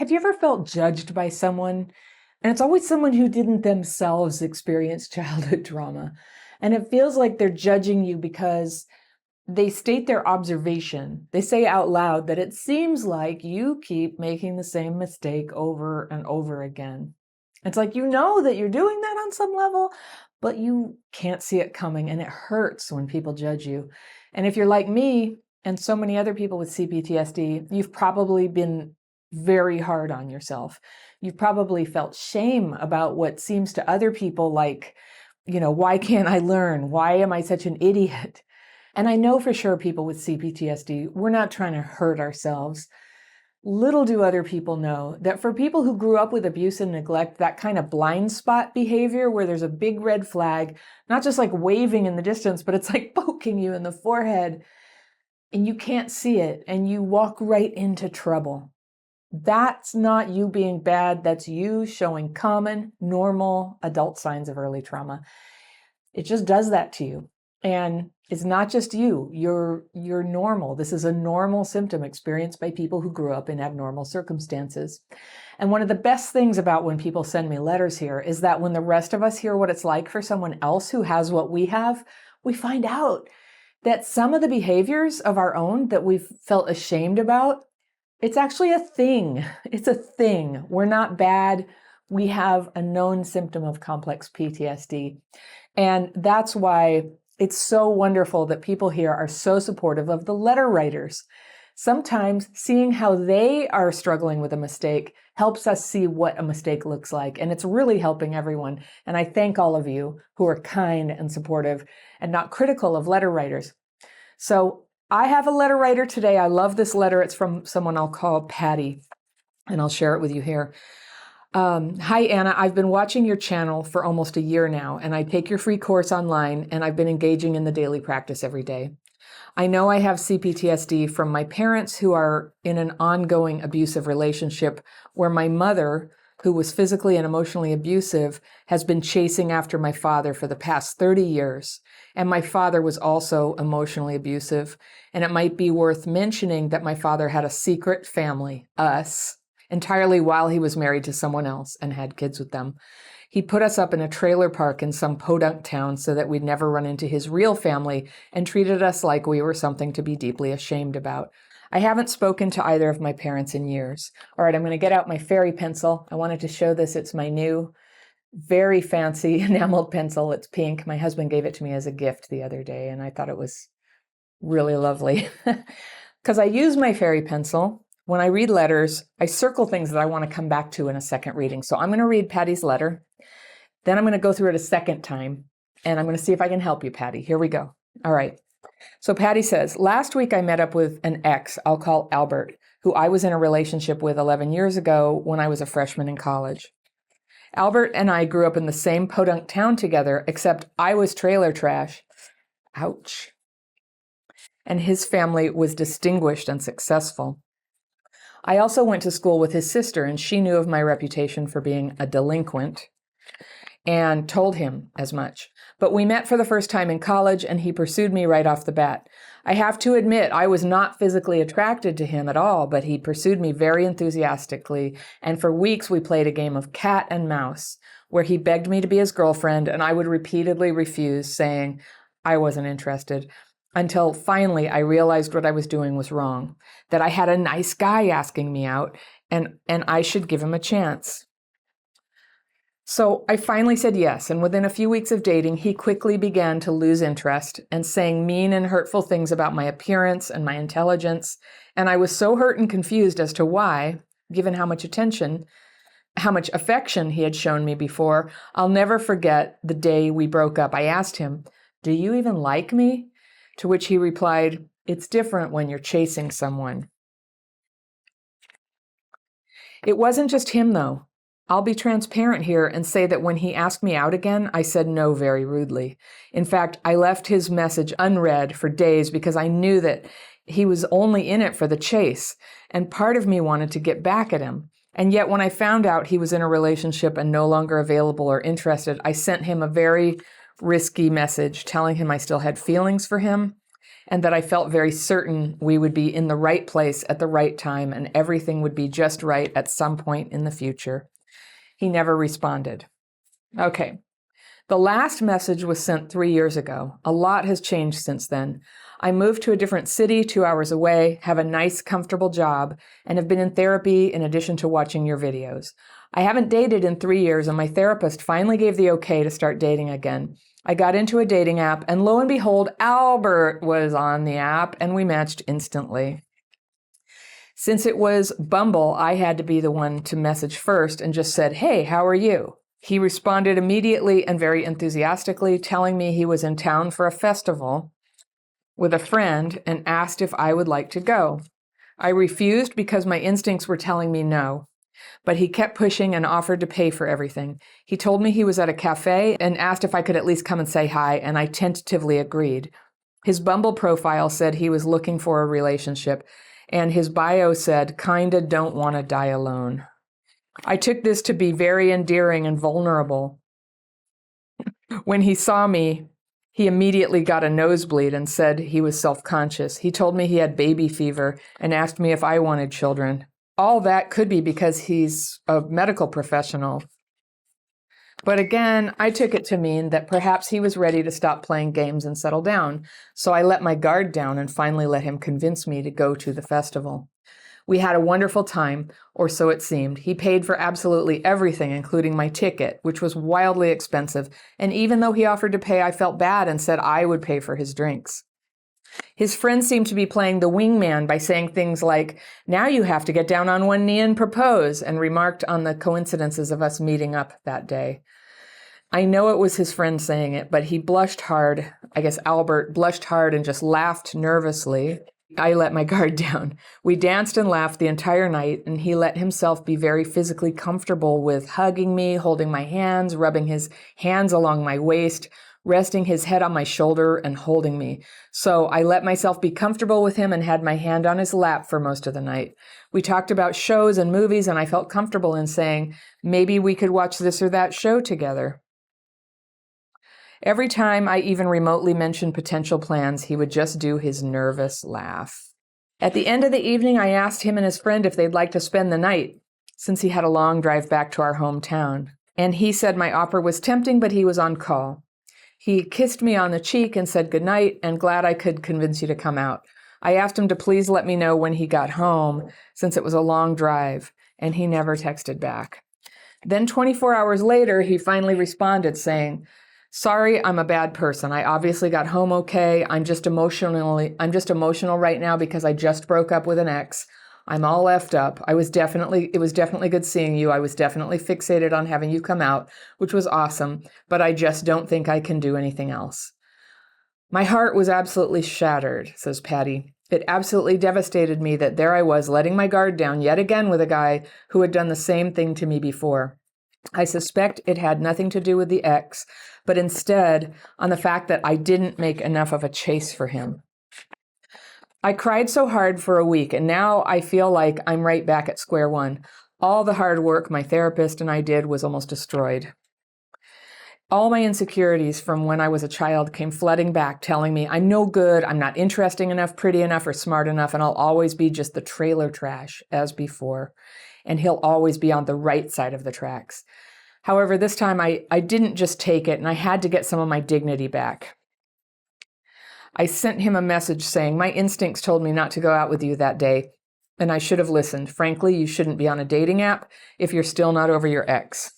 Have you ever felt judged by someone? And it's always someone who didn't themselves experience childhood trauma. And it feels like they're judging you because they state their observation. They say out loud that it seems like you keep making the same mistake over and over again. It's like you know that you're doing that on some level, but you can't see it coming. And it hurts when people judge you. And if you're like me and so many other people with CPTSD, you've probably been very hard on yourself. You've probably felt shame about what seems to other people like, why can't I learn? Why am I such an idiot? And I know for sure people with CPTSD, we're not trying to hurt ourselves. Little do other people know that for people who grew up with abuse and neglect, that kind of blind spot behavior where there's a big red flag, not just like waving in the distance, but it's like poking you in the forehead and you can't see it and you walk right into trouble. That's not you being bad. That's you showing common, normal adult signs of early trauma. It just does that to you. And it's not just you. You're normal. This is a normal symptom experienced by people who grew up in abnormal circumstances. And one of the best things about when people send me letters here is that when the rest of us hear what it's like for someone else who has what we have, we find out that some of the behaviors of our own that we've felt ashamed about, it's actually a thing. It's a thing. We're not bad. We have a known symptom of complex PTSD. And that's why it's so wonderful that people here are so supportive of the letter writers. Sometimes seeing how they are struggling with a mistake helps us see what a mistake looks like. And it's really helping everyone. And I thank all of you who are kind and supportive and not critical of letter writers. So I have a letter writer today. I love this letter. It's from someone I'll call Patty, and I'll share it with you here. Hi, Anna. I've been watching your channel for almost a year now, and I take your free course online, and I've been engaging in the daily practice every day. I know I have CPTSD from my parents who are in an ongoing abusive relationship where my mother, who was physically and emotionally abusive, has been chasing after my father for the past 30 years. And my father was also emotionally abusive. And it might be worth mentioning that my father had a secret family, us, entirely while he was married to someone else and had kids with them. He put us up in a trailer park in some podunk town so that we'd never run into his real family and treated us like we were something to be deeply ashamed about. I haven't spoken to either of my parents in years. All right, I'm going to get out my fairy pencil. I wanted to show this. It's my new, very fancy enameled pencil. It's pink. My husband gave it to me as a gift the other day, and I thought it was really lovely. Because I use my fairy pencil. When I read letters, I circle things that I want to come back to in a second reading. So I'm going to read Patty's letter. Then I'm going to go through it a second time, and I'm going to see if I can help you, Patty. Here we go. All right. So Patty says, last week I met up with an ex, I'll call Albert, who I was in a relationship with 11 years ago when I was a freshman in college. Albert and I grew up in the same podunk town together, except I was trailer trash. Ouch. And his family was distinguished and successful. I also went to school with his sister, and she knew of my reputation for being a delinquent and told him as much. But we met for the first time in college, and he pursued me right off the bat. I have to admit, I was not physically attracted to him at all, but he pursued me very enthusiastically, and for weeks we played a game of cat and mouse, where he begged me to be his girlfriend, and I would repeatedly refuse, saying I wasn't interested, until finally I realized what I was doing was wrong, that I had a nice guy asking me out, and I should give him a chance. So I finally said yes, and within a few weeks of dating, he quickly began to lose interest and saying mean and hurtful things about my appearance and my intelligence, and I was so hurt and confused as to why, given how much affection he had shown me before. I'll never forget the day we broke up. I asked him, "Do you even like me?" To which he replied, "It's different when you're chasing someone." It wasn't just him, though. I'll be transparent here and say that when he asked me out again, I said no very rudely. In fact, I left his message unread for days because I knew that he was only in it for the chase, and part of me wanted to get back at him. And yet when I found out he was in a relationship and no longer available or interested, I sent him a very risky message telling him I still had feelings for him and that I felt very certain we would be in the right place at the right time and everything would be just right at some point in the future. He never responded. Okay. The last message was sent 3 years ago. A lot has changed since then. I moved to a different city 2 hours away, have a nice, comfortable job, and have been in therapy in addition to watching your videos. I haven't dated in 3 years, and my therapist finally gave the okay to start dating again. I got into a dating app, and lo and behold, Albert was on the app, and we matched instantly. Since it was Bumble, I had to be the one to message first and just said, "Hey, how are you?" He responded immediately and very enthusiastically, telling me he was in town for a festival with a friend and asked if I would like to go. I refused because my instincts were telling me no, but he kept pushing and offered to pay for everything. He told me he was at a cafe and asked if I could at least come and say hi, and I tentatively agreed. His Bumble profile said he was looking for a relationship, and his bio said, "Kinda don't want to die alone." I took this to be very endearing and vulnerable. When he saw me, he immediately got a nosebleed and said he was self-conscious. He told me he had baby fever and asked me if I wanted children. All that could be because he's a medical professional. But again, I took it to mean that perhaps he was ready to stop playing games and settle down. So I let my guard down and finally let him convince me to go to the festival. We had a wonderful time, or so it seemed. He paid for absolutely everything, including my ticket, which was wildly expensive. And even though he offered to pay, I felt bad and said I would pay for his drinks. His friends seemed to be playing the wingman by saying things like, "Now you have to get down on one knee and propose," and remarked on the coincidences of us meeting up that day. I know it was his friend saying it, but he blushed hard. I guess Albert blushed hard and just laughed nervously. I let my guard down. We danced and laughed the entire night, and he let himself be very physically comfortable with hugging me, holding my hands, rubbing his hands along my waist, resting his head on my shoulder, and holding me. So I let myself be comfortable with him and had my hand on his lap for most of the night. We talked about shows and movies, and I felt comfortable in saying, maybe we could watch this or that show together. Every time I even remotely mentioned potential plans, he would just do his nervous laugh. At the end of the evening, I asked him and his friend if they'd like to spend the night, since he had a long drive back to our hometown. And he said my offer was tempting, but he was on call. He kissed me on the cheek and said goodnight and glad I could convince you to come out. I asked him to please let me know when he got home, since it was a long drive, and he never texted back. Then 24 hours later, he finally responded saying, "Sorry, I'm a bad person. I obviously got home okay. I'm just emotional right now because I just broke up with an ex. I'm all effed up. It was definitely good seeing you. I was definitely fixated on having you come out, which was awesome, but I just don't think I can do anything else." My heart was absolutely shattered, says Patty. It absolutely devastated me that there I was letting my guard down yet again with a guy who had done the same thing to me before. I suspect it had nothing to do with the ex, but instead on the fact that I didn't make enough of a chase for him. I cried so hard for a week, and now I feel like I'm right back at square one. All the hard work my therapist and I did was almost destroyed. All my insecurities from when I was a child came flooding back, telling me I'm no good, I'm not interesting enough, pretty enough, or smart enough, and I'll always be just the trailer trash as before. And he'll always be on the right side of the tracks. However, this time I didn't just take it, and I had to get some of my dignity back. I sent him a message saying, my instincts told me not to go out with you that day, and I should have listened. Frankly, you shouldn't be on a dating app if you're still not over your ex.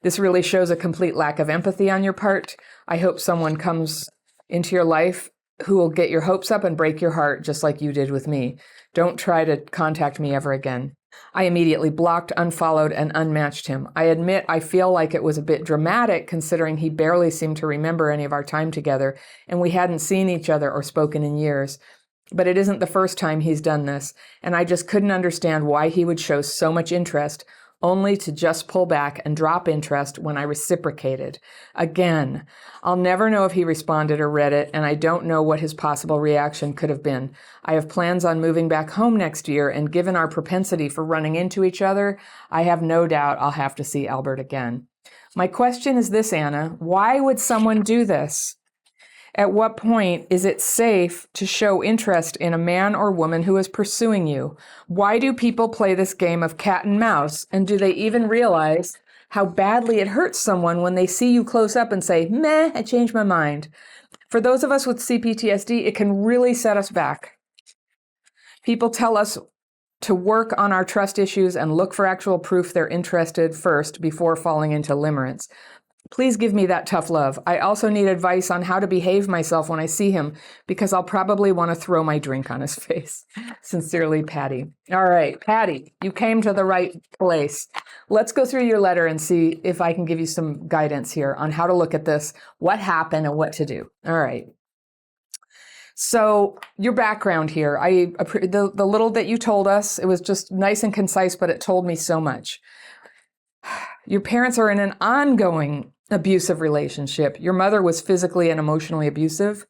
This really shows a complete lack of empathy on your part. I hope someone comes into your life who will get your hopes up and break your heart just like you did with me. Don't try to contact me ever again. I immediately blocked, unfollowed, and unmatched him. I admit I feel like it was a bit dramatic considering he barely seemed to remember any of our time together, and we hadn't seen each other or spoken in years. But it isn't the first time he's done this, and I just couldn't understand why he would show so much interest only to just pull back and drop interest when I reciprocated. Again, I'll never know if he responded or read it, and I don't know what his possible reaction could have been. I have plans on moving back home next year, and given our propensity for running into each other, I have no doubt I'll have to see Albert again. My question is this, Anna. Why would someone do this? At what point is it safe to show interest in a man or woman who is pursuing you? Why do people play this game of cat and mouse? And do they even realize how badly it hurts someone when they see you close up and say, meh, I changed my mind? For those of us with CPTSD, it can really set us back. People tell us to work on our trust issues and look for actual proof they're interested first before falling into limerence. Please give me that tough love. I also need advice on how to behave myself when I see him, because I'll probably want to throw my drink on his face. Sincerely, Patty. All right, Patty, you came to the right place. Let's go through your letter and see if I can give you some guidance here on how to look at this, what happened, and what to do. All right. So your background here, the little that you told us, it was just nice and concise, but it told me so much. Your parents are in an ongoing abusive relationship. Your mother was physically and emotionally abusive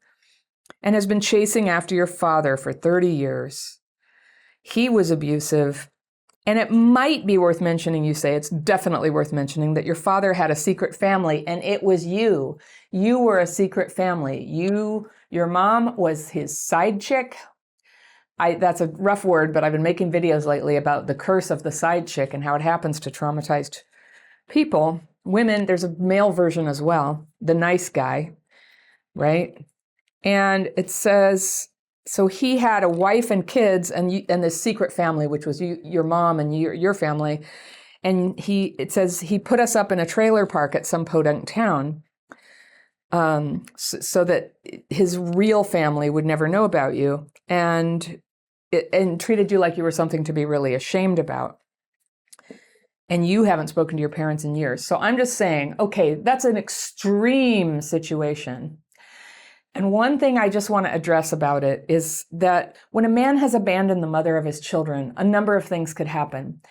and has been chasing after your father for 30 years. He was abusive. And it might be worth mentioning, you say, it's definitely worth mentioning that your father had a secret family, and it was you. You were a secret family. Your mom was his side chick. That's a rough word, but I've been making videos lately about the curse of the side chick and how it happens to traumatized people. Women, there's a male version as well, the nice guy, right? And it says, so he had a wife and kids and this secret family, which was your mom and your family. And it says he put us up in a trailer park at some podunk town so that his real family would never know about you, and treated you like you were something to be really ashamed about. And you haven't spoken to your parents in years. So I'm just saying, okay, that's an extreme situation. And one thing I just want to address about it is that when a man has abandoned the mother of his children, a number of things could happen.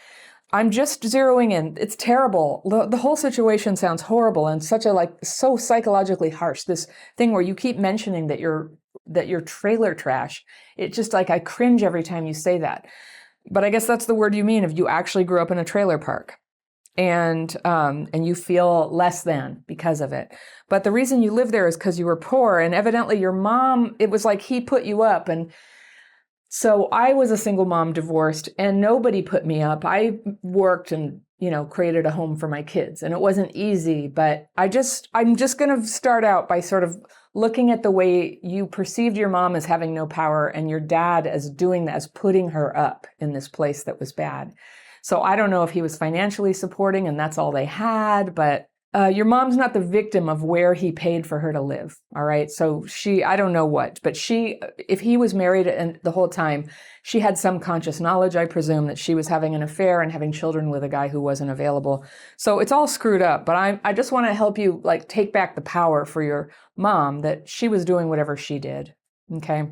I'm just zeroing in. It's terrible. The whole situation sounds horrible and so psychologically harsh. This thing where you keep mentioning that you're trailer trash. It's just like I cringe every time you say that. But I guess that's the word you mean if you actually grew up in a trailer park and you feel less than because of it. But the reason you live there is because you were poor, and evidently your mom, it was like he put you up. And so I was a single mom, divorced, and nobody put me up. I worked and, created a home for my kids, and it wasn't easy, but I'm just going to start out by sort of looking at the way you perceived your mom as having no power and your dad as doing that, as putting her up in this place that was bad. So I don't know if he was financially supporting and that's all they had, but your mom's not the victim of where he paid for her to live. All right. So I don't know what, but if he was married and the whole time, she had some conscious knowledge, I presume, that she was having an affair and having children with a guy who wasn't available. So it's all screwed up, but I just want to help you take back the power for your mom, that she was doing whatever she did. Okay.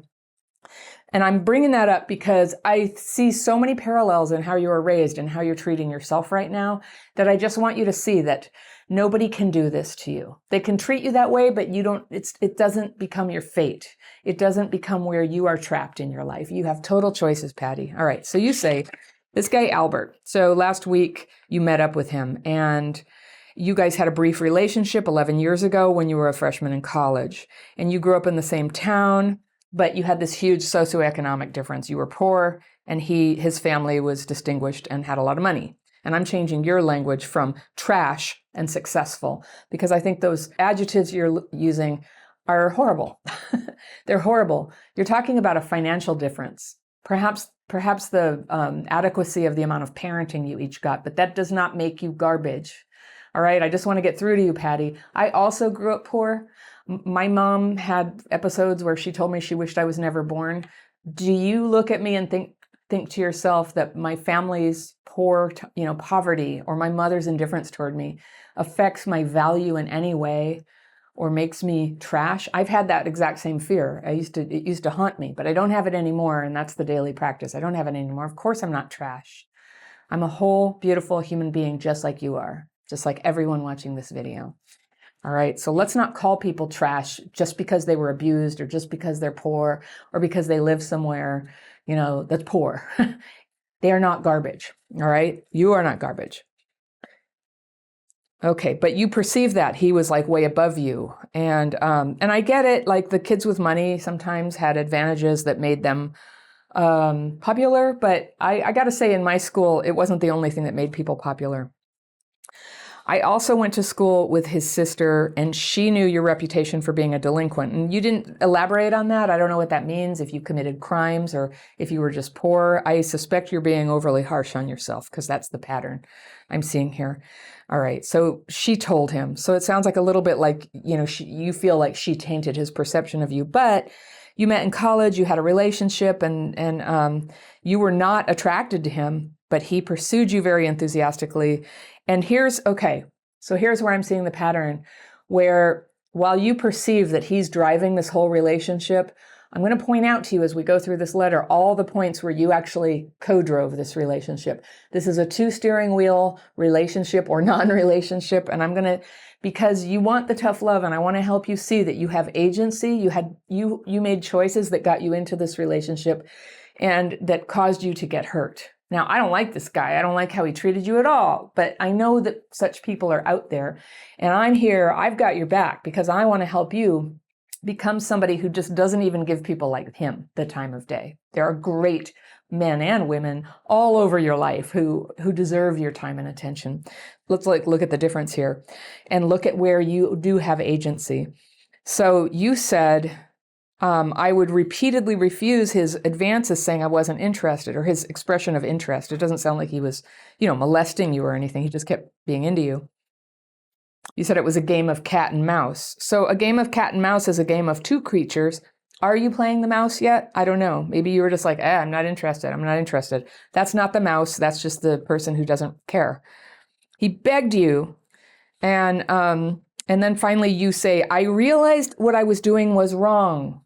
And I'm bringing that up because I see so many parallels in how you were raised and how you're treating yourself right now, that I just want you to see that nobody can do this to you. They can treat you that way, but it doesn't become your fate. It doesn't become where you are trapped in your life. You have total choices, Patty. All right. So you say, this guy, Albert. So last week you met up with him and you guys had a brief relationship 11 years ago when you were a freshman in college, and you grew up in the same town, but you had this huge socioeconomic difference. You were poor and his family was distinguished and had a lot of money. And I'm changing your language from trash and successful, because I think those adjectives you're using are horrible. They're horrible. You're talking about a financial difference, perhaps the adequacy of the amount of parenting you each got, but that does not make you garbage. All right. I just want to get through to you, Patty. I also grew up poor. My mom had episodes where she told me she wished I was never born. Do you look at me and think to yourself that my family's poverty or my mother's indifference toward me affects my value in any way or makes me trash? I've had that exact same fear. It used to haunt me, but I don't have it anymore. And that's the daily practice. I don't have it anymore. Of course, I'm not trash. I'm a whole, beautiful human being, just like you are, just like everyone watching this video. All right. So let's not call people trash just because they were abused or just because they're poor or because they live somewhere, that's poor. They are not garbage. All right. You are not garbage. Okay, but you perceive that he was like way above you, and I get it. Like the kids with money sometimes had advantages that made them popular, but I got to say, in my school, it wasn't the only thing that made people popular. I also went to school with his sister, and she knew your reputation for being a delinquent. And you didn't elaborate on that. I don't know what that means, if you committed crimes or if you were just poor. I suspect you're being overly harsh on yourself, because that's the pattern I'm seeing here. All right, so she told him. So it sounds like a little bit like, you feel like she tainted his perception of you. But you met in college, you had a relationship, and you were not attracted to him, but he pursued you very enthusiastically. And here's where I'm seeing the pattern, where while you perceive that he's driving this whole relationship, I'm going to point out to you as we go through this letter all the points where you actually co-drove this relationship. This is a 2 steering wheel relationship or non-relationship, and because you want the tough love, and I want to help you see that you have agency. You made choices that got you into this relationship and that caused you to get hurt. Now, I don't like this guy. I don't like how he treated you at all, but I know that such people are out there, and I'm here. I've got your back because I want to help you become somebody who just doesn't even give people like him the time of day. There are great men and women all over your life who deserve your time and attention. Let's look at the difference here and look at where you do have agency. So you said, I would repeatedly refuse his advances saying I wasn't interested, or his expression of interest. It doesn't sound like he was, molesting you or anything. He just kept being into you. You said it was a game of cat and mouse. So a game of cat and mouse is a game of 2 creatures. Are you playing the mouse yet? I don't know. Maybe you were just like, I'm not interested. I'm not interested. That's not the mouse. That's just the person who doesn't care. He begged you, and then finally you say, I realized what I was doing was wrong,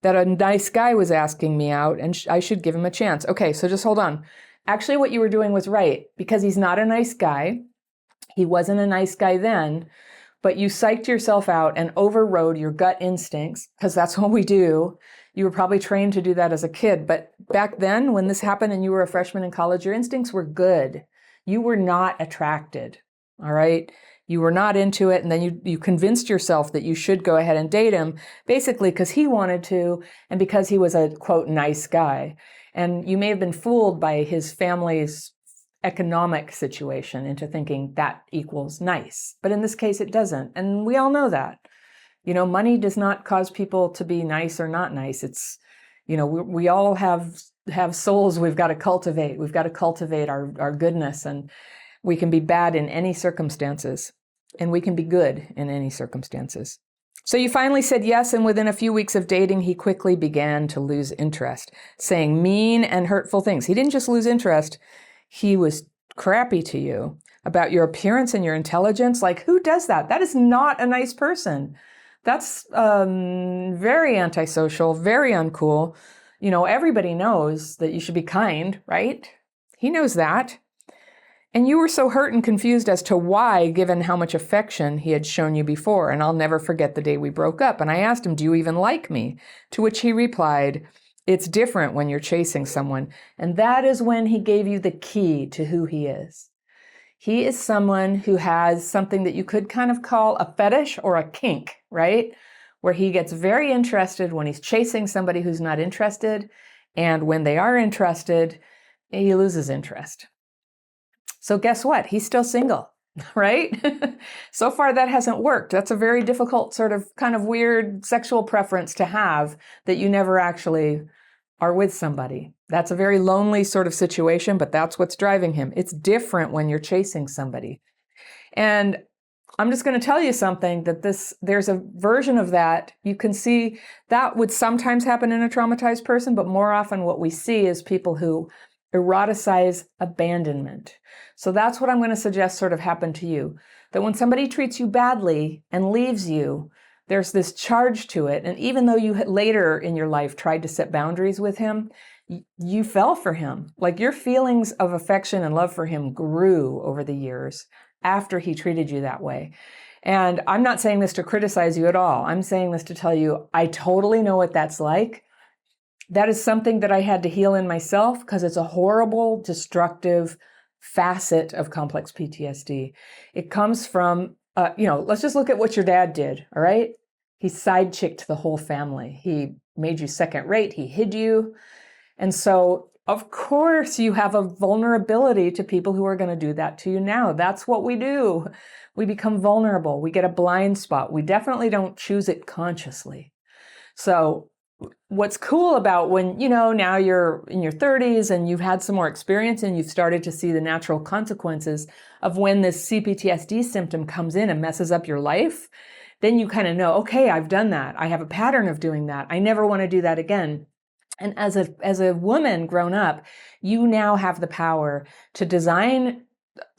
that a nice guy was asking me out and I should give him a chance. Okay, so just hold on. Actually, what you were doing was right, because he's not a nice guy. He wasn't a nice guy then, but you psyched yourself out and overrode your gut instincts, because that's what we do. You were probably trained to do that as a kid, but back then when this happened and you were a freshman in college, your instincts were good. You were not attracted, all right? You were not into it, and then you convinced yourself that you should go ahead and date him, basically because he wanted to and because he was a, quote, nice guy. And you may have been fooled by his family's economic situation into thinking that equals nice. But in this case, it doesn't. And we all know that. Money does not cause people to be nice or not nice. It's, we all have souls we've got to cultivate. We've got to cultivate our goodness, and we can be bad in any circumstances, and we can be good in any circumstances. So you finally said yes, and within a few weeks of dating, he quickly began to lose interest, saying mean and hurtful things. He didn't just lose interest. He was crappy to you about your appearance and your intelligence. Like, who does that? That is not a nice person. That's very antisocial, very uncool. Everybody knows that you should be kind, right? He knows that. And you were so hurt and confused as to why, given how much affection he had shown you before. And I'll never forget the day we broke up. And I asked him, do you even like me? To which he replied, it's different when you're chasing someone. And that is when he gave you the key to who he is. He is someone who has something that you could kind of call a fetish or a kink, right? Where he gets very interested when he's chasing somebody who's not interested. And when they are interested, he loses interest. So guess what? He's still single, right? So far that hasn't worked. That's a very difficult sort of kind of weird sexual preference to have, that you never actually are with somebody. That's a very lonely sort of situation, but that's what's driving him. It's different when you're chasing somebody. And I'm just going to tell you something, that there's a version of that. You can see that would sometimes happen in a traumatized person, but more often what we see is people who eroticize abandonment. So that's what I'm going to suggest sort of happened to you. That when somebody treats you badly and leaves you, there's this charge to it. And even though you had later in your life tried to set boundaries with him, you fell for him. Like, your feelings of affection and love for him grew over the years after he treated you that way. And I'm not saying this to criticize you at all. I'm saying this to tell you, I totally know what that's like. That is something that I had to heal in myself, because it's a horrible, destructive facet of complex PTSD. It comes from, let's just look at what your dad did, all right? He side-chicked the whole family. He made you second rate. He hid you. And so, of course, you have a vulnerability to people who are going to do that to you now. That's what we do. We become vulnerable. We get a blind spot. We definitely don't choose it consciously. So what's cool about when, now you're in your 30s and you've had some more experience and you've started to see the natural consequences of when this CPTSD symptom comes in and messes up your life, then you kind of know, okay, I've done that. I have a pattern of doing that. I never want to do that again. And as a woman grown up, you now have the power to design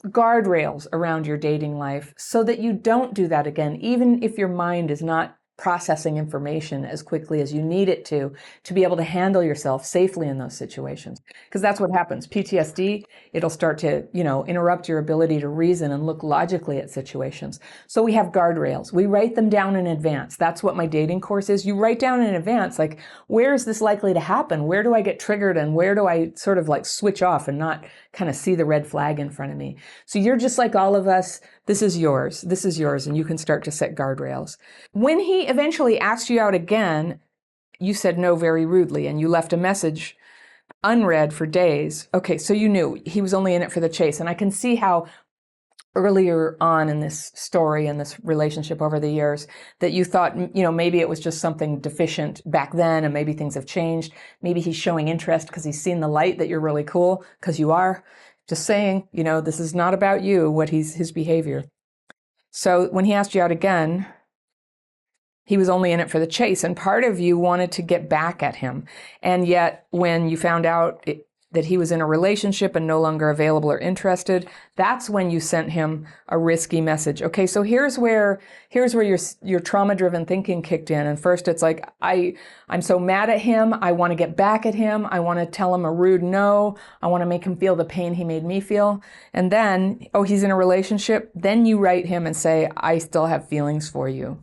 guardrails around your dating life so that you don't do that again, even if your mind is not processing information as quickly as you need it to be able to handle yourself safely in those situations. Because that's what happens. PTSD, it'll start to, interrupt your ability to reason and look logically at situations. So we have guardrails. We write them down in advance. That's what my dating course is. You write down in advance, like, where is this likely to happen? Where do I get triggered? And where do I sort of like switch off and not kind of see the red flag in front of me? So you're just like all of us. This is yours, and you can start to set guardrails. When he eventually asked you out again, you said no very rudely, and you left a message unread for days. Okay, so you knew he was only in it for the chase. And I can see how earlier on in this story and this relationship over the years that you thought, maybe it was just something deficient back then and maybe things have changed. Maybe he's showing interest because he's seen the light that you're really cool, because you are. Just saying, this is not about you, his behavior. So when he asked you out again, he was only in it for the chase, and part of you wanted to get back at him. And yet when you found out that he was in a relationship and no longer available or interested, that's when you sent him a risky message. Okay, so here's where your trauma-driven thinking kicked in. And first it's like, I'm so mad at him. I want to get back at him. I want to tell him a rude no. I want to make him feel the pain he made me feel. And then, he's in a relationship. Then you write him and say, I still have feelings for you.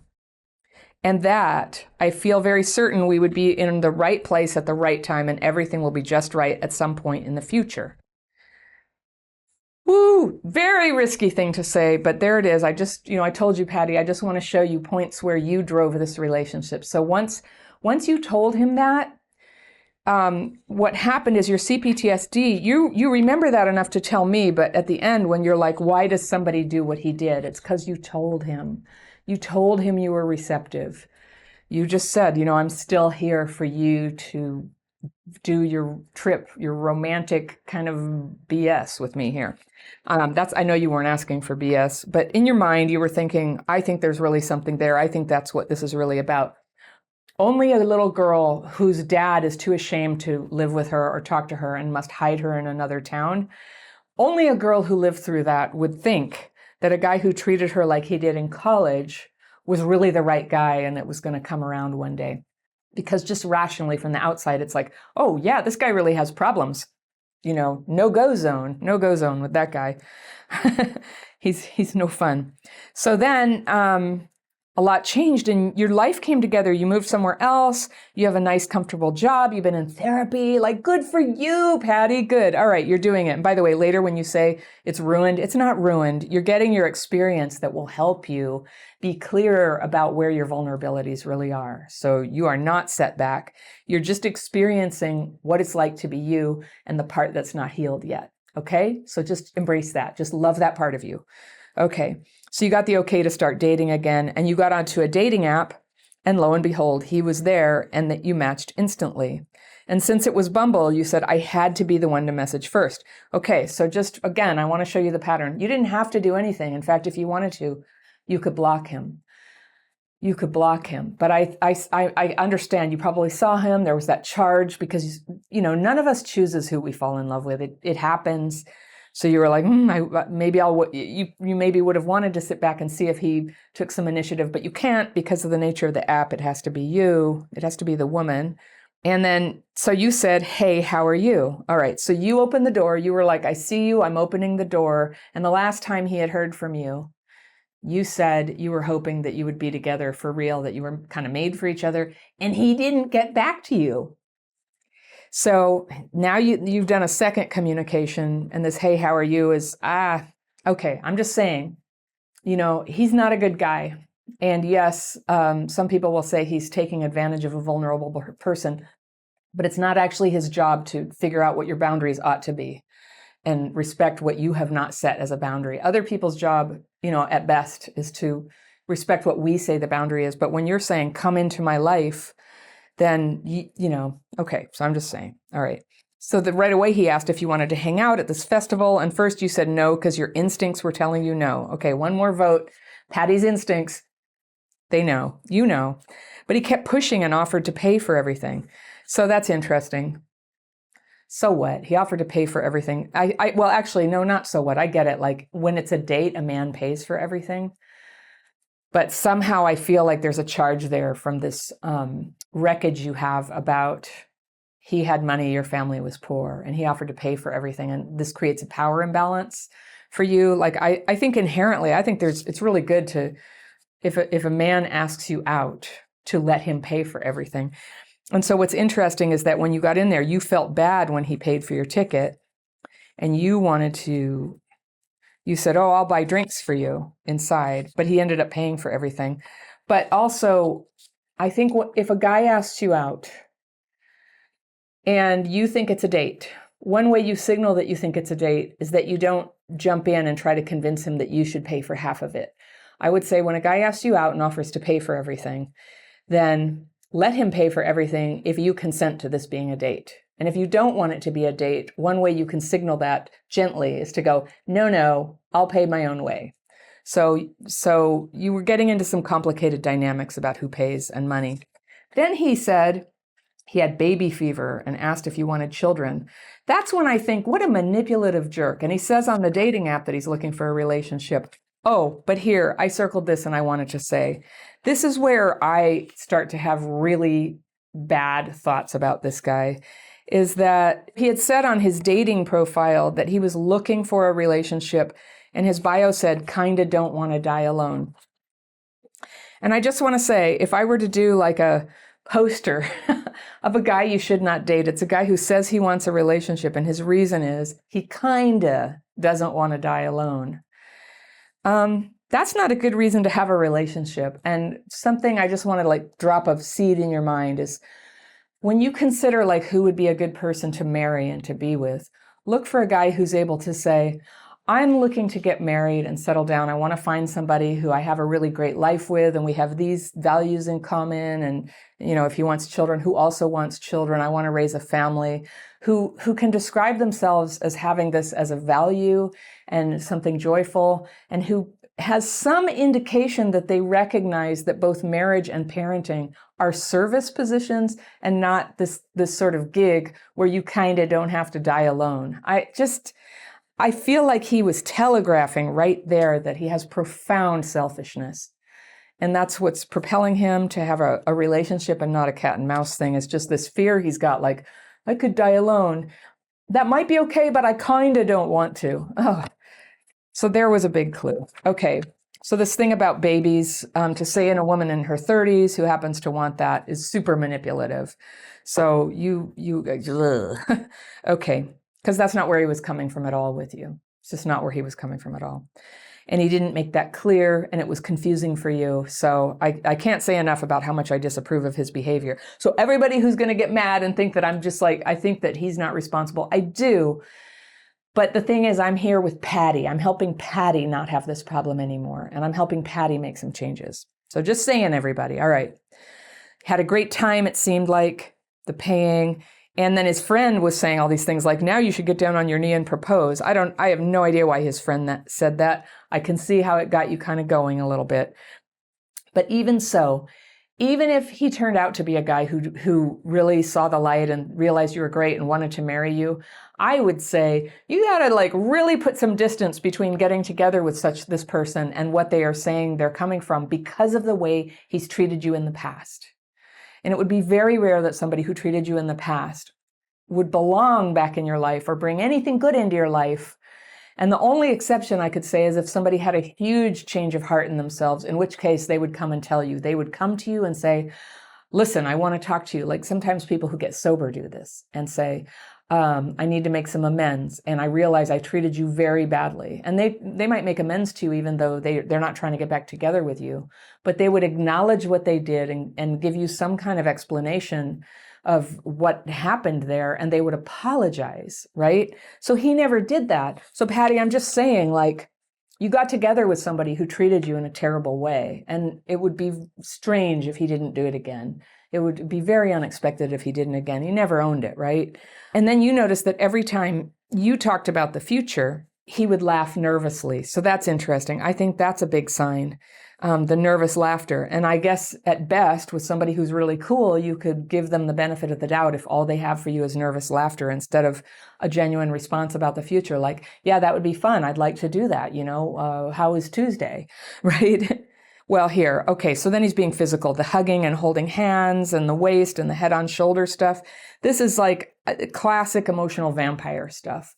And that, I feel very certain we would be in the right place at the right time and everything will be just right at some point in the future. Woo! Very risky thing to say, but there it is. I just, I told you, Patty, I just want to show you points where you drove this relationship. So once you told him that, what happened is your CPTSD, you remember that enough to tell me, but at the end when you're like, why does somebody do what he did? It's because you told him. You told him you were receptive. You just said, I'm still here for you to do your trip, your romantic kind of BS with me here. I know you weren't asking for BS, but in your mind you were thinking, I think there's really something there. I think that's what this is really about. Only a little girl whose dad is too ashamed to live with her or talk to her and must hide her in another town, only a girl who lived through that would think that a guy who treated her like he did in college was really the right guy and it was going to come around one day. Because just rationally from the outside, it's like, oh yeah, this guy really has problems. No-go zone with that guy. He's no fun. So then a lot changed and your life came together. You moved somewhere else. You have a nice, comfortable job. You've been in therapy. Like, good for you, Patty. Good. All right, you're doing it. And by the way, later when you say it's ruined, it's not ruined. You're getting your experience that will help you be clearer about where your vulnerabilities really are. So you are not set back. You're just experiencing what it's like to be you and the part that's not healed yet. Okay? So just embrace that. Just love that part of you. Okay. So you got the okay to start dating again, and you got onto a dating app, and lo and behold, he was there and that you matched instantly. And since it was Bumble, you said, I had to be the one to message first. Okay, so just again, I want to show you the pattern. You didn't have to do anything. In fact, if you wanted to, you could block him. You could block him. But I understand you probably saw him. There was that charge because, none of us chooses who we fall in love with. It happens. So you were like, you maybe would have wanted to sit back and see if he took some initiative, but you can't because of the nature of the app. It has to be you. It has to be the woman. And then, so you said, hey, how are you? All right. So you opened the door. You were like, I see you. I'm opening the door. And the last time he had heard from you, you said you were hoping that you would be together for real, that you were kind of made for each other. And he didn't get back to you. So now you've done a second communication, and this, hey, how are you, is, okay, I'm just saying, he's not a good guy. And yes, some people will say he's taking advantage of a vulnerable person, but it's not actually his job to figure out what your boundaries ought to be and respect what you have not set as a boundary. Other people's job, at best, is to respect what we say the boundary is. But when you're saying, come into my life, then, okay, so I'm just saying, all right. So right away he asked if you wanted to hang out at this festival. And first you said no, because your instincts were telling you no. Okay, one more vote. Patty's instincts, they know, But he kept pushing and offered to pay for everything. So that's interesting. So what? He offered to pay for everything. Well, actually, no, not so what. I get it. Like when it's a date, a man pays for everything. But somehow I feel like there's a charge there from this wreckage you have about he had money, your family was poor, and he offered to pay for everything. And this creates a power imbalance for you. Like I think inherently, it's really good to, if a man asks you out, to let him pay for everything. And so what's interesting is that when you got in there, you felt bad when he paid for your ticket, and you said, oh, I'll buy drinks for you inside, but he ended up paying for everything. But also, I think if a guy asks you out and you think it's a date, one way you signal that you think it's a date is that you don't jump in and try to convince him that you should pay for half of it. I would say when a guy asks you out and offers to pay for everything, then let him pay for everything if you consent to this being a date. And if you don't want it to be a date, one way you can signal that gently is to go, no, I'll pay my own way. So you were getting into some complicated dynamics about who pays and money. Then he said he had baby fever and asked if you wanted children. That's when I think, what a manipulative jerk. And he says on the dating app that he's looking for a relationship. Oh, but here, I circled this and I wanted to say, this is where I start to have really bad thoughts about this guy, is that he had said on his dating profile that he was looking for a relationship, and his bio said, kinda don't want to die alone. And I just want to say, if I were to do like a poster of a guy you should not date, it's a guy who says he wants a relationship, and his reason is he kinda doesn't want to die alone. That's not a good reason to have a relationship. And something I just want to drop a seed in your mind is when you consider who would be a good person to marry and to be with, look for a guy who's able to say, I'm looking to get married and settle down. I want to find somebody who I have a really great life with, and we have these values in common. And, if he wants children, who also wants children. I want to raise a family, who can describe themselves as having this as a value and something joyful, and who has some indication that they recognize that both marriage and parenting are service positions and not this sort of gig where you kind of don't have to die alone. I feel like he was telegraphing right there that he has profound selfishness. And that's what's propelling him to have a relationship and not a cat and mouse thing. It's just this fear he's got, I could die alone. That might be okay, but I kind of don't want to. Oh. So there was a big clue. Okay, so this thing about babies, to say in a woman in her 30s who happens to want that is super manipulative. So you okay, because that's not where he was coming from at all with you. It's just not where he was coming from at all. And he didn't make that clear, and it was confusing for you. So I can't say enough about how much I disapprove of his behavior. So everybody who's going to get mad and think that I'm just I think that he's not responsible, I do. But the thing is, I'm here with Patty. I'm helping Patty not have this problem anymore. And I'm helping Patty make some changes. So just saying, everybody. All right. Had a great time, it seemed like, the paying. And then his friend was saying all these things like, now you should get down on your knee and propose. I have no idea why his friend said that. I can see how it got you kind of going a little bit. But even so, even if he turned out to be a guy who really saw the light and realized you were great and wanted to marry you, I would say you gotta really put some distance between getting together with this person and what they are saying they're coming from, because of the way he's treated you in the past. And it would be very rare that somebody who treated you in the past would belong back in your life or bring anything good into your life. And the only exception I could say is if somebody had a huge change of heart in themselves, in which case they would come and tell you. They would come to you and say, listen, I want to talk to you. Like sometimes people who get sober do this and say, I need to make some amends. And I realize I treated you very badly. And they might make amends to you, even though they're not trying to get back together with you, but they would acknowledge what they did and give you some kind of explanation of what happened there. And they would apologize, right? So he never did that. So Patty, I'm just saying, like, you got together with somebody who treated you in a terrible way, and it would be strange if he didn't do it again. It would be very unexpected if he didn't again. He never owned it, right? And then you notice that every time you talked about the future, he would laugh nervously. So that's interesting. I think that's a big sign, the nervous laughter. And I guess at best, with somebody who's really cool, you could give them the benefit of the doubt if all they have for you is nervous laughter instead of a genuine response about the future. Like, yeah, that would be fun. I'd like to do that. How is Tuesday, right? Well, here, okay, so then he's being physical, the hugging and holding hands and the waist and the head on shoulder stuff. This is like classic emotional vampire stuff.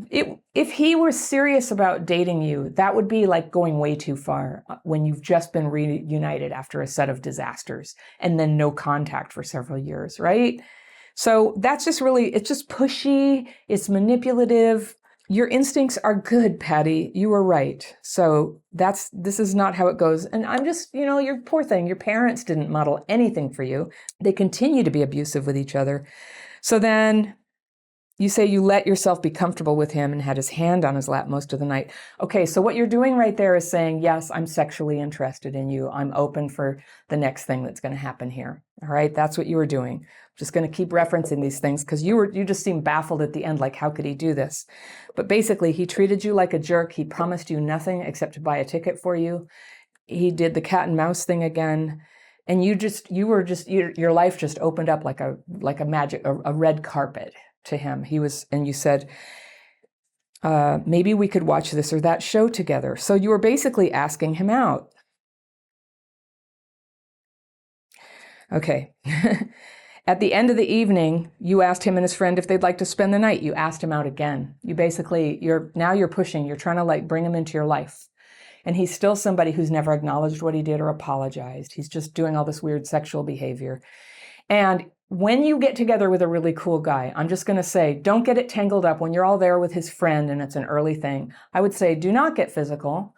If he were serious about dating you, that would be like going way too far when you've just been reunited after a set of disasters and then no contact for several years, right? So that's just really, it's just pushy, it's manipulative. Your instincts are good, Patty. You were right. So this is not how it goes. And I'm just, your poor thing. Your parents didn't model anything for you. They continue to be abusive with each other. So then you say you let yourself be comfortable with him and had his hand on his lap most of the night. Okay, so what you're doing right there is saying, yes, I'm sexually interested in you. I'm open for the next thing that's going to happen here. All right, that's what you were doing. I'm just going to keep referencing these things because you just seem baffled at the end, like, how could he do this? But basically, he treated you like a jerk. He promised you nothing except to buy a ticket for you. He did the cat and mouse thing again. And your life just opened up like a red carpet to him. And you said, maybe we could watch this or that show together. So you were basically asking him out. Okay. At the end of the evening, you asked him and his friend if they'd like to spend the night. You asked him out again. You're pushing, you're trying to like bring him into your life. And he's still somebody who's never acknowledged what he did or apologized. He's just doing all this weird sexual behavior. And when you get together with a really cool guy, I'm just going to say, don't get it tangled up when you're all there with his friend and it's an early thing. I would say, do not get physical.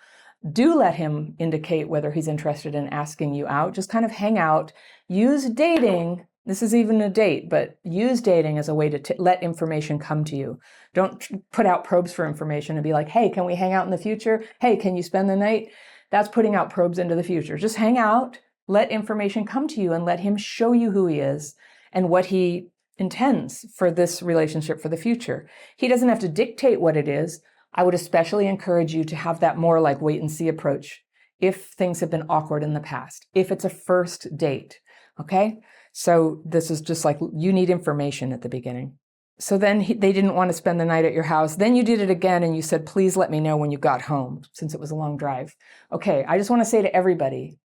Do let him indicate whether he's interested in asking you out. Just kind of hang out. Use dating. This is even a date, but use dating as a way to let information come to you. Don't put out probes for information and be like, hey, can we hang out in the future? Hey, can you spend the night? That's putting out probes into the future. Just hang out, let information come to you, and let him show you who he is and what he intends for this relationship for the future. He doesn't have to dictate what it is. I would especially encourage you to have that more like wait and see approach if things have been awkward in the past, if it's a first date, okay? So this is just like, you need information at the beginning. So then they didn't want to spend the night at your house. Then you did it again and you said, please let me know when you got home, since it was a long drive. Okay, I just want to say to everybody,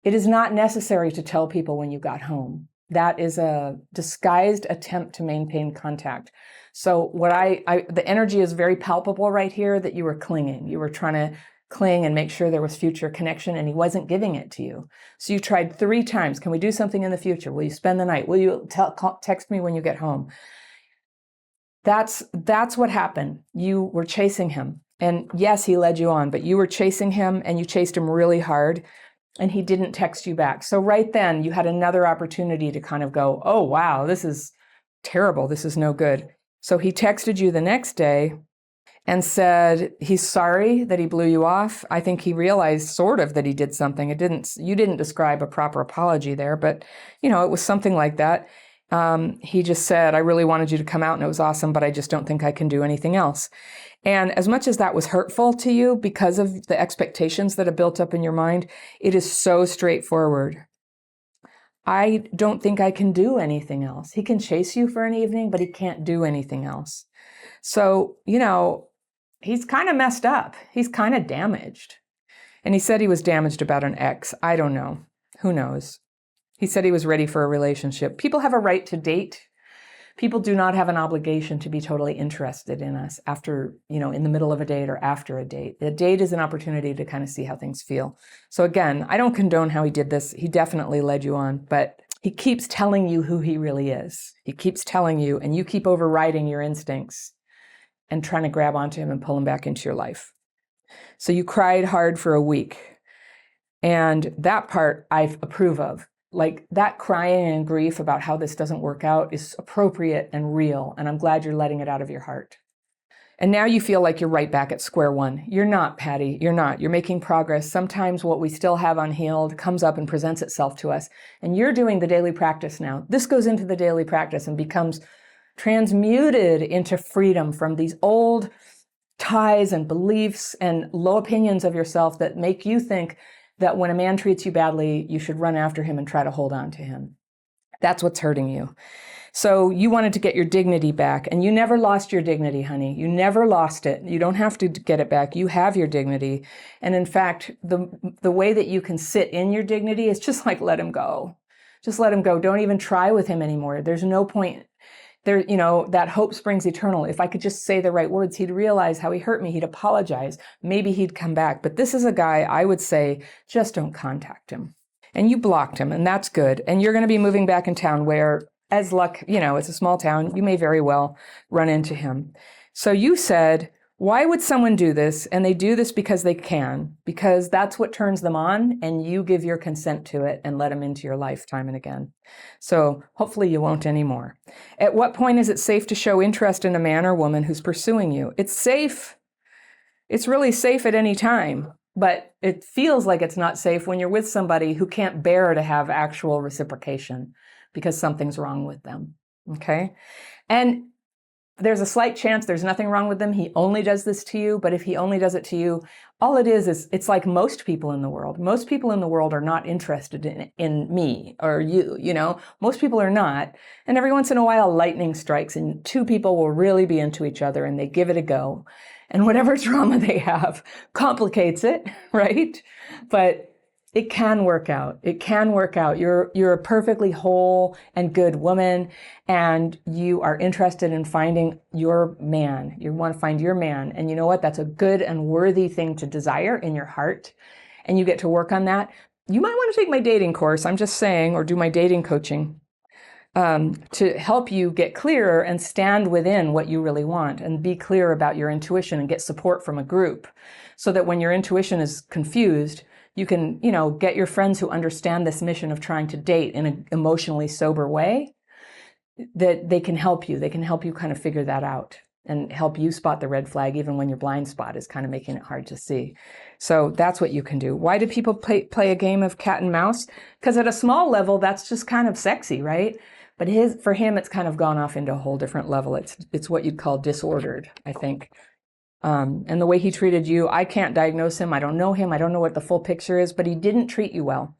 it is not necessary to tell people when you got home. That is a disguised attempt to maintain contact. So the energy is very palpable right here that you were clinging. You were trying to cling and make sure there was future connection, and he wasn't giving it to you. So you tried 3 times. Can we do something in the future? Will you spend the night? Will you text me when you get home? That's what happened. You were chasing him. And yes, he led you on, but you were chasing him and you chased him really hard. And he didn't text you back. So right then you had another opportunity to kind of go, oh, wow, this is terrible. This is no good. So he texted you the next day and said he's sorry that he blew you off. I think he realized sort of that he did something. You didn't describe a proper apology there, but it was something like that. He just said, I really wanted you to come out and it was awesome, but I just don't think I can do anything else. And as much as that was hurtful to you because of the expectations that have built up in your mind, it is so straightforward. I don't think I can do anything else. He can chase you for an evening, but he can't do anything else. So, he's kind of messed up. He's kind of damaged. And he said he was damaged about an ex. I don't know. Who knows? He said he was ready for a relationship. People have a right to date. People do not have an obligation to be totally interested in us after, in the middle of a date or after a date. A date is an opportunity to kind of see how things feel. So again, I don't condone how he did this. He definitely led you on, but he keeps telling you who he really is. He keeps telling you, and you keep overriding your instincts and trying to grab onto him and pull him back into your life. So you cried hard for a week. And that part I approve of. Like that crying and grief about how this doesn't work out is appropriate and real. And I'm glad you're letting it out of your heart. And now you feel like you're right back at square one. You're not, Patty. You're not. You're making progress. Sometimes what we still have unhealed comes up and presents itself to us. And you're doing the daily practice now. This goes into the daily practice and becomes transmuted into freedom from these old ties and beliefs and low opinions of yourself that make you think that when a man treats you badly, you should run after him and try to hold on to him. That's what's hurting you. So you wanted to get your dignity back, and you never lost your dignity, honey. You never lost it. You don't have to get it back. You have your dignity. And in fact, the way that you can sit in your dignity is just like, let him go. Just let him go. Don't even try with him anymore. There's no point. There, that hope springs eternal. If I could just say the right words, he'd realize how he hurt me. He'd apologize. Maybe he'd come back. But this is a guy I would say, just don't contact him. And you blocked him, and that's good. And you're going to be moving back in town where, as luck, it's a small town. You may very well run into him. So you said, why would someone do this? And they do this because they can, because that's what turns them on, and you give your consent to it and let them into your life time and again. So hopefully you won't anymore. At what point is it safe to show interest in a man or woman who's pursuing you? It's safe. It's really safe at any time, but it feels like it's not safe when you're with somebody who can't bear to have actual reciprocation because something's wrong with them. Okay? And there's a slight chance there's nothing wrong with them. He only does this to you. But if he only does it to you, all it is it's like most people in the world. Most people in the world are not interested in me or you, Most people are not. And every once in a while, lightning strikes and two people will really be into each other and they give it a go. And whatever trauma they have complicates it, right? But it can work out. It can work out. You're a perfectly whole and good woman, and you are interested in finding your man. You want to find your man. And you know what? That's a good and worthy thing to desire in your heart. And you get to work on that. You might want to take my dating course, I'm just saying, or do my dating coaching to help you get clearer and stand within what you really want and be clear about your intuition and get support from a group so that when your intuition is confused, you can, get your friends who understand this mission of trying to date in an emotionally sober way, that they can help you. They can help you kind of figure that out and help you spot the red flag, even when your blind spot is kind of making it hard to see. So that's what you can do. Why do people play a game of cat and mouse? Because at a small level, that's just kind of sexy, right? But for him, it's kind of gone off into a whole different level. It's what you'd call disordered, I think. And the way he treated you, I can't diagnose him. I don't know him. I don't know what the full picture is, but he didn't treat you well.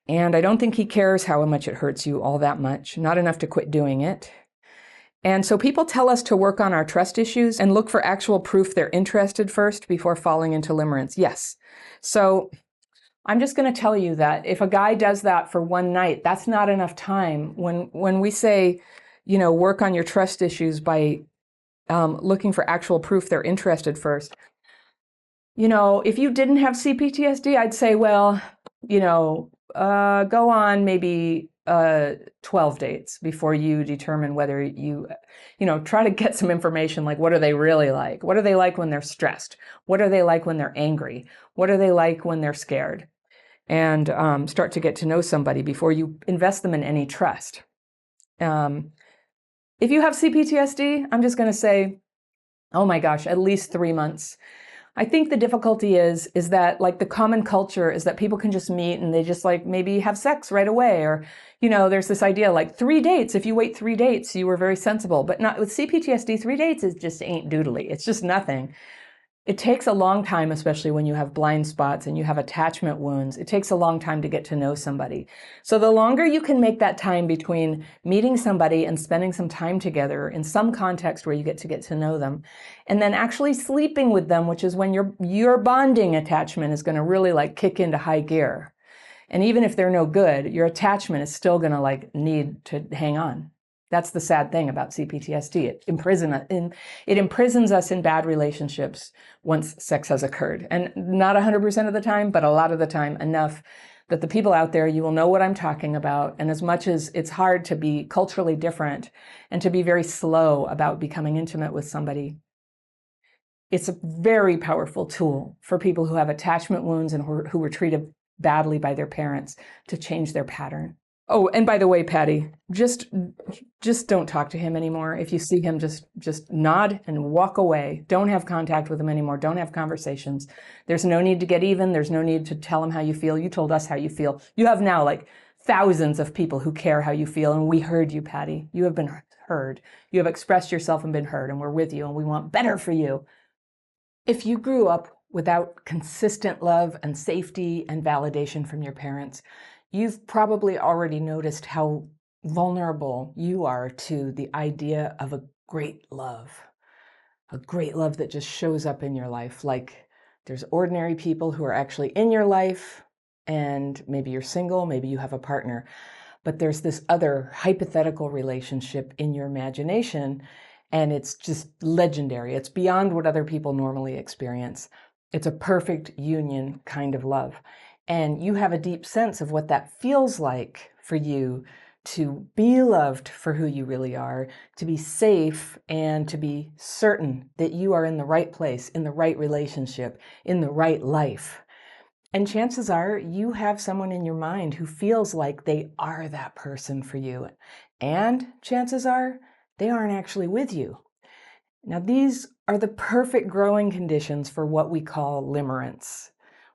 And I don't think he cares how much it hurts you all that much, not enough to quit doing it. And so people tell us to work on our trust issues and look for actual proof they're interested first before falling into limerence. Yes. So I'm just going to tell you that if a guy does that for one night, that's not enough time. When we say, work on your trust issues by looking for actual proof they're interested first. If you didn't have CPTSD, I'd say, well, go on maybe 12 dates before you determine whether try to get some information like, what are they really like? What are they like when they're stressed? What are they like when they're angry? What are they like when they're scared? And start to get to know somebody before you invest them in any trust. If you have CPTSD, I'm just going to say, oh my gosh, at least 3 months. I think the difficulty is that like the common culture is that people can just meet and they just like maybe have sex right away. Or, there's this idea like 3 dates. If you wait 3 dates, you were very sensible. But not with CPTSD, 3 dates is just ain't doodly. It's just nothing. It takes a long time, especially when you have blind spots and you have attachment wounds. It takes a long time to get to know somebody. So the longer you can make that time between meeting somebody and spending some time together in some context where you get to know them, and then actually sleeping with them, which is when your bonding attachment is going to really like kick into high gear. And even if they're no good, your attachment is still going to like need to hang on. That's the sad thing about CPTSD. It imprisons us in bad relationships once sex has occurred. And not 100% of the time, but a lot of the time, enough that the people out there, you will know what I'm talking about. And as much as it's hard to be culturally different and to be very slow about becoming intimate with somebody, it's a very powerful tool for people who have attachment wounds and who were treated badly by their parents to change their pattern. Oh, and by the way, Patty, just don't talk to him anymore. If you see him, just nod and walk away. Don't have contact with him anymore. Don't have conversations. There's no need to get even. There's no need to tell him how you feel. You told us how you feel. You have now like thousands of people who care how you feel, and we heard you, Patty. You have been heard. You have expressed yourself and been heard, and we're with you, and we want better for you. If you grew up without consistent love and safety and validation from your parents, you've probably already noticed how vulnerable you are to the idea of a great love that just shows up in your life. Like there's ordinary people who are actually in your life, and maybe you're single, maybe you have a partner, but there's this other hypothetical relationship in your imagination, and it's just legendary. It's beyond what other people normally experience. It's a perfect union kind of love. And you have a deep sense of what that feels like for you to be loved for who you really are, to be safe, and to be certain that you are in the right place, in the right relationship, in the right life. And chances are you have someone in your mind who feels like they are that person for you. And chances are they aren't actually with you. Now, these are the perfect growing conditions for what we call limerence,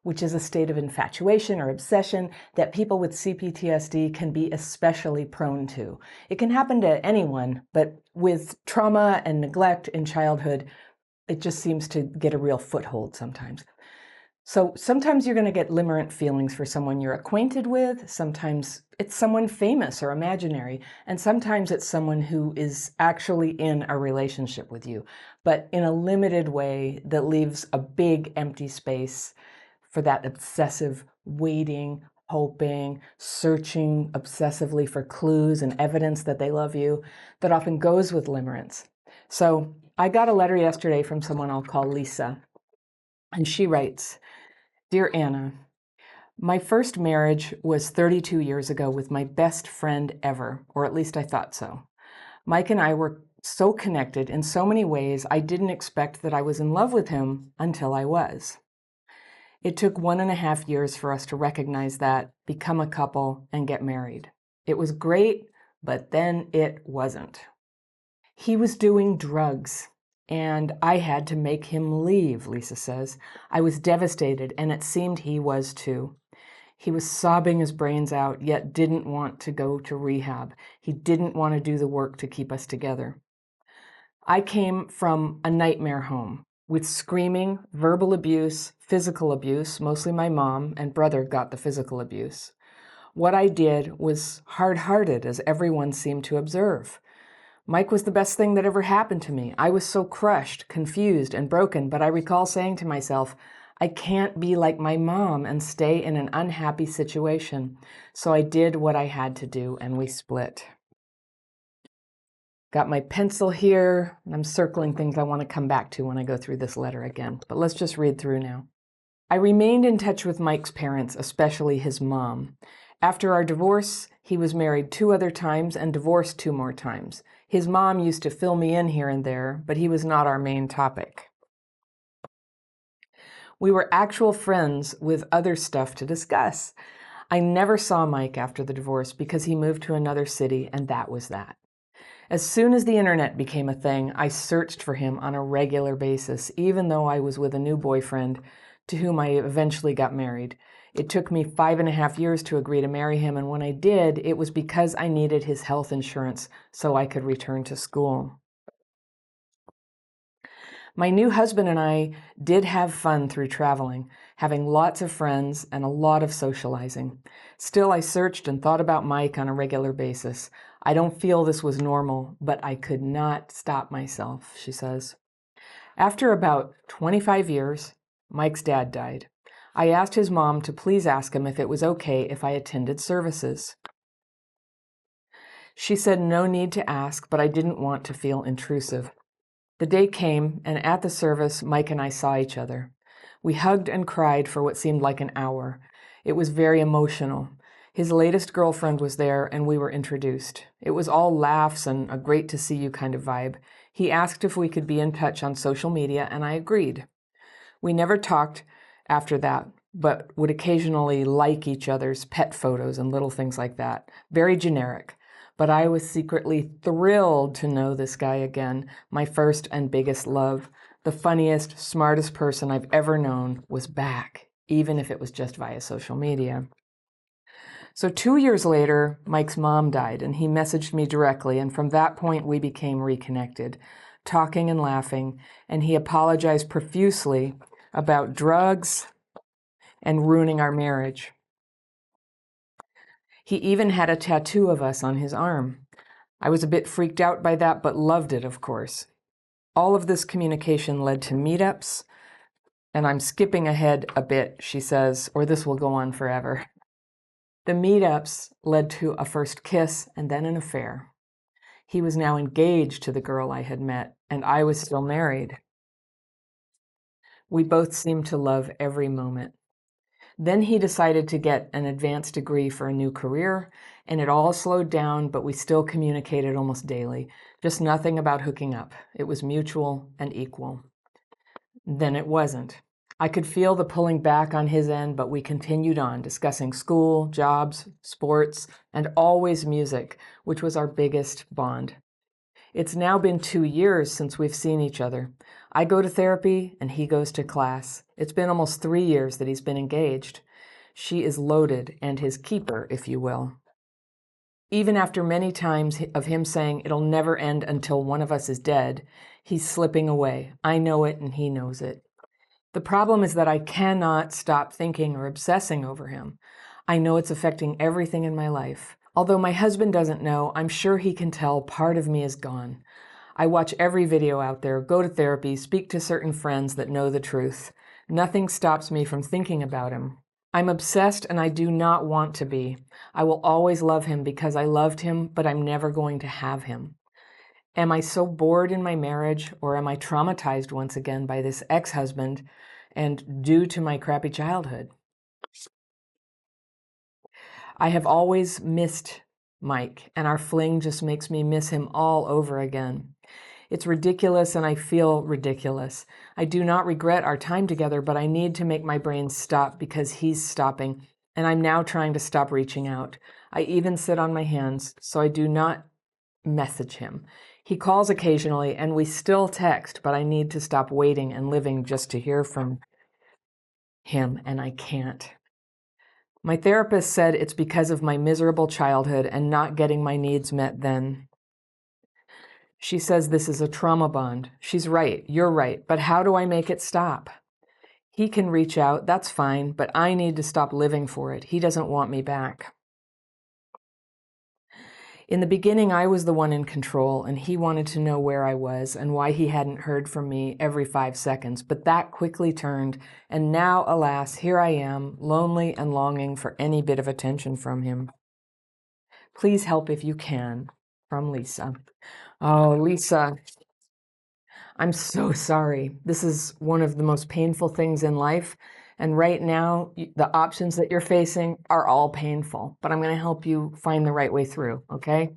which is a state of infatuation or obsession that people with CPTSD can be especially prone to. It can happen to anyone, but with trauma and neglect in childhood, it just seems to get a real foothold sometimes. So sometimes you're going to get limerent feelings for someone you're acquainted with. Sometimes it's someone famous or imaginary. And sometimes it's someone who is actually in a relationship with you, but in a limited way that leaves a big empty space for that obsessive waiting, hoping, searching obsessively for clues and evidence that they love you that often goes with limerence. So I got a letter yesterday from someone I'll call Lisa, and she writes, "Dear Anna, my first marriage was 32 years ago with my best friend ever, or at least I thought so. Mike and I were so connected in so many ways, I didn't expect that I was in love with him until I was. It took 1.5 years for us to recognize that, become a couple, and get married. It was great, but then it wasn't. He was doing drugs, and I had to make him leave," Lisa says. "I was devastated, and it seemed he was too. He was sobbing his brains out, yet didn't want to go to rehab. He didn't want to do the work to keep us together. I came from a nightmare home with screaming, verbal abuse, physical abuse. Mostly my mom and brother got the physical abuse. What I did was hard-hearted, as everyone seemed to observe. Mike was the best thing that ever happened to me. I was so crushed, confused, and broken, but I recall saying to myself, I can't be like my mom and stay in an unhappy situation. So I did what I had to do, and we split." Got my pencil here, and I'm circling things I want to come back to when I go through this letter again. But let's just read through now. "I remained in touch with Mike's parents, especially his mom. After our divorce, he was married 2 other times and divorced 2 more times. His mom used to fill me in here and there, but he was not our main topic. We were actual friends with other stuff to discuss. I never saw Mike after the divorce because he moved to another city, and that was that. As soon as the internet became a thing, I searched for him on a regular basis, even though I was with a new boyfriend to whom I eventually got married. It took me 5.5 years to agree to marry him, and when I did, it was because I needed his health insurance so I could return to school. My new husband and I did have fun through traveling, having lots of friends and a lot of socializing. Still, I searched and thought about Mike on a regular basis. I don't feel this was normal, but I could not stop myself," she says. "After about 25 years, Mike's dad died. I asked his mom to please ask him if it was okay if I attended services. She said no need to ask, but I didn't want to feel intrusive. The day came, and at the service, Mike and I saw each other. We hugged and cried for what seemed like an hour. It was very emotional. His latest girlfriend was there, and we were introduced. It was all laughs and a great to see you kind of vibe. He asked if we could be in touch on social media, and I agreed. We never talked after that, but would occasionally like each other's pet photos and little things like that. Very generic. But I was secretly thrilled to know this guy again, my first and biggest love. The funniest, smartest person I've ever known was back, even if it was just via social media. So 2 years later, Mike's mom died, and he messaged me directly, and from that point we became reconnected, talking and laughing, and he apologized profusely about drugs and ruining our marriage. He even had a tattoo of us on his arm. I was a bit freaked out by that, but loved it, of course. All of this communication led to meetups, and I'm skipping ahead a bit, she says, or this will go on forever. The meetups led to a first kiss and then an affair. He was now engaged to the girl I had met, and I was still married. We both seemed to love every moment. Then he decided to get an advanced degree for a new career, and it all slowed down, but we still communicated almost daily. Just nothing about hooking up. It was mutual and equal. Then it wasn't. I could feel the pulling back on his end, but we continued on, discussing school, jobs, sports, and always music, which was our biggest bond. It's now been 2 years since we've seen each other. I go to therapy and he goes to class. It's been almost 3 years that he's been engaged. She is loaded and his keeper, if you will. Even after many times of him saying it'll never end until one of us is dead, he's slipping away. I know it and he knows it. The problem is that I cannot stop thinking or obsessing over him. I know it's affecting everything in my life. Although my husband doesn't know, I'm sure he can tell part of me is gone. I watch every video out there, go to therapy, speak to certain friends that know the truth. Nothing stops me from thinking about him. I'm obsessed and I do not want to be. I will always love him because I loved him, but I'm never going to have him. Am I so bored in my marriage, or am I traumatized once again by this ex-husband and due to my crappy childhood? I have always missed Mike, and our fling just makes me miss him all over again. It's ridiculous, and I feel ridiculous. I do not regret our time together, but I need to make my brain stop because he's stopping, and I'm now trying to stop reaching out. I even sit on my hands, so I do not message him. He calls occasionally, and we still text, but I need to stop waiting and living just to hear from him, and I can't. My therapist said it's because of my miserable childhood and not getting my needs met then. She says this is a trauma bond. She's right. You're right. But how do I make it stop? He can reach out. That's fine. But I need to stop living for it. He doesn't want me back. In the beginning, I was the one in control, and he wanted to know where I was and why he hadn't heard from me every 5 seconds. But that quickly turned, and now, alas, here I am, lonely and longing for any bit of attention from him. Please help if you can. From Lisa. Oh, Lisa, I'm so sorry. This is one of the most painful things in life. And right now, the options that you're facing are all painful, but I'm going to help you find the right way through, okay?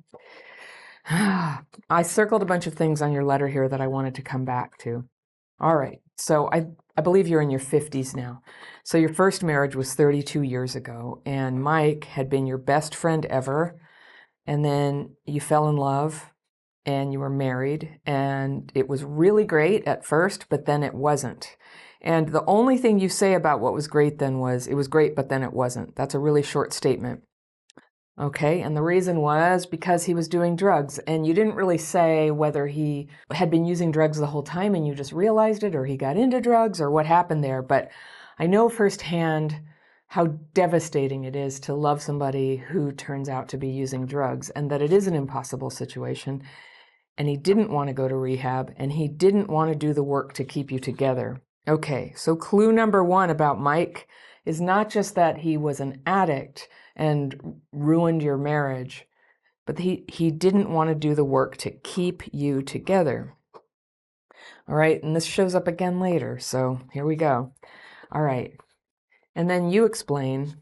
I circled a bunch of things on your letter here that I wanted to come back to. All right, so I believe you're in your 50s now. So your first marriage was 32 years ago, and Mike had been your best friend ever, and then you fell in love, and you were married, and it was really great at first, but then it wasn't. And the only thing you say about what was great then was, it was great, but then it wasn't. That's a really short statement. Okay, and the reason was because he was doing drugs, and you didn't really say whether he had been using drugs the whole time and you just realized it, or he got into drugs, or what happened there. But I know firsthand how devastating it is to love somebody who turns out to be using drugs, and that it is an impossible situation. And he didn't want to go to rehab, and he didn't want to do the work to keep you together. Okay, so clue number 1 about Mike is not just that he was an addict and ruined your marriage. but he didn't want to do the work to keep you together. All right, and this shows up again later, so here we go. All right, and then you explain,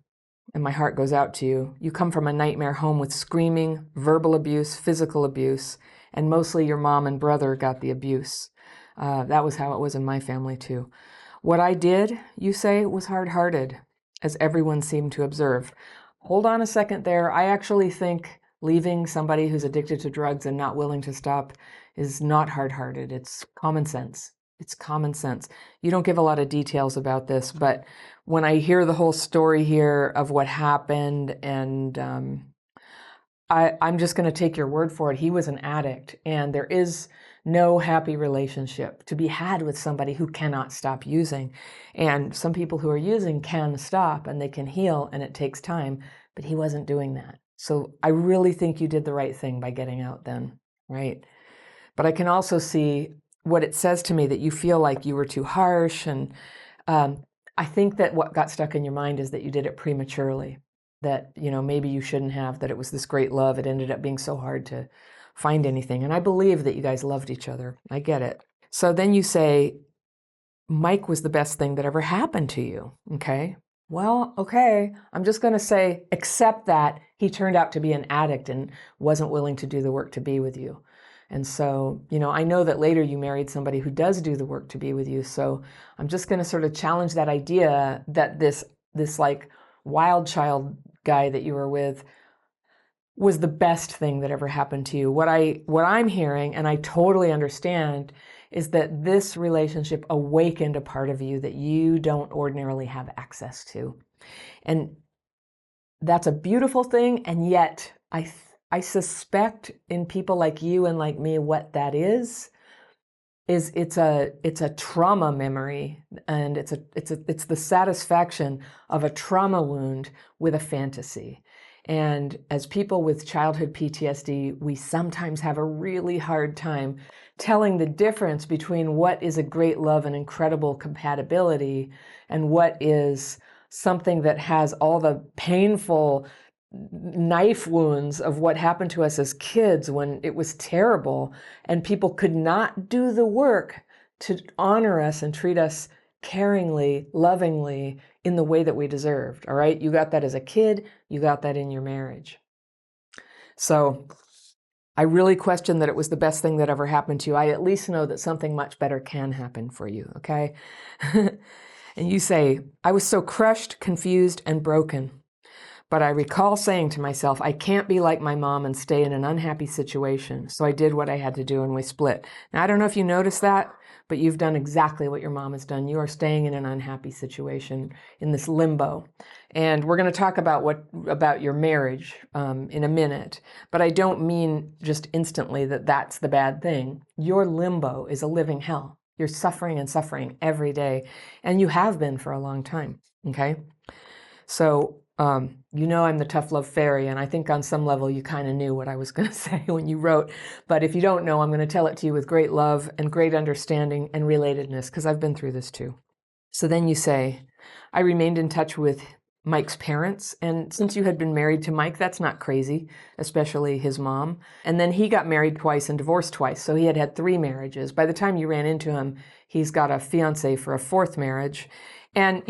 and my heart goes out to you. You come from a nightmare home with screaming, verbal abuse, physical abuse, and mostly your mom and brother got the abuse. That was how it was in my family too. What I did, you say, was hard-hearted, as everyone seemed to observe. Hold on a second there. I actually think leaving somebody who's addicted to drugs and not willing to stop is not hard-hearted. It's common sense. It's common sense. You don't give a lot of details about this, but when I hear the whole story here of what happened, and I'm just going to take your word for it. He was an addict, and there is no happy relationship to be had with somebody who cannot stop using. And some people who are using can stop and they can heal, and it takes time, but he wasn't doing that. So I really think you did the right thing by getting out then, right? But I can also see what it says to me, that you feel like you were too harsh. And I think that what got stuck in your mind is that you did it prematurely, that, maybe you shouldn't have, that it was this great love. It ended up being so hard to find anything. And I believe that you guys loved each other. I get it. So then you say, Mike was the best thing that ever happened to you. Okay. Well, okay. I'm just going to say, except that he turned out to be an addict and wasn't willing to do the work to be with you. And so, I know that later you married somebody who does do the work to be with you. So I'm just going to sort of challenge that idea that this like wild child guy that you were with was the best thing that ever happened to you. What I'm hearing, and I totally understand, is that this relationship awakened a part of you that you don't ordinarily have access to. And that's a beautiful thing. And yet I suspect in people like you and like me, what that is it's a trauma memory, and it's the satisfaction of a trauma wound with a fantasy. And as people with childhood PTSD, we sometimes have a really hard time telling the difference between what is a great love and incredible compatibility and what is something that has all the painful knife wounds of what happened to us as kids when it was terrible and people could not do the work to honor us and treat us caringly, lovingly, in the way that we deserved. All right. You got that as a kid. You got that in your marriage. So I really question that it was the best thing that ever happened to you. I at least know that something much better can happen for you. Okay. And you say, I was so crushed, confused, and broken. But I recall saying to myself, I can't be like my mom and stay in an unhappy situation. So I did what I had to do, and we split. Now, I don't know if you noticed that, but you've done exactly what your mom has done. You are staying in an unhappy situation, in this limbo. And we're going to talk about your marriage in a minute. But I don't mean just instantly that that's the bad thing. Your limbo is a living hell. You're suffering and suffering every day. And you have been for a long time. Okay? So, I'm the tough love fairy, and I think on some level you kind of knew what I was going to say when you wrote. But if you don't know, I'm going to tell it to you with great love and great understanding and relatedness, because I've been through this too. So then you say, I remained in touch with Mike's parents, and since you had been married to Mike, that's not crazy, especially his mom. And then he got married twice and divorced twice, so he had had 3 marriages. By the time you ran into him, he's got a fiance for a 4th marriage. And,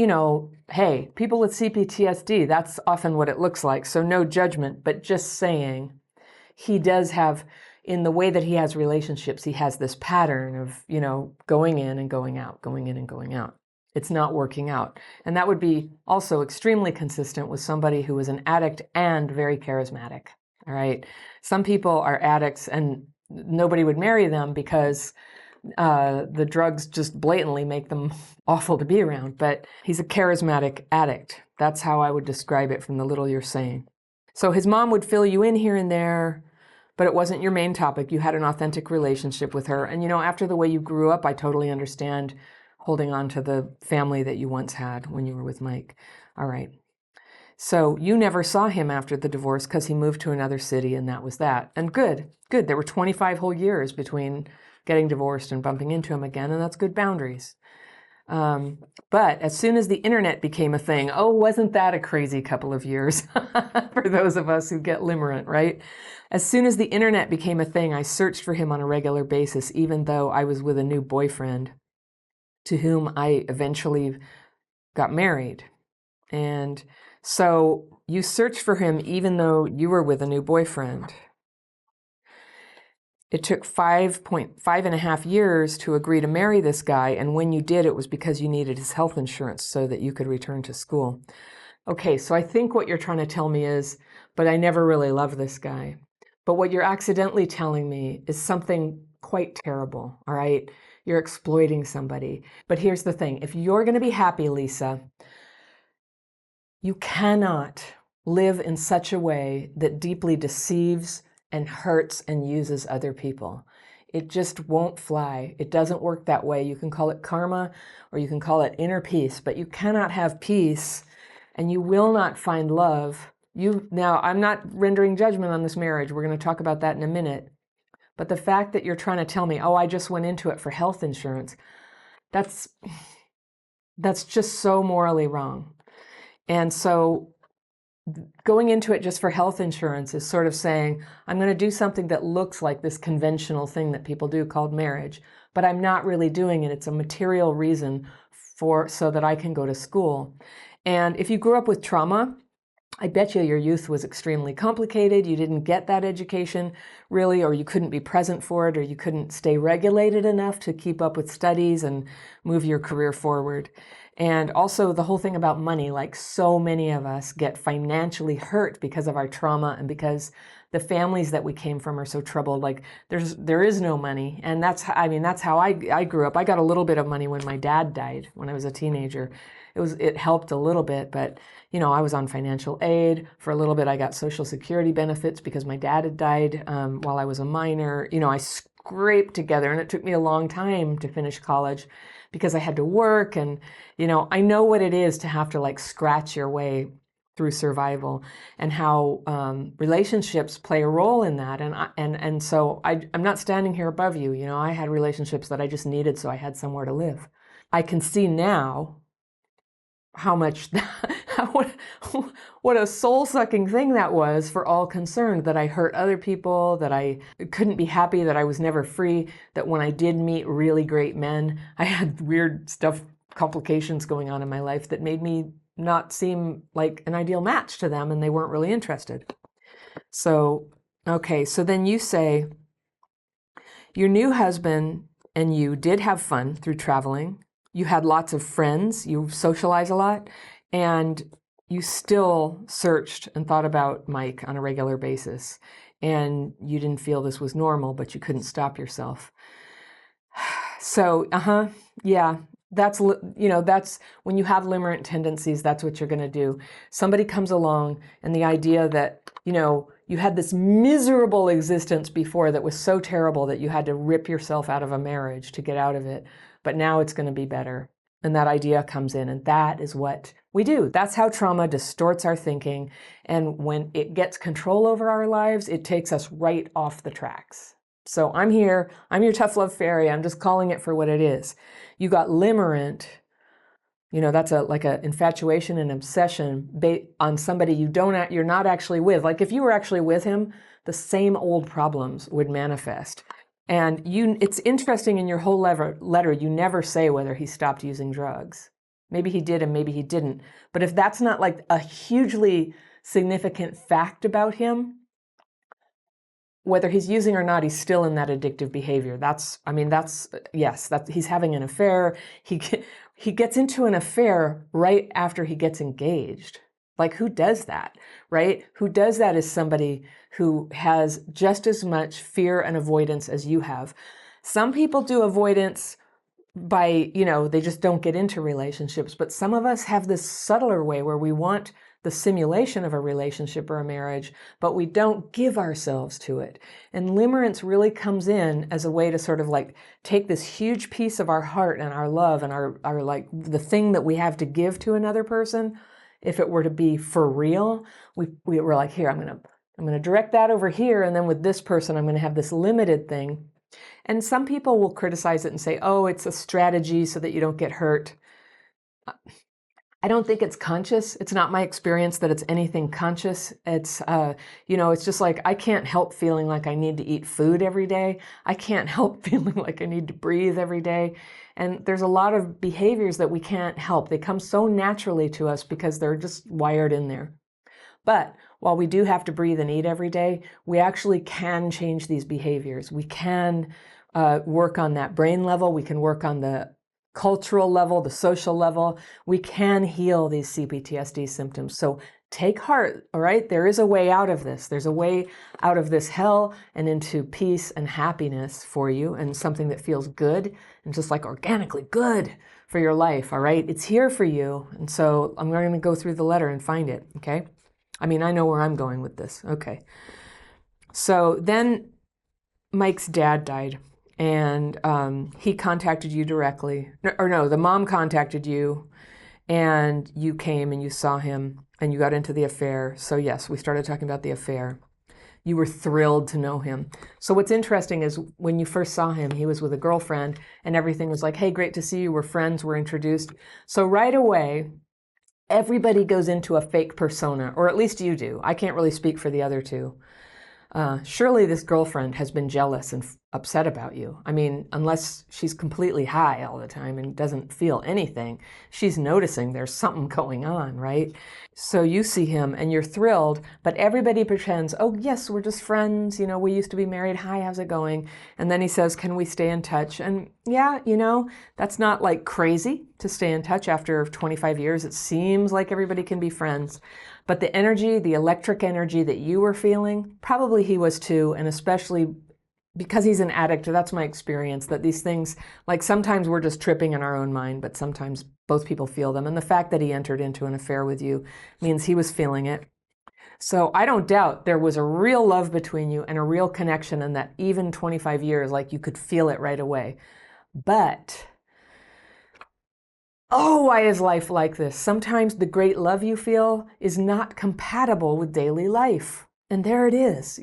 hey, people with CPTSD, that's often what it looks like. So no judgment, but just saying he does have, in the way that he has relationships, he has this pattern of, going in and going out, going in and going out. It's not working out. And that would be also extremely consistent with somebody who is an addict and very charismatic. All right. Some people are addicts and nobody would marry them because the drugs just blatantly make them awful to be around, but he's a charismatic addict. That's how I would describe it from the little you're saying. So his mom would fill you in here and there, but it wasn't your main topic. You had an authentic relationship with her. And, after the way you grew up, I totally understand holding on to the family that you once had when you were with Mike. All right. So you never saw him after the divorce because he moved to another city, and that was that. And good. There were 25 whole years between getting divorced and bumping into him again, and that's good boundaries. But as soon as the internet became a thing, oh, wasn't that a crazy couple of years for those of us who get limerent, right? As soon as the internet became a thing, I searched for him on a regular basis, even though I was with a new boyfriend to whom I eventually got married. And so you searched for him even though you were with a new boyfriend. It took 5.5 years to agree to marry this guy, and when you did, it was because you needed his health insurance so that you could return to school. Okay, so I think what you're trying to tell me is, but I never really loved this guy. But what you're accidentally telling me is something quite terrible, all right? You're exploiting somebody. But here's the thing. If you're going to be happy, Lisa, you cannot live in such a way that deeply deceives and hurts and uses other people. It just won't fly. It doesn't work that way. You can call it karma or you can call it inner peace, but you cannot have peace and you will not find love. Now, I'm not rendering judgment on this marriage. We're going to talk about that in a minute. But the fact that you're trying to tell me, oh, I just went into it for health insurance, that's just so morally wrong. And so going into it just for health insurance is sort of saying, I'm going to do something that looks like this conventional thing that people do called marriage, but I'm not really doing it. It's a material reason so that I can go to school. And if you grew up with trauma, I bet you your youth was extremely complicated. You didn't get that education really, or you couldn't be present for it, or you couldn't stay regulated enough to keep up with studies and move your career forward. And also the whole thing about money, like so many of us get financially hurt because of our trauma and because the families that we came from are so troubled. Like there is no money. And that's how I grew up. I got a little bit of money when my dad died when I was a teenager. It helped a little bit, but I was on financial aid. For a little bit, I got Social Security benefits because my dad had died while I was a minor. I scraped together, and it took me a long time to finish college because I had to work. And, I know what it is to have to like scratch your way through survival and how relationships play a role in that. And so I'm not standing here above you. I had relationships that I just needed so I had somewhere to live. I can see now how much what a soul-sucking thing that was for all concerned, that I hurt other people, that I couldn't be happy, that I was never free, that when I did meet really great men, I had weird stuff, complications going on in my life that made me not seem like an ideal match to them, and they weren't really interested. So, okay, so then you say your new husband and you did have fun through traveling. You had lots of friends, you socialize a lot, and you still searched and thought about Mike on a regular basis. And you didn't feel this was normal, but you couldn't stop yourself. So, yeah, that's when you have limerent tendencies, that's what you're going to do. Somebody comes along and the idea that, you had this miserable existence before that was so terrible that you had to rip yourself out of a marriage to get out of it. But now it's going to be better. And that idea comes in, and that is what we do. That's how trauma distorts our thinking. And when it gets control over our lives, it takes us right off the tracks. So I'm here. I'm your tough love fairy. I'm just calling it for what it is. You got limerent. That's like a infatuation and obsession on somebody you're not actually with. Like if you were actually with him, the same old problems would manifest. And it's interesting in your whole letter, you never say whether he stopped using drugs. Maybe he did and maybe he didn't. But if that's not like a hugely significant fact about him, whether he's using or not, he's still in that addictive behavior. Yes, he's having an affair. He gets into an affair right after he gets engaged. Like, who does that, right? Who does that is somebody who has just as much fear and avoidance as you have. Some people do avoidance by, they just don't get into relationships. But some of us have this subtler way where we want the simulation of a relationship or a marriage, but we don't give ourselves to it. And limerence really comes in as a way to sort of like take this huge piece of our heart and our love and our like the thing that we have to give to another person. If it were to be for real, we were like, here, I'm going to direct that over here. And then with this person, I'm going to have this limited thing And some people will criticize it and say, oh, it's a strategy so that you don't get hurt. I don't think it's conscious. It's not my experience that it's anything conscious. It's, it's just like, I can't help feeling like I need to eat food every day. I can't help feeling like I need to breathe every day. And there's a lot of behaviors that we can't help. They come so naturally to us because they're just wired in there. But while we do have to breathe and eat every day, we actually can change these behaviors. We can work on that brain level. We can work on the cultural level, the social level. We can heal these CPTSD symptoms. So take heart, all right? There is a way out of this. There's a way out of this hell and into peace and happiness for you, and something that feels good and just like organically good for your life, all right? It's here for you. And so I'm going to go through the letter and find it, okay? I mean, I know where I'm going with this. Okay. So then Mike's dad died, and he contacted you directly. Or no, the mom contacted you, and you came and you saw him and you got into the affair. So yes, we started talking about the affair. You were thrilled to know him. So what's interesting is when you first saw him, he was with a girlfriend and everything was like, hey, great to see you. We're friends. We're introduced. So right away, everybody goes into a fake persona, or at least you do. I can't really speak for the other two. Surely this girlfriend has been jealous and upset about you. I mean, unless she's completely high all the time and doesn't feel anything, she's noticing there's something going on, right? So you see him and you're thrilled, but everybody pretends, oh yes, we're just friends. You know, we used to be married. Hi, how's it going? And then he says, can we stay in touch? And yeah, that's not like crazy to stay in touch after 25 years. It seems like everybody can be friends. But the energy, the electric energy that you were feeling, probably he was too, and especially because he's an addict, that's my experience, that these things, like sometimes we're just tripping in our own mind, but sometimes both people feel them. And the fact that he entered into an affair with you means he was feeling it. So I don't doubt there was a real love between you and a real connection, and that even 25 years, like you could feel it right away. But oh, why is life like this? Sometimes the great love you feel is not compatible with daily life. And there it is,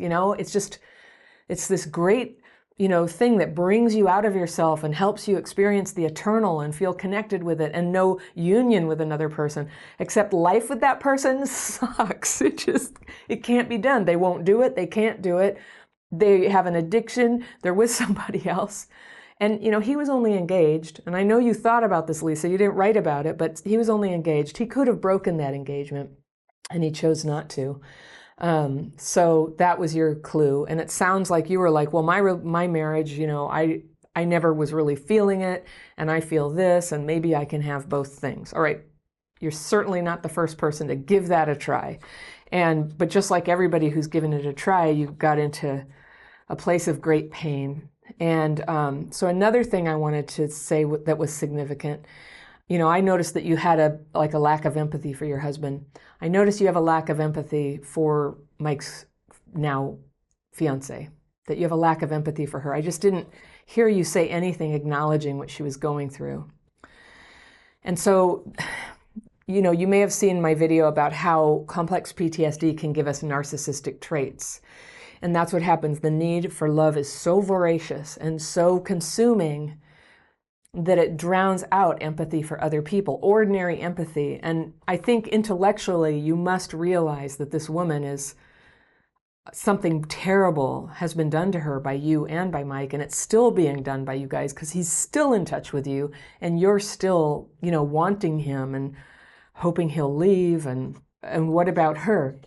it's this great, thing that brings you out of yourself and helps you experience the eternal and feel connected with it and no union with another person. Except life with that person sucks. It can't be done. They won't do it. They can't do it. They have an addiction. They're with somebody else. And, he was only engaged. And I know you thought about this, Lisa. You didn't write about it, but he was only engaged. He could have broken that engagement, and he chose not to. So that was your clue. And it sounds like you were like, well, my marriage, I never was really feeling it, and I feel this, and maybe I can have both things. All right. You're certainly not the first person to give that a try. But just like everybody who's given it a try, you got into a place of great pain. And so another thing I wanted to say that was significant, I noticed that you had a lack of empathy for your husband. I noticed you have a lack of empathy for Mike's now fiance, that you have a lack of empathy for her. I just didn't hear you say anything acknowledging what she was going through. And so, you may have seen my video about how complex PTSD can give us narcissistic traits. And that's what happens. The need for love is so voracious and so consuming that it drowns out empathy for other people, ordinary empathy. And I think intellectually, you must realize that this woman is something terrible has been done to her by you and by Mike, and it's still being done by you guys because he's still in touch with you and you're still, wanting him and hoping he'll leave. And what about her?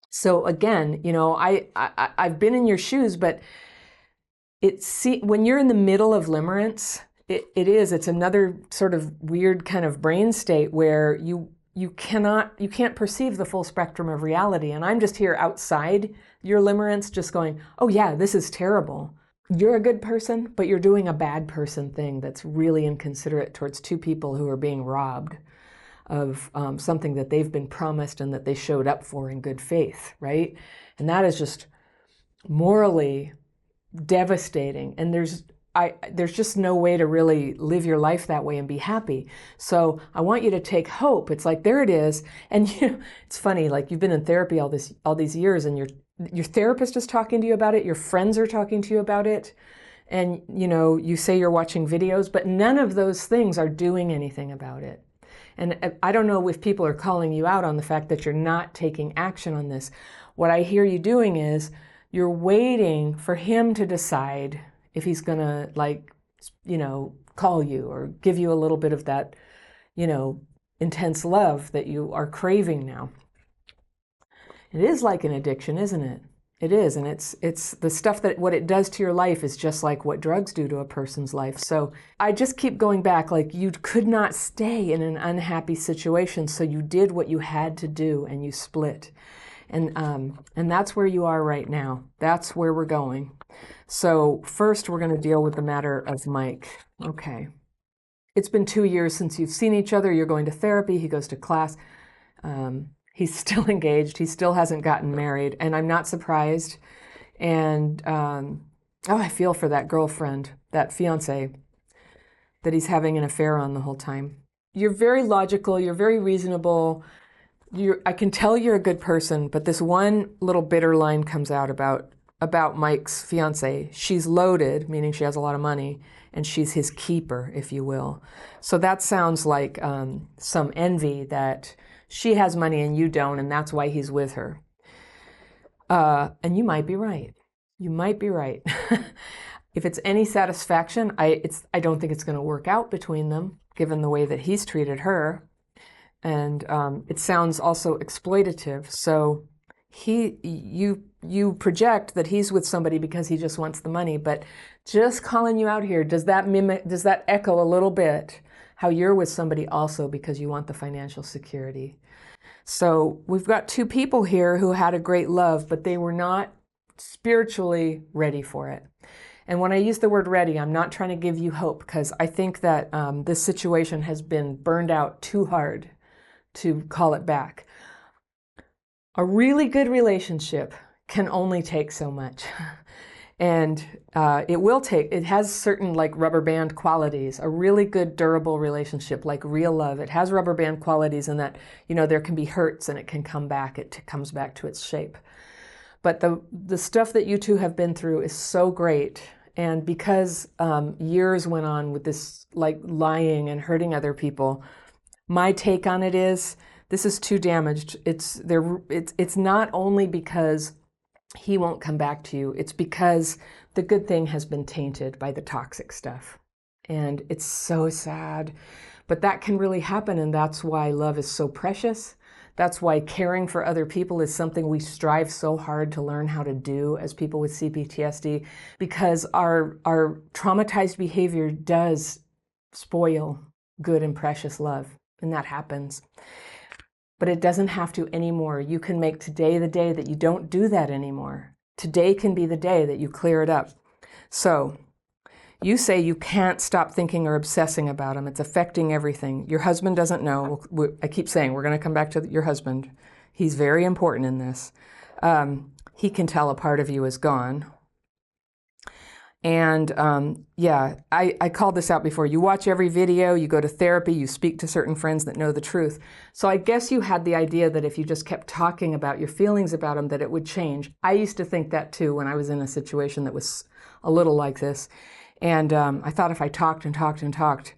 So again, I've been in your shoes, but when you're in the middle of limerence, it's another sort of weird kind of brain state where you can't perceive the full spectrum of reality. And I'm just here outside your limerence just going, oh yeah, this is terrible. You're a good person, but you're doing a bad person thing that's really inconsiderate towards two people who are being robbed of something that they've been promised and that they showed up for in good faith, right? And that is just morally devastating. And there's just no way to really live your life that way and be happy. So I want you to take hope. It's like, there it is. And it's funny, like you've been in therapy all these years, and your therapist is talking to you about it. Your friends are talking to you about it. and you say you're watching videos, but none of those things are doing anything about it. And I don't know if people are calling you out on the fact that you're not taking action on this. What I hear you doing is you're waiting for him to decide if he's gonna, like, call you or give you a little bit of that, intense love that you are craving now. It is like an addiction, isn't it? It is, and it's the stuff that what it does to your life is just like what drugs do to a person's life. So I just keep going back, like, you could not stay in an unhappy situation, so you did what you had to do and you split. And that's where you are right now. That's where we're going. So first we're going to deal with the matter of Mike. Okay. It's been 2 years since you've seen each other. You're going to therapy. He goes to class. He's still engaged. He still hasn't gotten married. And I'm not surprised. And, I feel for that girlfriend, that fiance that he's having an affair on the whole time. You're very logical. You're very reasonable. I can tell you're a good person, but this one little bitter line comes out about Mike's fiance. She's loaded, meaning she has a lot of money, and she's his keeper, if you will. So that sounds like some envy that she has money and you don't, and that's why he's with her. And you might be right. You might be right. If it's any satisfaction, I don't think it's going to work out between them, given the way that he's treated her. And it sounds also exploitative. So you project that he's with somebody because he just wants the money. But just calling you out here, does that echo a little bit how you're with somebody also because you want the financial security? So we've got two people here who had a great love, but they were not spiritually ready for it. And when I use the word ready, I'm not trying to give you hope, because I think that this situation has been burned out too hard to call it back. A really good relationship can only take so much. And it has certain, like, rubber band qualities. A really good, durable relationship, like real love, it has rubber band qualities in that, there can be hurts and it can come back. It comes back to its shape. But the stuff that you two have been through is so great. And because years went on with this, like, lying and hurting other people, my take on it is this is too damaged. It's not only because he won't come back to you. It's because the good thing has been tainted by the toxic stuff. And it's so sad. But that can really happen, and that's why love is so precious. That's why caring for other people is something we strive so hard to learn how to do as people with CPTSD, because our traumatized behavior does spoil good and precious love, and that happens. But it doesn't have to anymore. You can make today the day that you don't do that anymore. Today can be the day that you clear it up. So you say you can't stop thinking or obsessing about him. It's affecting everything. Your husband doesn't know. I keep saying we're going to come back to your husband. He's very important in this. He can tell a part of you is gone. And I called this out before. You watch every video, you go to therapy, you speak to certain friends that know the truth. So I guess you had the idea that if you just kept talking about your feelings about him, that it would change. I used to think that too when I was in a situation that was a little like this. And I thought if I talked and talked and talked,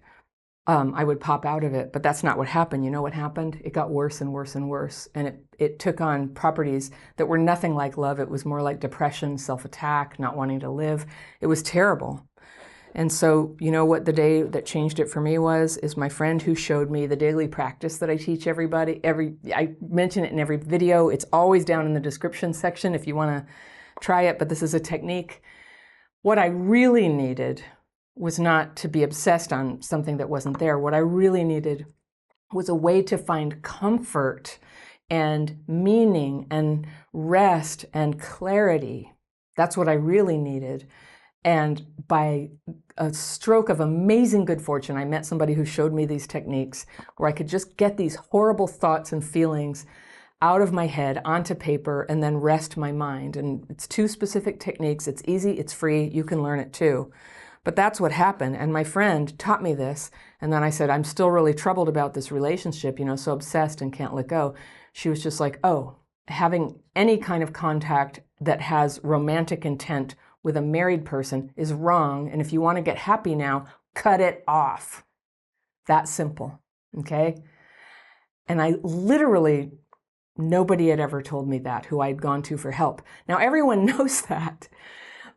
I would pop out of it. But that's not what happened. You know what happened? It got worse and worse and worse. And it took on properties that were nothing like love. It was more like depression, self-attack, not wanting to live. It was terrible. And so, you know what the day that changed it for me is my friend who showed me the daily practice that I teach everybody. I mention it in every video. It's always down in the description section if you want to try it. But this is a technique. What I really needed was not to be obsessed on something that wasn't there. What I really needed was a way to find comfort and meaning and rest and clarity. That's what I really needed. And by a stroke of amazing good fortune, I met somebody who showed me these techniques where I could just get these horrible thoughts and feelings out of my head onto paper and then rest my mind. And it's 2 specific techniques. It's easy, it's free, you can learn it too. But that's what happened. And my friend taught me this. And then I said, I'm still really troubled about this relationship, so obsessed and can't let go. She was just like, oh, having any kind of contact that has romantic intent with a married person is wrong. And if you want to get happy now, cut it off. That simple. Okay. And I literally, nobody had ever told me that who I'd gone to for help. Now everyone knows that,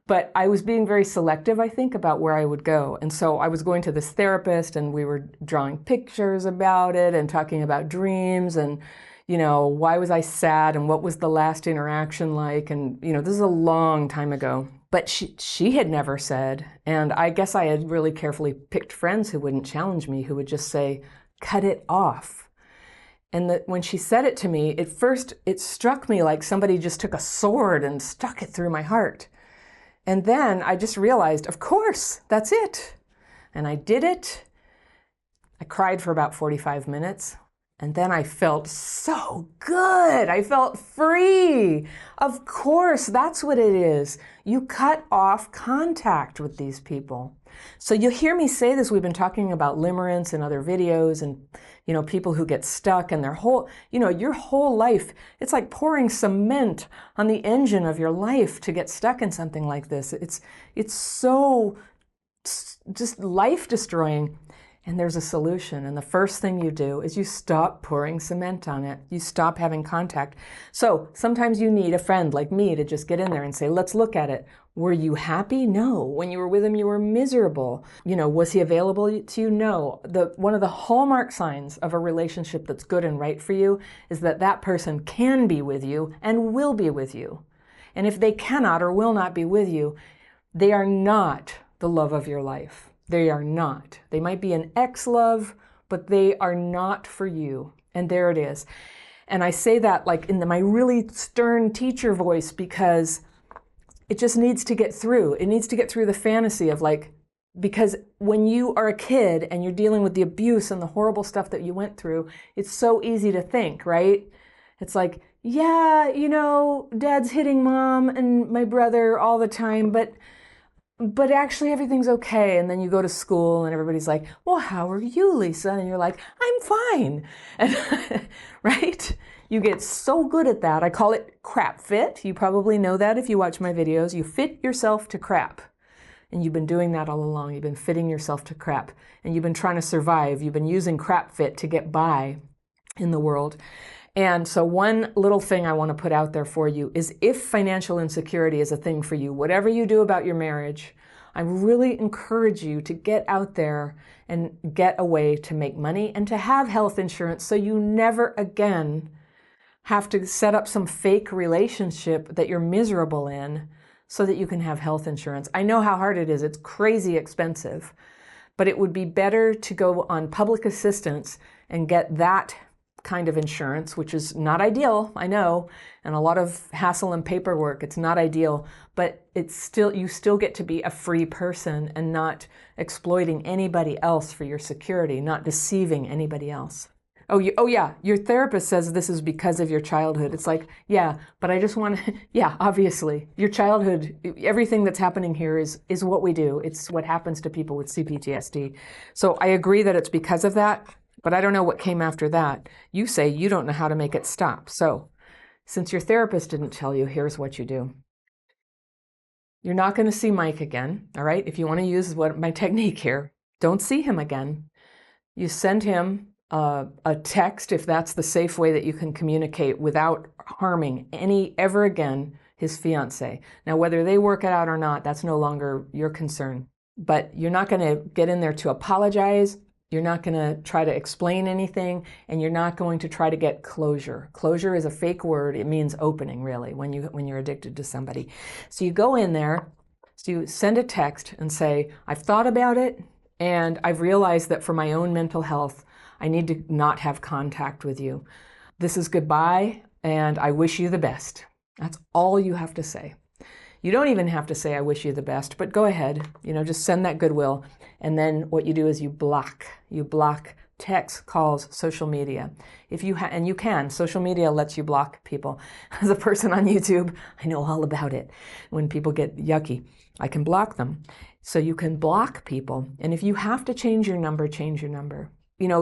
but I was being very selective, I think, about where I would go. And so I was going to this therapist and we were drawing pictures about it and talking about dreams and, why was I sad and what was the last interaction like? And, this is a long time ago. But she had never said, and I guess I had really carefully picked friends who wouldn't challenge me, who would just say, cut it off. And when she said it to me, at first it struck me like somebody just took a sword and stuck it through my heart. And then I just realized, of course, that's it. And I did it. I cried for about 45 minutes. And then I felt so good. I felt free. Of course, that's what it is. You cut off contact with these people. So you hear me say this. We've been talking about limerence in other videos and, people who get stuck and their whole, your whole life, it's like pouring cement on the engine of your life to get stuck in something like this. It's so just life destroying. And there's a solution. And the first thing you do is you stop pouring cement on it. You stop having contact. So sometimes you need a friend like me to just get in there and say, let's look at it. Were you happy? No. When you were with him, you were miserable. Was he available to you? No. One of the hallmark signs of a relationship that's good and right for you is that that person can be with you and will be with you. And if they cannot or will not be with you, they are not the love of your life. They are not. They might be an ex-love, but they are not for you. And there it is. And I say that like in my really stern teacher voice because it just needs to get through. It needs to get through the fantasy of because when you are a kid and you're dealing with the abuse and the horrible stuff that you went through, it's so easy to think, right? It's like, yeah, dad's hitting mom and my brother all the time, but actually everything's okay. And then you go to school and everybody's like, well, how are you, Lisa? And you're like, I'm fine. And right? You get so good at that. I call it crap fit. You probably know that if you watch my videos. You fit yourself to crap. And you've been doing that all along. You've been fitting yourself to crap. And you've been trying to survive. You've been using crap fit to get by in the world. And so one little thing I want to put out there for you is if financial insecurity is a thing for you, whatever you do about your marriage, I really encourage you to get out there and get a way to make money and to have health insurance so you never again have to set up some fake relationship that you're miserable in so that you can have health insurance. I know how hard it is. It's crazy expensive, but it would be better to go on public assistance and get that kind of insurance, which is not ideal, I know, and a lot of hassle and paperwork. It's not ideal, but you still get to be a free person and not exploiting anybody else for your security, not deceiving anybody else. Oh yeah, your therapist says this is because of your childhood. It's like, yeah, but I just want to, yeah, obviously, your childhood, everything that's happening here is what we do. It's what happens to people with CPTSD. So I agree that it's because of that. But I don't know what came after that. You say you don't know how to make it stop. So since your therapist didn't tell you, here's what you do. You're not going to see Mike again, all right? If you want to use my technique here, don't see him again. You send him a text if that's the safe way that you can communicate without harming ever again his fiance. Now, whether they work it out or not, that's no longer your concern. But you're not going to get in there to apologize. You're not going to try to explain anything, and you're not going to try to get closure. Closure is a fake word. It means opening, really, when you're addicted to somebody. So you go in there, so you send a text and say, I've thought about it, and I've realized that for my own mental health, I need to not have contact with you. This is goodbye, and I wish you the best. That's all you have to say. You don't even have to say, I wish you the best, but go ahead, just send that goodwill. And then what you do is you block texts, calls, social media. If you and you can, social media lets you block people. As a person on YouTube, I know all about it. When people get yucky, I can block them. So you can block people. And if you have to change your number, change your number.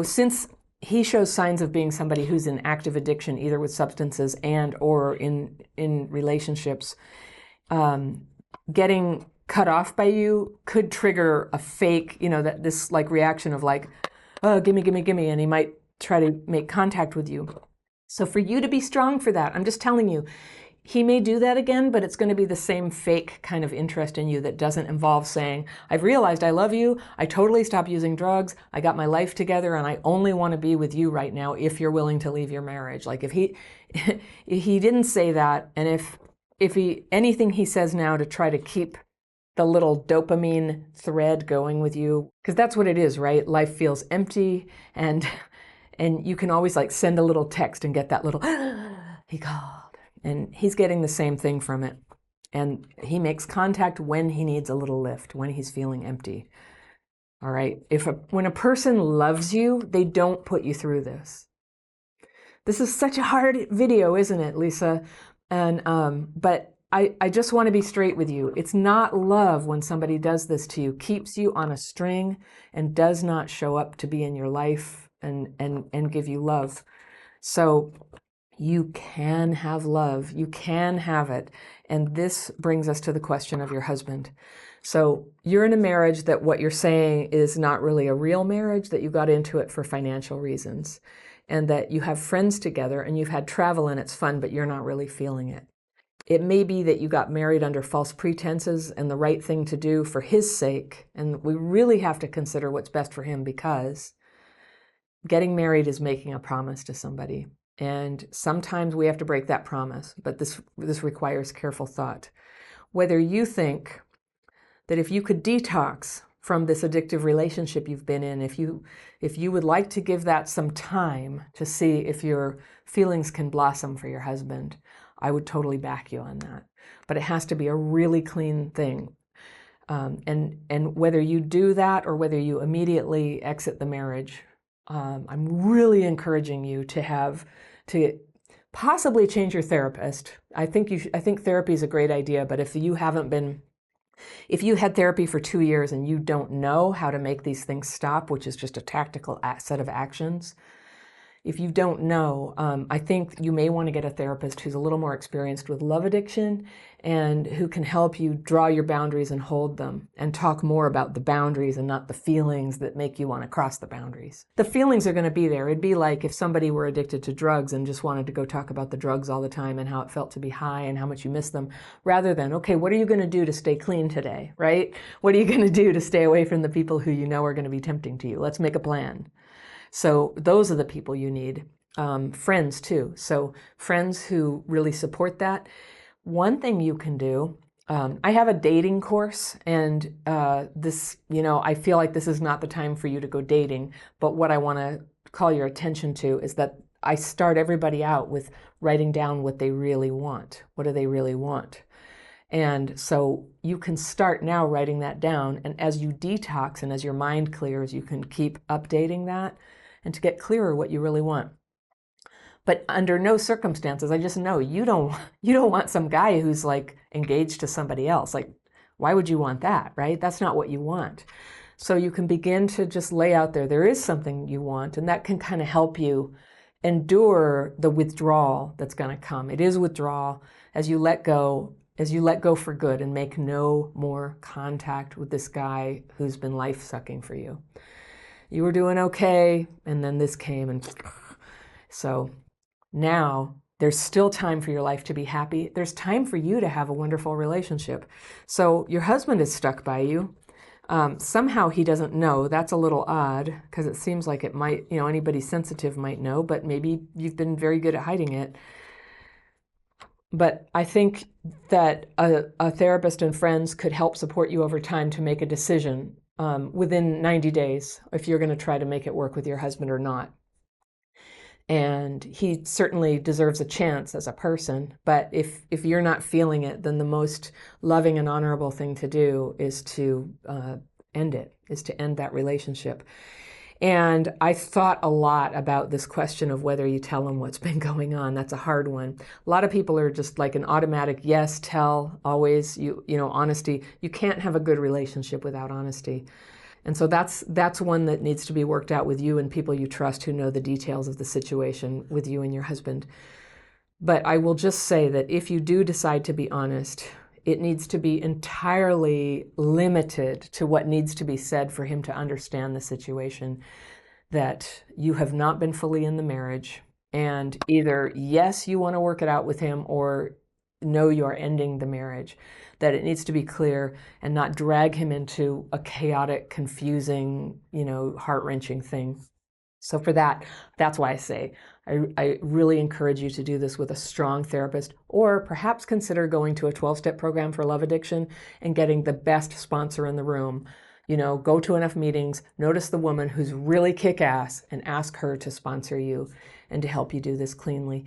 Since he shows signs of being somebody who's in active addiction, either with substances and or in relationships, getting cut off by you could trigger a fake, that this like reaction of like, oh, gimme, gimme, gimme, and he might try to make contact with you. So for you to be strong for that, I'm just telling you, he may do that again, but it's going to be the same fake kind of interest in you that doesn't involve saying, I've realized I love you, I totally stopped using drugs, I got my life together, and I only want to be with you right now if you're willing to leave your marriage. Like if he didn't say that, and if anything he says now to try to keep the little dopamine thread going with you, because that's what it is, right? Life feels empty, and you can always like send a little text and get that little, he called. And he's getting the same thing from it. And he makes contact when he needs a little lift, when he's feeling empty. All right. When a person loves you, they don't put you through this. This is such a hard video, isn't it, Lisa? And but I just want to be straight with you. It's not love when somebody does this to you, keeps you on a string, and does not show up to be in your life and give you love. So you can have love. You can have it. And this brings us to the question of your husband. So you're in a marriage that what you're saying is not really a real marriage, that you got into it for financial reasons, and that you have friends together and you've had travel and it's fun, but you're not really feeling it. It may be that you got married under false pretenses and the right thing to do for his sake. And we really have to consider what's best for him, because getting married is making a promise to somebody. And sometimes we have to break that promise, but this requires careful thought. Whether you think that if you could detox from this addictive relationship you've been in, if you would like to give that some time to see if your feelings can blossom for your husband, I would totally back you on that. But it has to be a really clean thing. And whether you do that or whether you immediately exit the marriage, I'm really encouraging you to possibly change your therapist. I think therapy is a great idea, but if you had therapy for 2 years and you don't know how to make these things stop, which is just a tactical set of actions, if you don't know, I think you may want to get a therapist who's a little more experienced with love addiction and who can help you draw your boundaries and hold them and talk more about the boundaries and not the feelings that make you want to cross the boundaries. The feelings are going to be there. It'd be like if somebody were addicted to drugs and just wanted to go talk about the drugs all the time and how it felt to be high and how much you miss them, rather than, okay, what are you going to do to stay clean today, right? What are you going to do to stay away from the people who you know are going to be tempting to you? Let's make a plan. So those are the people you need. Friends too. So friends who really support that. One thing you can do, I have a dating course, and this, I feel like this is not the time for you to go dating, but what I want to call your attention to is that I start everybody out with writing down what they really want. What do they really want? And so you can start now writing that down, and as you detox and as your mind clears, you can keep updating that and to get clearer what you really want. But under no circumstances, I just know you don't want some guy who's like engaged to somebody else. Like, why would you want that, right? That's not what you want. So you can begin to just lay out there is something you want, and that can kind of help you endure the withdrawal that's going to come. It is withdrawal as you let go for good and make no more contact with this guy who's been life-sucking for you. You were doing okay, and then this came, and so now there's still time for your life to be happy. There's time for you to have a wonderful relationship. So your husband is stuck by you. Somehow he doesn't know. That's a little odd, because it seems like it might, anybody sensitive might know, but maybe you've been very good at hiding it. But I think that a therapist and friends could help support you over time to make a decision within 90 days if you're going to try to make it work with your husband or not. And he certainly deserves a chance as a person, but if you're not feeling it, then the most loving and honorable thing to do is to end that relationship. And I thought a lot about this question of whether you tell him what's been going on. That's a hard one. A lot of people are just like an automatic yes, tell, always, honesty. You can't have a good relationship without honesty. And so that's one that needs to be worked out with you and people you trust who know the details of the situation with you and your husband. But I will just say that if you do decide to be honest, it needs to be entirely limited to what needs to be said for him to understand the situation, that you have not been fully in the marriage, and either, yes, you want to work it out with him, or no, you are ending the marriage. That it needs to be clear and not drag him into a chaotic, confusing, heart-wrenching thing. So for that, that's why I say I really encourage you to do this with a strong therapist, or perhaps consider going to a 12-step program for love addiction and getting the best sponsor in the room. Go to enough meetings, notice the woman who's really kick-ass, and ask her to sponsor you and to help you do this cleanly.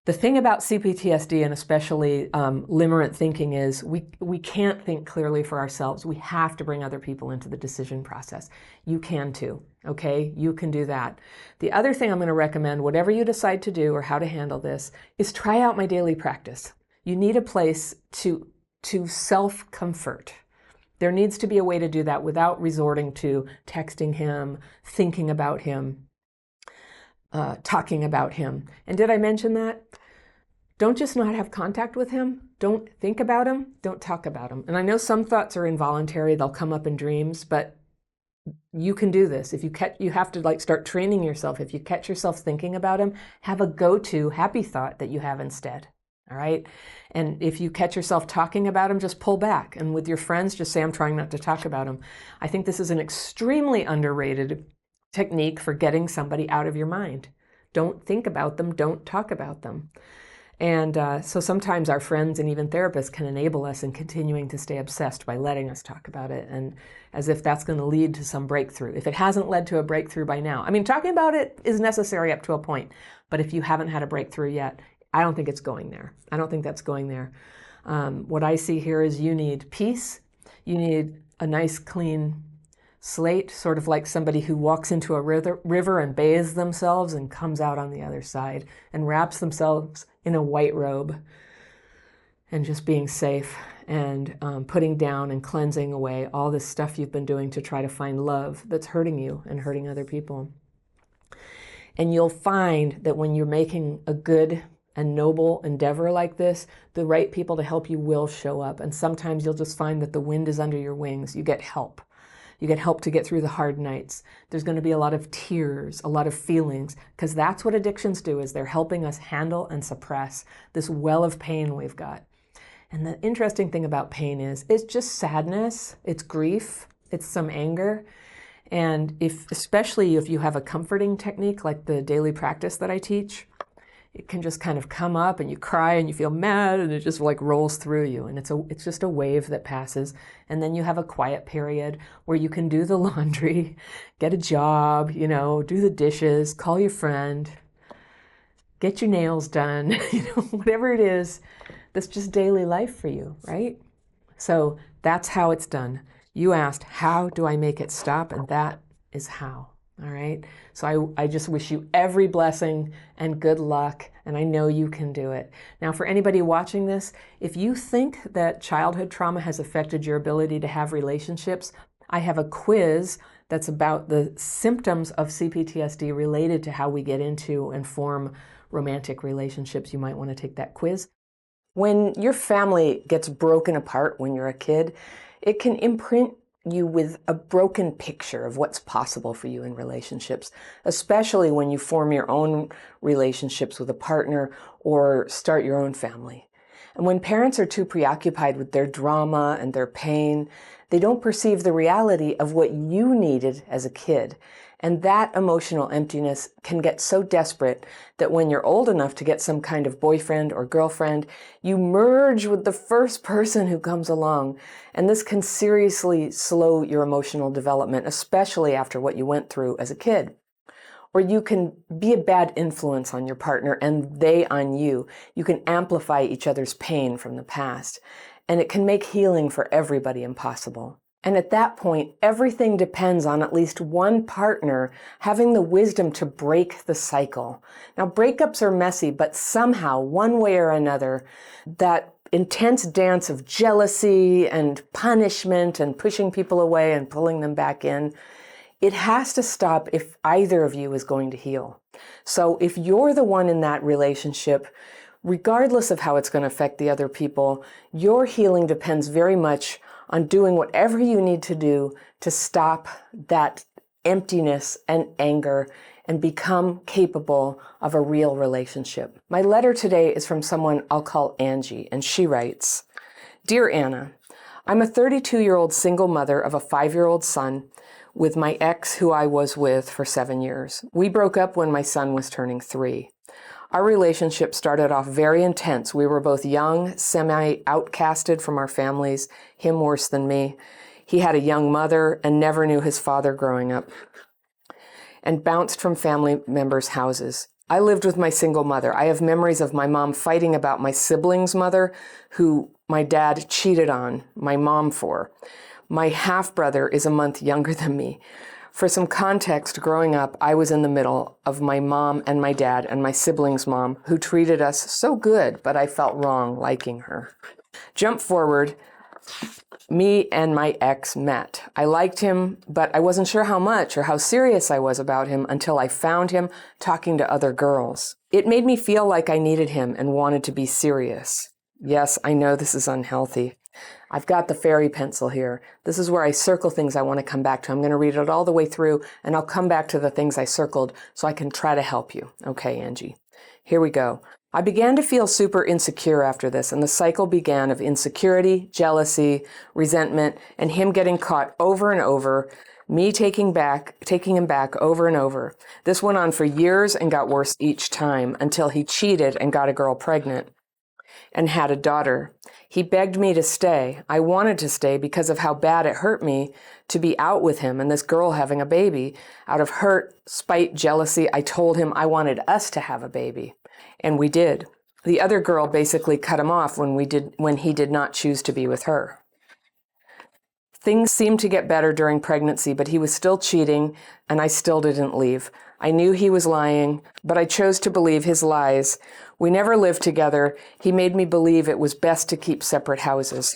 The thing about CPTSD, and especially limerent thinking, is we can't think clearly for ourselves. We have to bring other people into the decision process. You can too, okay? You can do that. The other thing I'm going to recommend, whatever you decide to do or how to handle this, is try out my daily practice. You need a place to self-comfort. There needs to be a way to do that without resorting to texting him, thinking about him, talking about him. And did I mention that? Don't just not have contact with him. Don't think about him. Don't talk about him. And I know some thoughts are involuntary. They'll come up in dreams, but you can do this. You have to start training yourself. If you catch yourself thinking about him, have a go-to happy thought that you have instead. All right. And if you catch yourself talking about him, just pull back. And with your friends, just say, I'm trying not to talk about him. I think this is an extremely underrated technique for getting somebody out of your mind. Don't think about them. Don't talk about them. And so sometimes our friends and even therapists can enable us in continuing to stay obsessed by letting us talk about it, and as if that's going to lead to some breakthrough. If it hasn't led to a breakthrough by now, talking about it is necessary up to a point, but if you haven't had a breakthrough yet, I don't think it's going there. I don't think that's going there. What I see here is you need peace. You need a nice, clean slate, sort of like somebody who walks into a river and bathes themselves and comes out on the other side and wraps themselves in a white robe, and just being safe and putting down and cleansing away all this stuff you've been doing to try to find love that's hurting you and hurting other people. And you'll find that when you're making a good and noble endeavor like this, the right people to help you will show up. And sometimes you'll just find that the wind is under your wings. You get help. You get help to get through the hard nights. There's going to be a lot of tears, a lot of feelings, because that's what addictions do, is they're helping us handle and suppress this well of pain we've got. And the interesting thing about pain is it's just sadness, it's grief, it's some anger. And especially if you have a comforting technique like the daily practice that I teach, it can just kind of come up and you cry and you feel mad and it just rolls through you. And it's just a wave that passes. And then you have a quiet period where you can do the laundry, get a job, do the dishes, call your friend, get your nails done, whatever it is, that's just daily life for you, right? So that's how it's done. You asked, how do I make it stop? And that is how. All right. So I just wish you every blessing and good luck, and I know you can do it. Now, for anybody watching this, if you think that childhood trauma has affected your ability to have relationships, I have a quiz that's about the symptoms of CPTSD related to how we get into and form romantic relationships. You might want to take that quiz. When your family gets broken apart when you're a kid, it can imprint you with a broken picture of what's possible for you in relationships, especially when you form your own relationships with a partner or start your own family. And when parents are too preoccupied with their drama and their pain, they don't perceive the reality of what you needed as a kid. And that emotional emptiness can get so desperate that when you're old enough to get some kind of boyfriend or girlfriend, you merge with the first person who comes along. And this can seriously slow your emotional development, especially after what you went through as a kid. Or you can be a bad influence on your partner and they on you. You can amplify each other's pain from the past. And it can make healing for everybody impossible. And at that point, everything depends on at least one partner having the wisdom to break the cycle. Now, breakups are messy, but somehow, one way or another, that intense dance of jealousy and punishment and pushing people away and pulling them back in, it has to stop if either of you is going to heal. So if you're the one in that relationship Regardless of how it's going to affect the other people, your healing depends very much on doing whatever you need to do to stop that emptiness and anger and become capable of a real relationship. My letter today is from someone I'll call Angie, and she writes, "Dear Anna, I'm a 32-year-old single mother of a 5-year-old son with my ex who I was with for 7 years. We broke up when my son was turning 3. Our relationship started off very intense. We were both young, semi-outcasted from our families, him worse than me. He had a young mother and never knew his father growing up, and bounced from family members' houses. I lived with my single mother. I have memories of my mom fighting about my sibling's mother, who my dad cheated on my mom for. My half-brother is a month younger than me. For some context, growing up, I was in the middle of my mom and my dad and my sibling's mom, who treated us so good, but I felt wrong liking her. Jump forward, me and my ex met. I liked him, but I wasn't sure how much or how serious I was about him until I found him talking to other girls. It made me feel like I needed him and wanted to be serious. Yes, I know this is unhealthy. I've got the fairy pencil here. This is where I circle things I want to come back to. I'm going to read it all the way through, and I'll come back to the things I circled so I can try to help you. Okay, Angie. Here we go. I began to feel super insecure after this, and the cycle began of insecurity, jealousy, resentment, and him getting caught over and over, me taking him back over and over. This went on for years and got worse each time until he cheated and got a girl pregnant and had a daughter. He begged me to stay. I wanted to stay because of how bad it hurt me to be out with him and this girl having a baby. Out of hurt, spite, jealousy, I told him I wanted us to have a baby. And we did. The other girl basically cut him off when he did not choose to be with her. Things seemed to get better during pregnancy, but he was still cheating, and I still didn't leave. I knew he was lying, but I chose to believe his lies. We never lived together. He made me believe it was best to keep separate houses.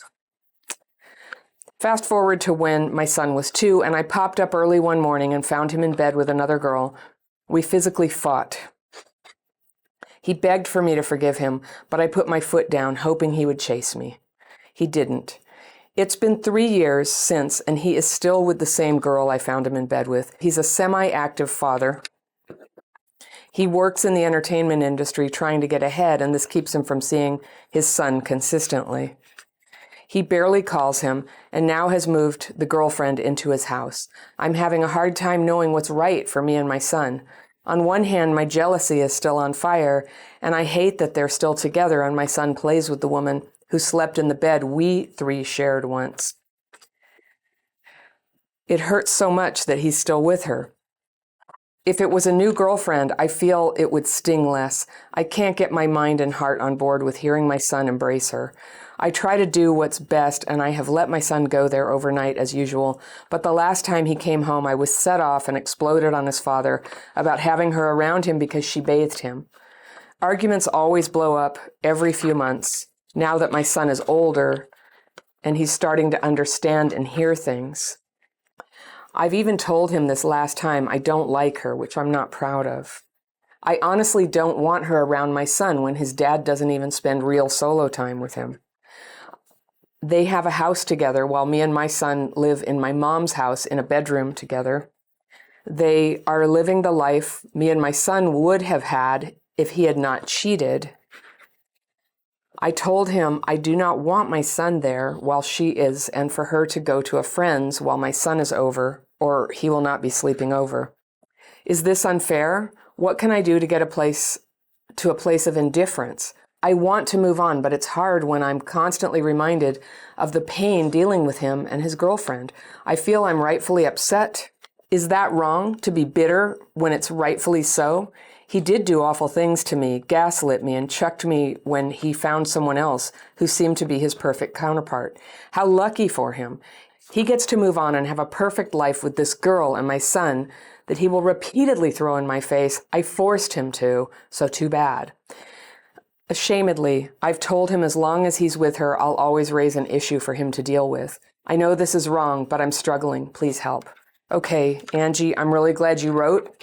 Fast forward to when my son was 2, and I popped up early one morning and found him in bed with another girl. We physically fought. He begged for me to forgive him, but I put my foot down, hoping he would chase me. He didn't. It's been 3 years since, and he is still with the same girl I found him in bed with. He's a semi-active father. He works in the entertainment industry trying to get ahead, and this keeps him from seeing his son consistently. He barely calls him, and now has moved the girlfriend into his house. I'm having a hard time knowing what's right for me and my son. On one hand, my jealousy is still on fire, and I hate that they're still together and my son plays with the woman who slept in the bed we 3 shared once. It hurts so much that he's still with her. If it was a new girlfriend, I feel it would sting less. I can't get my mind and heart on board with hearing my son embrace her. I try to do what's best, and I have let my son go there overnight as usual, but the last time he came home, I was set off and exploded on his father about having her around him because she bathed him. Arguments always blow up every few months, now that my son is older and he's starting to understand and hear things. I've even told him this last time I don't like her, which I'm not proud of. I honestly don't want her around my son when his dad doesn't even spend real solo time with him. They have a house together while me and my son live in my mom's house in a bedroom together. They are living the life me and my son would have had if he had not cheated. I told him I do not want my son there while she is, and for her to go to a friend's while my son is over, or he will not be sleeping over. Is this unfair? What can I do to get to a place of indifference? I want to move on, but it's hard when I'm constantly reminded of the pain dealing with him and his girlfriend. I feel I'm rightfully upset. Is that wrong, to be bitter when it's rightfully so? He did do awful things to me, gaslit me, and chucked me when he found someone else who seemed to be his perfect counterpart. How lucky for him. He gets to move on and have a perfect life with this girl and my son that he will repeatedly throw in my face. I forced him to, so too bad. Ashamedly, I've told him as long as he's with her, I'll always raise an issue for him to deal with. I know this is wrong, but I'm struggling. Please help. Okay, Angie, I'm really glad you wrote.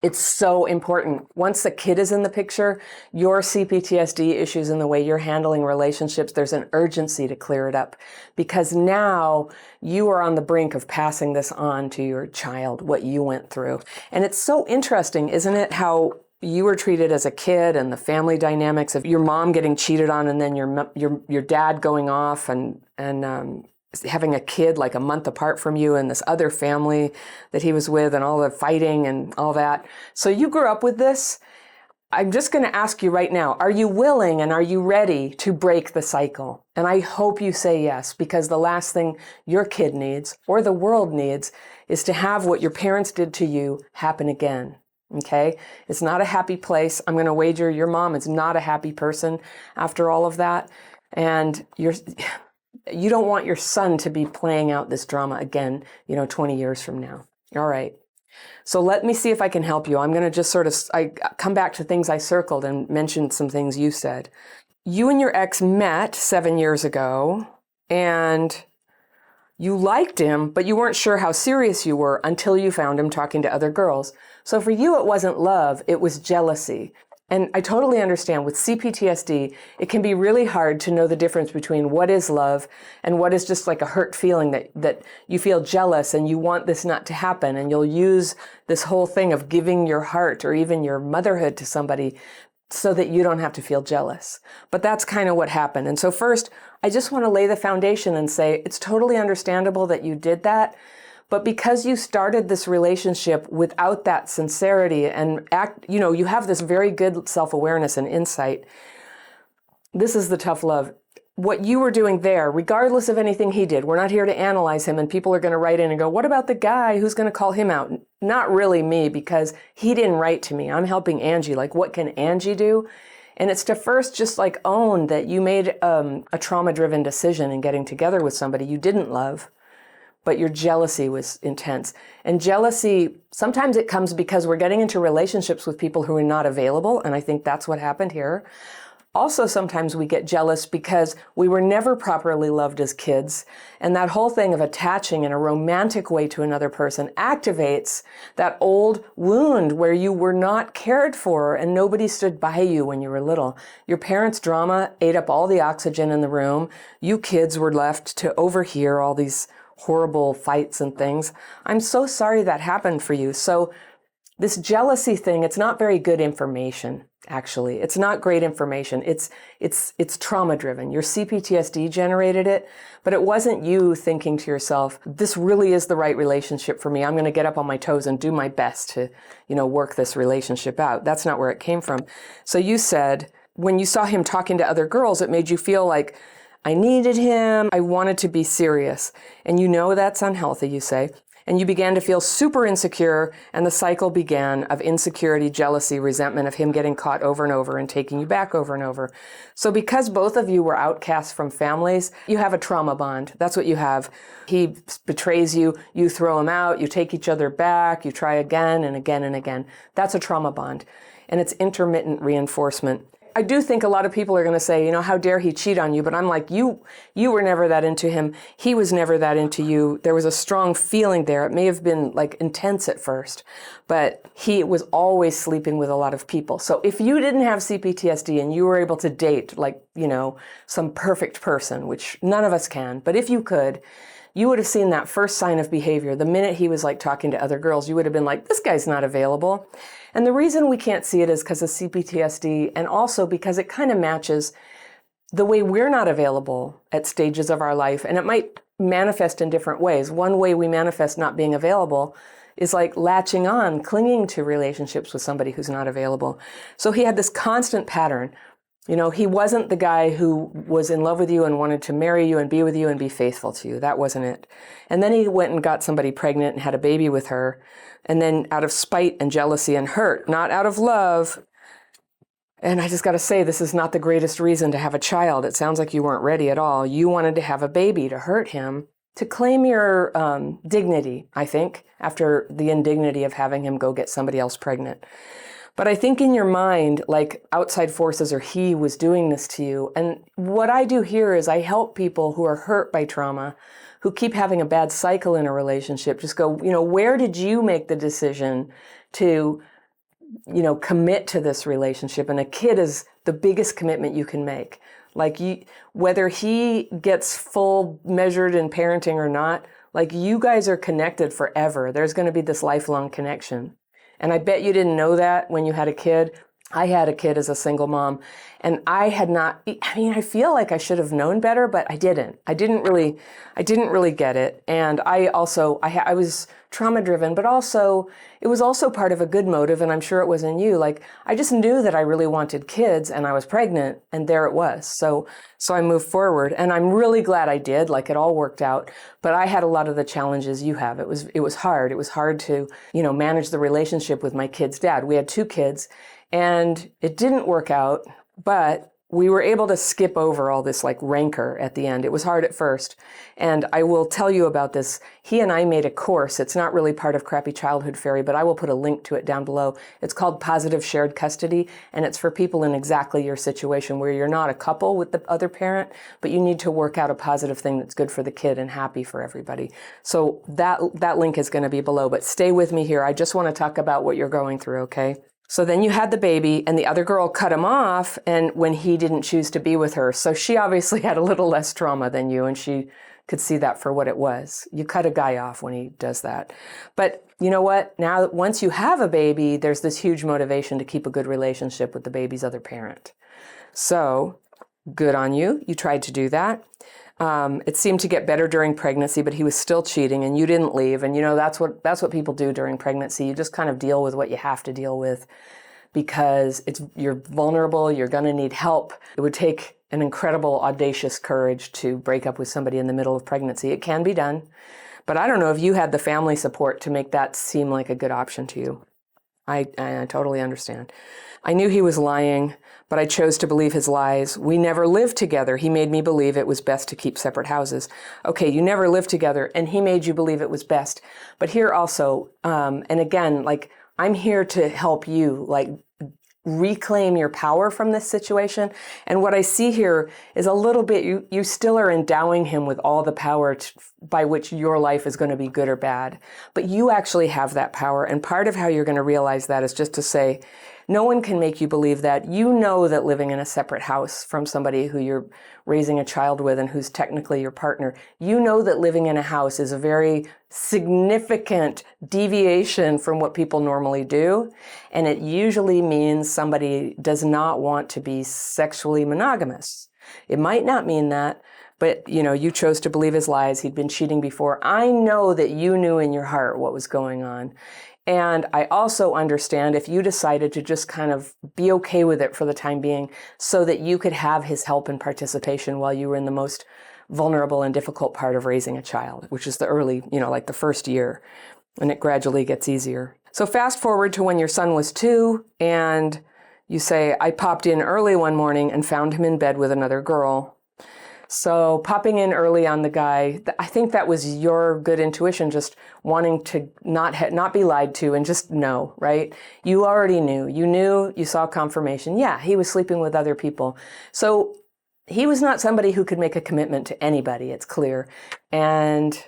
It's so important. Once the kid is in the picture, your CPTSD issues and the way you're handling relationships, there's an urgency to clear it up, because now you are on the brink of passing this on to your child, what you went through. And it's so interesting, isn't it, how you were treated as a kid and the family dynamics of your mom getting cheated on and then your dad going off and having a kid like a month apart from you and this other family that he was with and all the fighting and all that. So you grew up with this. I'm just going to ask you right now, are you willing and are you ready to break the cycle? And I hope you say yes, because the last thing your kid needs or the world needs is to have what your parents did to you happen again. Okay? It's not a happy place. I'm going to wager your mom is not a happy person after all of that. And you don't want your son to be playing out this drama again, 20 years from now. All right. So let me see if I can help you. I'm going to just I come back to things I circled and mentioned some things you said. You and your ex met 7 years ago and you liked him, but you weren't sure how serious you were until you found him talking to other girls. So for you, it wasn't love, it was jealousy. And I totally understand with CPTSD, it can be really hard to know the difference between what is love and what is just like a hurt feeling that you feel jealous and you want this not to happen. And you'll use this whole thing of giving your heart or even your motherhood to somebody so that you don't have to feel jealous. But that's kind of what happened. And so first, I just want to lay the foundation and say it's totally understandable that you did that. But because you started this relationship without that sincerity and you have this very good self-awareness and insight, this is the tough love. What you were doing there, regardless of anything he did, we're not here to analyze him and people are going to write in and go, what about the guy who's going to call him out? Not really me, because he didn't write to me. I'm helping Angie. Like, what can Angie do? And it's to first just like own that you made a trauma-driven decision in getting together with somebody you didn't love, but your jealousy was intense. And jealousy, sometimes it comes because we're getting into relationships with people who are not available, and I think that's what happened here. Also, sometimes we get jealous because we were never properly loved as kids, and that whole thing of attaching in a romantic way to another person activates that old wound where you were not cared for and nobody stood by you when you were little. Your parents' drama ate up all the oxygen in the room. You kids were left to overhear all these horrible fights and things. I'm so sorry that happened for you. So this jealousy thing, it's not very good information, actually. It's not great information. It's trauma driven. Your CPTSD generated it, but it wasn't you thinking to yourself, this really is the right relationship for me. I'm going to get up on my toes and do my best to, work this relationship out. That's not where it came from. So you said when you saw him talking to other girls, it made you feel like I needed him. I wanted to be serious. And that's unhealthy, you say. And you began to feel super insecure, and the cycle began of insecurity, jealousy, resentment of him getting caught over and over and taking you back over and over. So because both of you were outcasts from families, you have a trauma bond. That's what you have. He betrays you, you throw him out, you take each other back, you try again and again and again. That's a trauma bond. And it's intermittent reinforcement. I do think a lot of people are going to say, how dare he cheat on you? But I'm like, you were never that into him. He was never that into you. There was a strong feeling there. It may have been like intense at first, but he was always sleeping with a lot of people. So if you didn't have CPTSD and you were able to date some perfect person, which none of us can, but if you could, you would have seen that first sign of behavior. The minute he was like talking to other girls, you would have been like, this guy's not available. And the reason we can't see it is because of CPTSD, and also because it kind of matches the way we're not available at stages of our life. And it might manifest in different ways. One way we manifest not being available is like latching on, clinging to relationships with somebody who's not available. So he had this constant pattern. He wasn't the guy who was in love with you and wanted to marry you and be with you and be faithful to you. That wasn't it. And then he went and got somebody pregnant and had a baby with her. And then out of spite and jealousy and hurt, not out of love. And I just got to say, this is not the greatest reason to have a child. It sounds like you weren't ready at all. You wanted to have a baby to hurt him, to claim your dignity, I think, after the indignity of having him go get somebody else pregnant. But I think in your mind, like outside forces or he was doing this to you. And what I do here is I help people who are hurt by trauma, who keep having a bad cycle in a relationship, just go, where did you make the decision to commit to this relationship. And a kid is the biggest commitment you can make. Like whether he gets full measured in parenting or not, like you guys are connected forever. There's going to be this lifelong connection. And I bet you didn't know that when you had a kid. I had a kid as a single mom, and I had not, I feel like I should have known better, but I didn't. I didn't really get it. And I was trauma driven, but also it was also part of a good motive. And I'm sure it was in you. Like, I just knew that I really wanted kids, and I was pregnant, and there it was. So I moved forward, and I'm really glad I did. Like, it all worked out, but I had a lot of the challenges you have. It was hard. It was hard to, manage the relationship with my kid's dad. We had 2 kids. And it didn't work out, but we were able to skip over all this like rancor at the end. It was hard at first. And I will tell you about this. He and I made a course. It's not really part of Crappy Childhood Fairy, but I will put a link to it down below. It's called Positive Shared Custody. And it's for people in exactly your situation where you're not a couple with the other parent, but you need to work out a positive thing that's good for the kid and happy for everybody. So that link is going to be below, but stay with me here. I just want to talk about what you're going through, okay? So then you had the baby, and the other girl cut him off, and when he didn't choose to be with her. So she obviously had a little less trauma than you, and she could see that for what it was. You cut a guy off when he does that. But you know what? Now, once you have a baby, there's this huge motivation to keep a good relationship with the baby's other parent. So good on you. You tried to do that. It seemed to get better during pregnancy, but he was still cheating, and you didn't leave. And that's what people do during pregnancy. You just kind of deal with what you have to deal with because you're vulnerable. You're going to need help. It would take an incredible, audacious courage to break up with somebody in the middle of pregnancy. It can be done, but I don't know if you had the family support to make that seem like a good option to you. I totally understand. I knew he was lying, but I chose to believe his lies. We never lived together. He made me believe it was best to keep separate houses. Okay, you never lived together, and he made you believe it was best. But here also, and again, like, I'm here to help you, like, reclaim your power from this situation. And what I see here is a little bit, you still are endowing him with all the power by which your life is going to be good or bad. But you actually have that power. And part of how you're going to realize that is just to say, no one can make you believe that. You know that living in a separate house from somebody who you're raising a child with and who's technically your partner, you know that living in a house is a very significant deviation from what people normally do. And it usually means somebody does not want to be sexually monogamous. It might not mean that, but you chose to believe his lies. He'd been cheating before. I know that you knew in your heart what was going on. And I also understand if you decided to just kind of be okay with it for the time being so that you could have his help and participation while you were in the most vulnerable and difficult part of raising a child, which is the early, like the first year, and it gradually gets easier. So fast forward to when your son was 2 and you say, I popped in early one morning and found him in bed with another girl. So popping in early on the guy, I think that was your good intuition, just wanting to not be lied to and just know, right? You already knew. You saw confirmation. Yeah, he was sleeping with other people. So he was not somebody who could make a commitment to anybody, it's clear. And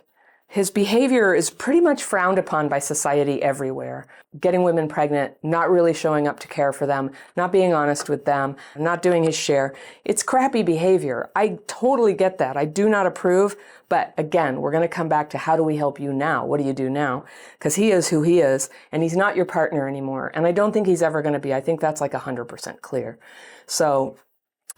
his behavior is pretty much frowned upon by society everywhere. Getting women pregnant, not really showing up to care for them, not being honest with them, not doing his share. It's crappy behavior. I totally get that. I do not approve. But again, we're going to come back to how do we help you now? What do you do now? Because he is who he is, and he's not your partner anymore. And I don't think he's ever going to be. I think that's like 100% clear. So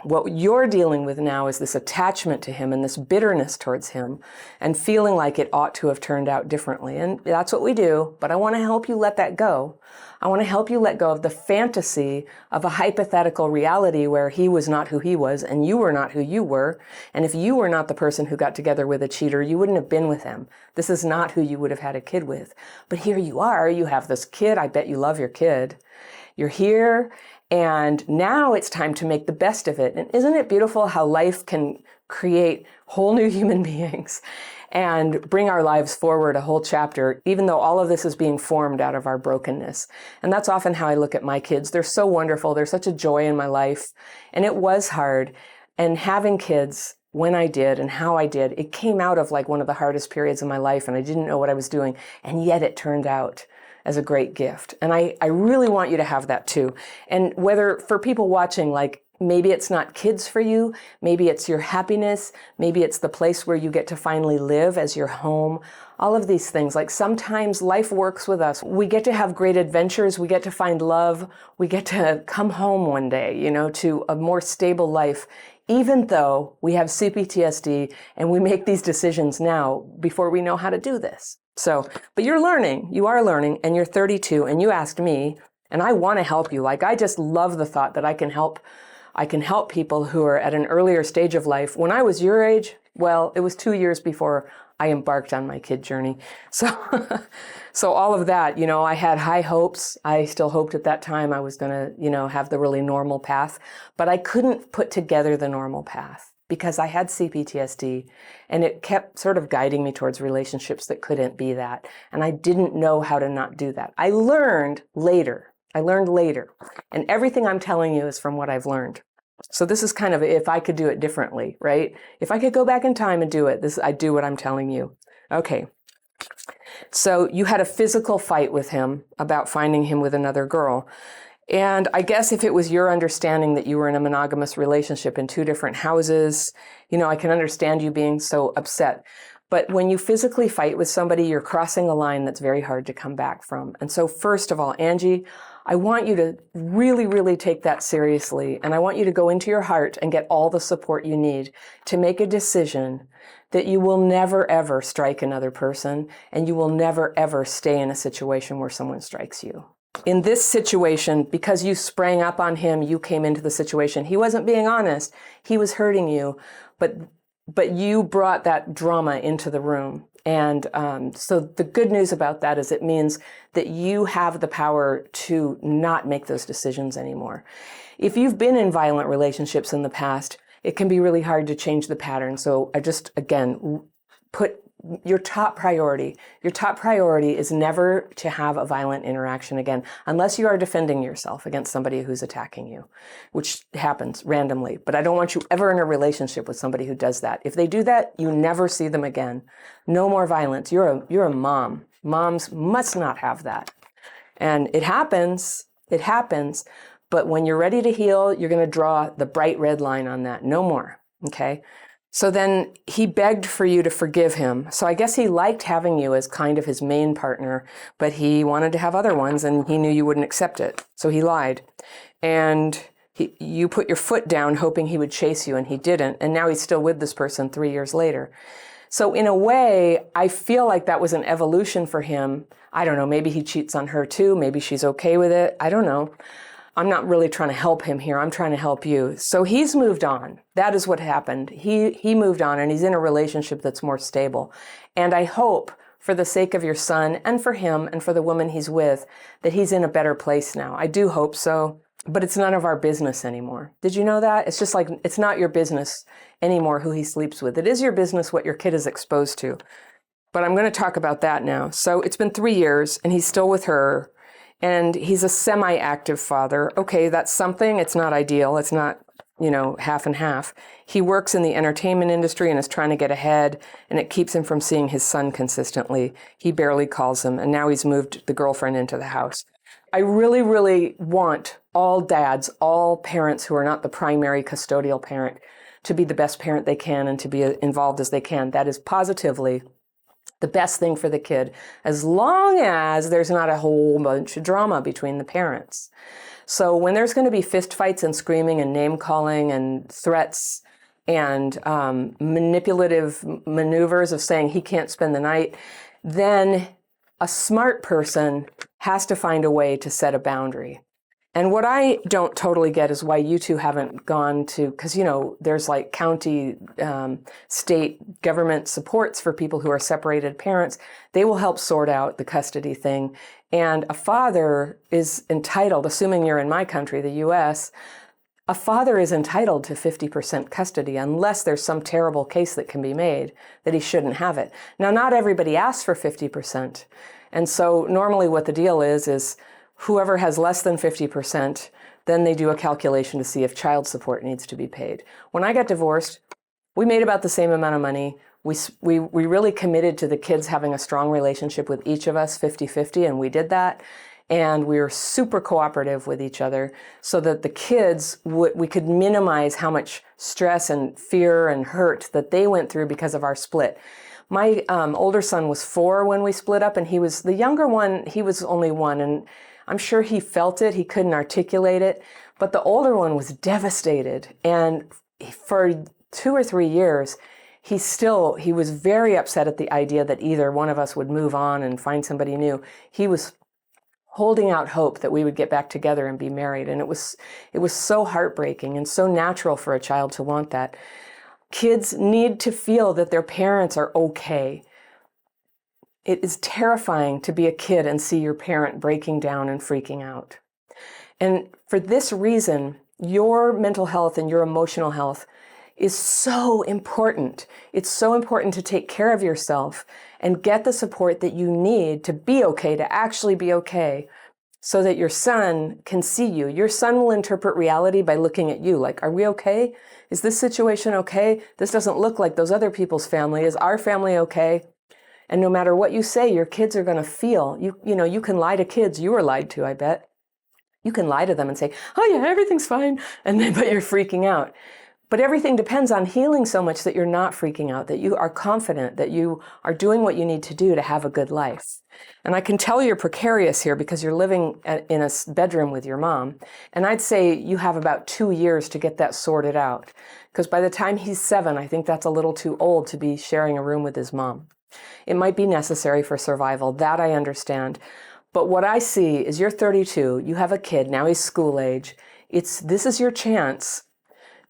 what you're dealing with now is this attachment to him and this bitterness towards him and feeling like it ought to have turned out differently. And that's what we do, but I want to help you let that go. I want to help you let go of the fantasy of a hypothetical reality where he was not who he was and you were not who you were. And if you were not the person who got together with a cheater, you wouldn't have been with him. This is not who you would have had a kid with. But here you are, you have this kid. I bet you love your kid. You're here. And now it's time to make the best of it. And isn't it beautiful how life can create whole new human beings and bring our lives forward a whole chapter, even though all of this is being formed out of our brokenness. And that's often how I look at my kids. They're so wonderful. They're such a joy in my life. And it was hard. And having kids, when I did and how I did, it came out of like one of the hardest periods of my life, and I didn't know what I was doing. And yet it turned out as a great gift. And I really want you to have that too. And whether for people watching, like maybe it's not kids for you, maybe it's your happiness, maybe it's the place where you get to finally live as your home, all of these things. Like sometimes life works with us. We get to have great adventures, we get to find love, we get to come home one day, you know, to a more stable life, even though we have CPTSD and we make these decisions now before we know how to do this. So, but you are learning, and you're 32, and you asked me, and I want to help you. Like, I just love the thought that I can help people who are at an earlier stage of life. When I was your age, well, it was 2 years before I embarked on my kid journey. So, so all of that, you know, I had high hopes. I still hoped at that time I was going to, you know, have the really normal path, but I couldn't put together the normal path because I had CPTSD, and it kept sort of guiding me towards relationships that couldn't be that. And I didn't know how to not do that. I learned later, and everything I'm telling you is from what I've learned. So this is kind of if I could do it differently, right? If I could go back in time and do it, I'd do what I'm telling you. Okay. So you had a physical fight with him about finding him with another girl. And I guess if it was your understanding that you were in a monogamous relationship in 2 different houses, you know, I can understand you being so upset. But when you physically fight with somebody, you're crossing a line that's very hard to come back from. And so first of all, Angie, I want you to really, really take that seriously. And I want you to go into your heart and get all the support you need to make a decision that you will never, ever strike another person, and you will never, ever stay in a situation where someone strikes you. In this situation, because you sprang up on him, you came into the situation. He wasn't being honest. He was hurting you, but you brought that drama into the room. And so the good news about that is it means that you have the power to not make those decisions anymore. If you've been in violent relationships in the past, it can be really hard to change the pattern. So I just, again, put your top priority is never to have a violent interaction again, unless you are defending yourself against somebody who's attacking you, which happens randomly. But I don't want you ever in a relationship with somebody who does that. If they do that, you never see them again. No more violence. You're a mom. Moms must not have that. And it happens, but when you're ready to heal, you're going to draw the bright red line on that. No more. Okay? So then he begged for you to forgive him. So I guess he liked having you as kind of his main partner, but he wanted to have other ones, and he knew you wouldn't accept it. So he lied. And you put your foot down hoping he would chase you, and he didn't. And now he's still with this person 3 years later. So in a way, I feel like that was an evolution for him. I don't know, maybe he cheats on her too. Maybe she's okay with it. I don't know. I'm not really trying to help him here. I'm trying to help you. So he's moved on. That is what happened. He moved on, and he's in a relationship that's more stable. And I hope, for the sake of your son and for him and for the woman he's with, that he's in a better place now. I do hope so, but it's none of our business anymore. Did you know that? It's just like, it's not your business anymore who he sleeps with. It is your business what your kid is exposed to. But I'm going to talk about that now. So it's been 3 years, and he's still with her. And he's a semi-active father. Okay, that's something. It's not ideal. It's not, you know, half and half. He works in the entertainment industry and is trying to get ahead, and it keeps him from seeing his son consistently. He barely calls him, and now he's moved the girlfriend into the house. I really, really want all dads, all parents who are not the primary custodial parent, to be the best parent they can and to be involved as they can. That is positively the best thing for the kid, as long as there's not a whole bunch of drama between the parents. So when there's going to be fist fights and screaming and name calling and threats and manipulative maneuvers of saying he can't spend the night, then a smart person has to find a way to set a boundary. And what I don't totally get is why you two haven't gone to, because, you know, there's like county, state government supports for people who are separated parents. They will help sort out the custody thing. And a father is entitled, assuming you're in my country, the US, a father is entitled to 50% custody unless there's some terrible case that can be made that he shouldn't have it. Now, not everybody asks for 50%. And so normally what the deal is whoever has less than 50%, then they do a calculation to see if child support needs to be paid. When I got divorced, we made about the same amount of money. We really committed to the kids having a strong relationship with each of us, 50-50, and we did that. And we were super cooperative with each other so that the kids, we could minimize how much stress and fear and hurt that they went through because of our split. My older son was 4 when we split up, and he was the younger one. He was only 1, and I'm sure he felt it. He couldn't articulate it, but the older one was devastated. And for 2 or 3 years, he was very upset at the idea that either one of us would move on and find somebody new. He was holding out hope that we would get back together and be married. And it was so heartbreaking and so natural for a child to want that. Kids need to feel that their parents are okay. It is terrifying to be a kid and see your parent breaking down and freaking out. And for this reason, your mental health and your emotional health is so important. It's so important to take care of yourself and get the support that you need to be okay, to actually be okay, so that your son can see you. Your son will interpret reality by looking at you like, are we okay? Is this situation okay? This doesn't look like those other people's family. Is our family okay? And no matter what you say, your kids are going to feel. You can lie to kids. You were lied to, I bet. You can lie to them and say, oh yeah, everything's fine. But you're freaking out. But everything depends on healing so much that you're not freaking out, that you are confident, that you are doing what you need to do to have a good life. And I can tell you're precarious here because you're living in a bedroom with your mom. And I'd say you have about 2 years to get that sorted out. Because by the time he's 7, I think that's a little too old to be sharing a room with his mom. It might be necessary for survival. That I understand. But what I see is you're 32, you have a kid, now he's school age. This is your chance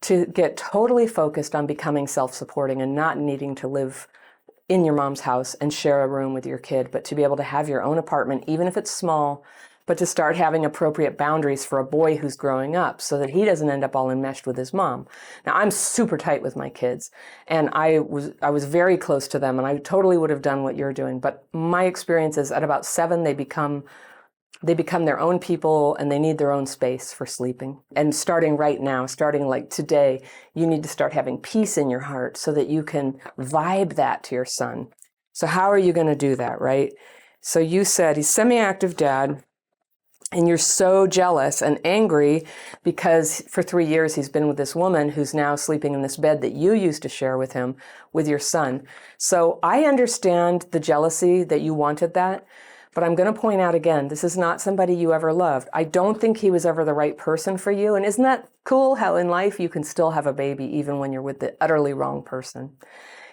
to get totally focused on becoming self-supporting and not needing to live in your mom's house and share a room with your kid, but to be able to have your own apartment, even if it's small, but to start having appropriate boundaries for a boy who's growing up so that he doesn't end up all enmeshed with his mom. Now, I'm super tight with my kids, and I was very close to them, and I totally would have done what you're doing, but my experience is at about 7, they become their own people and they need their own space for sleeping. And starting right now, starting like today, you need to start having peace in your heart so that you can vibe that to your son. So how are you going to do that, right? So you said he's semi-active dad and you're so jealous and angry because for 3 years he's been with this woman who's now sleeping in this bed that you used to share with him, with your son. So I understand the jealousy that you wanted that. But I'm going to point out again, this is not somebody you ever loved. I don't think he was ever the right person for you. And isn't that cool how in life you can still have a baby even when you're with the utterly wrong person?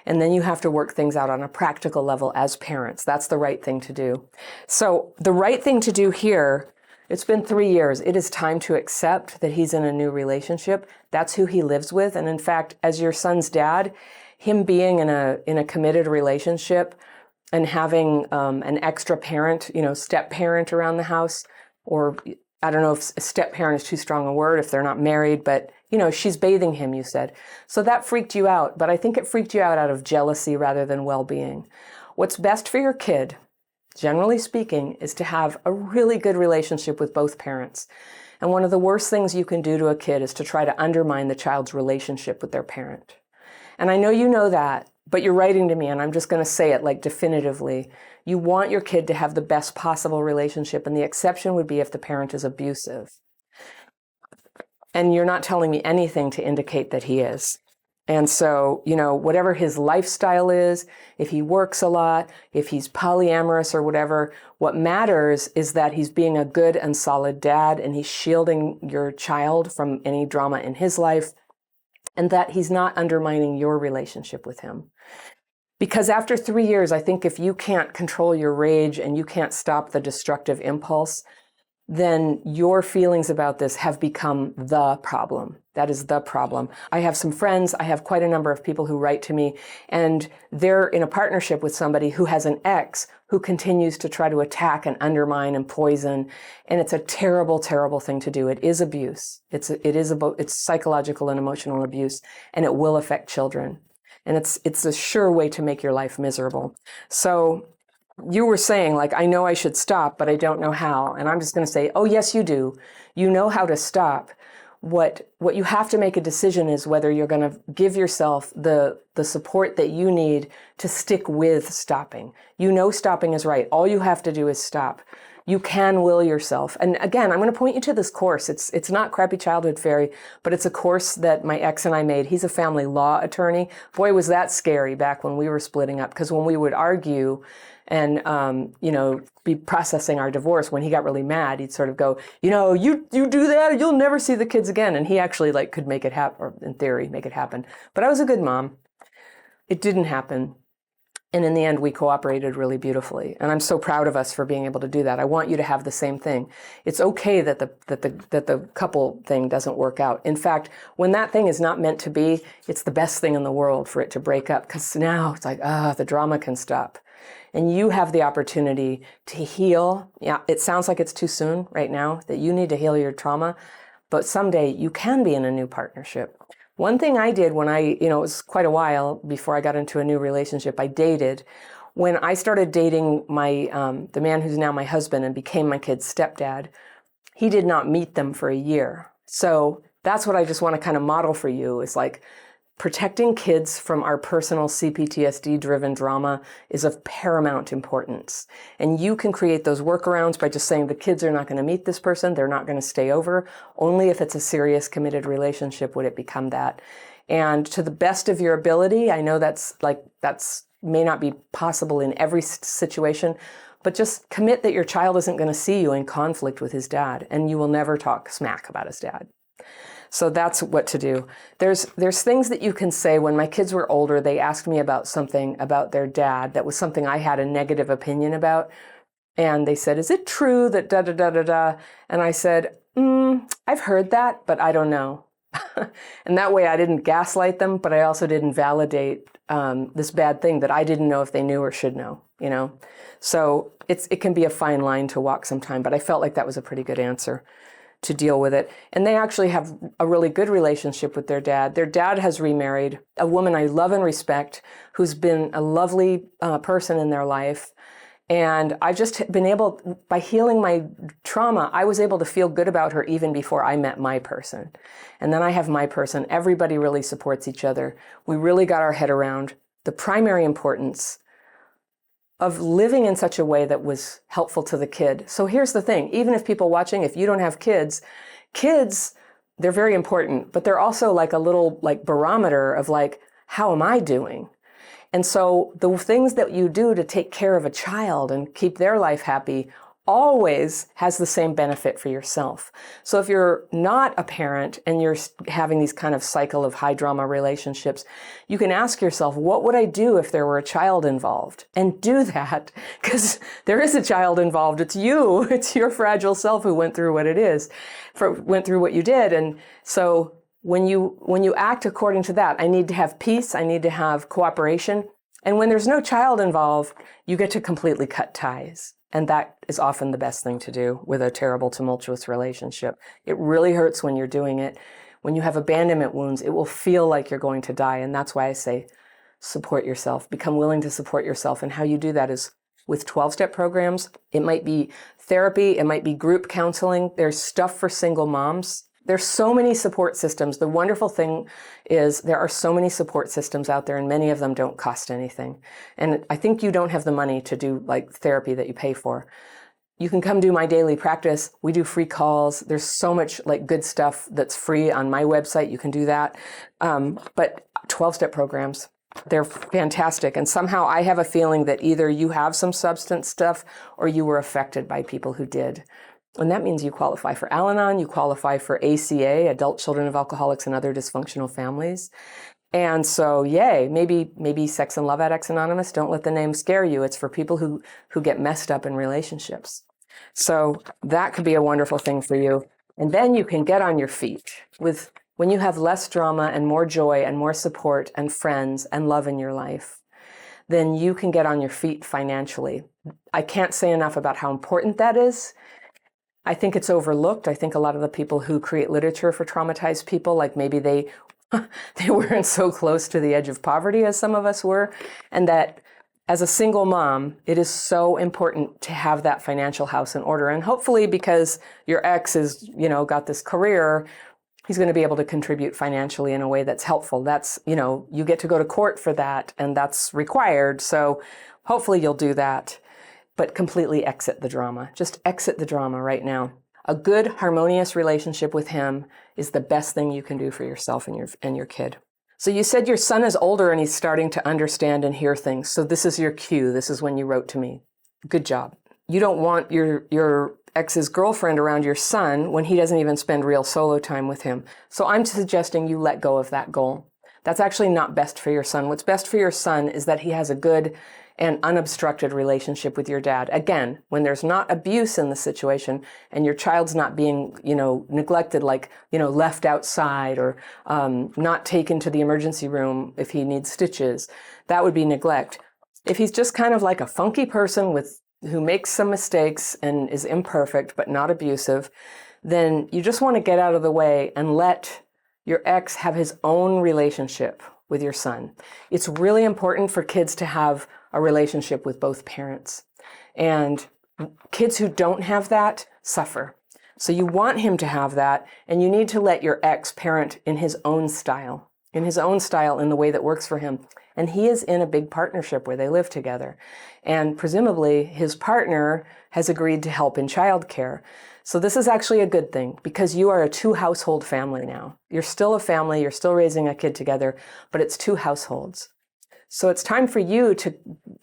And then you have to work things out on a practical level as parents. That's the right thing to do. So the right thing to do here, it's been 3 years. It is time to accept that he's in a new relationship. That's who he lives with. And in fact, as your son's dad, him being in a committed relationship and having an extra parent, step parent around the house, or I don't know if step parent is too strong a word if they're not married, but she's bathing him, you said. So that freaked you out, but I think it freaked you out of jealousy rather than well-being. What's best for your kid, generally speaking, is to have a really good relationship with both parents. And one of the worst things you can do to a kid is to try to undermine the child's relationship with their parent. And I know you know that, but you're writing to me, and I'm just going to say it like definitively. You want your kid to have the best possible relationship, and the exception would be if the parent is abusive. And you're not telling me anything to indicate that he is. And so, whatever his lifestyle is, if he works a lot, if he's polyamorous or whatever, what matters is that he's being a good and solid dad, and he's shielding your child from any drama in his life, and that he's not undermining your relationship with him. Because after 3 years, I think if you can't control your rage and you can't stop the destructive impulse, then your feelings about this have become the problem. That is the problem. I have some friends, I have quite a number of people who write to me, and they're in a partnership with somebody who has an ex who continues to try to attack and undermine and poison. And it's a terrible, terrible thing to do. It is abuse. It's psychological and emotional abuse, and it will affect children. And it's a sure way to make your life miserable. So you were saying, I know I should stop, but I don't know how. And I'm just going to say, oh, yes, you do. You know how to stop. what you have to make a decision is whether you're going to give yourself the support that you need to stick with stopping. You know stopping is right. All you have to do is stop. You can will yourself. And again, I'm going to point you to this course. It's not Crappy Childhood Fairy, but it's a course that my ex and I made. He's a family law attorney. Boy, was that scary back when we were splitting up, because when we would argue and, be processing our divorce, when he got really mad, he'd sort of go, you do that, you'll never see the kids again. And he actually could make it happen, or in theory, make it happen. But I was a good mom. It didn't happen. And in the end, we cooperated really beautifully. And I'm so proud of us for being able to do that. I want you to have the same thing. It's okay that the couple thing doesn't work out. In fact, when that thing is not meant to be, it's the best thing in the world for it to break up, because now it's the drama can stop. And you have the opportunity to heal. Yeah, it sounds like it's too soon right now, that you need to heal your trauma, but someday you can be in a new partnership. One thing I did when it was quite a while before I got into a new relationship, I dated. When I started dating the man who's now my husband and became my kid's stepdad, he did not meet them for a year. So that's what I just want to kind of model for you, is protecting kids from our personal CPTSD-driven drama is of paramount importance. And you can create those workarounds by just saying the kids are not going to meet this person, they're not going to stay over. Only if it's a serious, committed relationship would it become that. And to the best of your ability, I know that's may not be possible in every situation, but just commit that your child isn't going to see you in conflict with his dad, and you will never talk smack about his dad. So that's what to do. There's things that you can say. When my kids were older, they asked me about something about their dad that was something I had a negative opinion about. And they said, is it true that da-da-da-da-da? And I said, I've heard that, but I don't know. And that way I didn't gaslight them, but I also didn't validate this bad thing that I didn't know if they knew or should know, So it can be a fine line to walk sometime, but I felt like that was a pretty good answer to deal with it. And they actually have a really good relationship with their dad. Their dad has remarried a woman I love and respect, who's been a lovely person in their life. And I've just been able, by healing my trauma, I was able to feel good about her even before I met my person. And then I have my person. Everybody really supports each other. We really got our head around the primary importance of living in such a way that was helpful to the kid. So here's the thing, even if people watching, if you don't have kids, they're very important, but they're also like a little barometer of how am I doing? And so the things that you do to take care of a child and keep their life happy always has the same benefit for yourself. So if you're not a parent and you're having these kind of cycle of high drama relationships, you can ask yourself, what would I do if there were a child involved? And do that, because there is a child involved. It's you. It's your fragile self who went through what went through what you did. And so when you act according to that, I need to have peace. I need to have cooperation. And when there's no child involved, you get to completely cut ties. And that is often the best thing to do with a terrible, tumultuous relationship. It really hurts when you're doing it. When you have abandonment wounds, it will feel like you're going to die. And that's why I say support yourself. Become willing to support yourself. And how you do that is with 12-step programs. It might be therapy. It might be group counseling. There's stuff for single moms. There's so many support systems. The wonderful thing is there are so many support systems out there, and many of them don't cost anything. And I think you don't have the money to do therapy that you pay for. You can come do my daily practice. We do free calls. There's so much good stuff that's free on my website. You can do that. But 12-step programs, they're fantastic. And somehow I have a feeling that either you have some substance stuff or you were affected by people who did. And that means you qualify for Al-Anon, you qualify for ACA, Adult Children of Alcoholics and Other Dysfunctional Families. And so, yay, maybe Sex and Love Addicts Anonymous. Don't let the name scare you. It's for people who get messed up in relationships. So that could be a wonderful thing for you. And then you can get on your feet when you have less drama and more joy and more support and friends and love in your life. Then you can get on your feet financially. I can't say enough about how important that is. I think it's overlooked. I think a lot of the people who create literature for traumatized people, maybe they weren't so close to the edge of poverty as some of us were. And that as a single mom, it is so important to have that financial house in order. And hopefully because your ex has, got this career, He's going to be able to contribute financially in a way that's helpful. That's, you get to go to court for that, and that's required. So hopefully you'll do that, but completely exit the drama. Just exit the drama right now. A good, harmonious relationship with him is the best thing you can do for yourself and your kid. So you said your son is older and he's starting to understand and hear things. So this is your cue. This is when you wrote to me. Good job. You don't want your ex's girlfriend around your son when he doesn't even spend real solo time with him. So I'm suggesting you let go of that goal. That's actually not best for your son. What's best for your son is that he has a good and unobstructed relationship with your dad. Again, when there's not abuse in the situation and your child's not being, neglected, like, left outside or not taken to the emergency room if he needs stitches, that would be neglect. If he's just kind of like a funky person who makes some mistakes and is imperfect but not abusive, then you just want to get out of the way and let your ex have his own relationship with your son. It's really important for kids to have a relationship with both parents. And kids who don't have that suffer. So you want him to have that, and you need to let your ex parent in his own style, in the way that works for him. And he is in a big partnership where they live together. And presumably his partner has agreed to help in childcare. So this is actually a good thing because you are a 2-household family now. You're still a family, you're still raising a kid together, but it's 2 households. So it's time for you to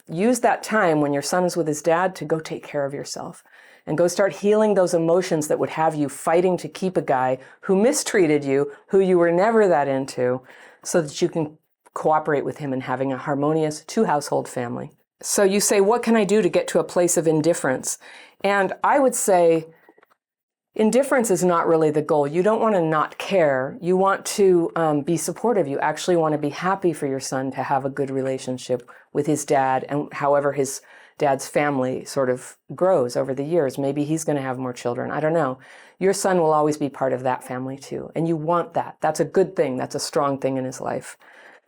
use that time when your son is with his dad to go take care of yourself and go start healing those emotions that would have you fighting to keep a guy who mistreated you, who you were never that into, so that you can cooperate with him in having a harmonious 2-household family. So you say, what can I do to get to a place of indifference? And I would say, indifference is not really the goal. You don't want to not care. You want to be supportive. You actually want to be happy for your son to have a good relationship with his dad, and however his dad's family sort of grows over the years. Maybe he's going to have more children. I don't know. Your son will always be part of that family too. And you want that. That's a good thing. That's a strong thing in his life.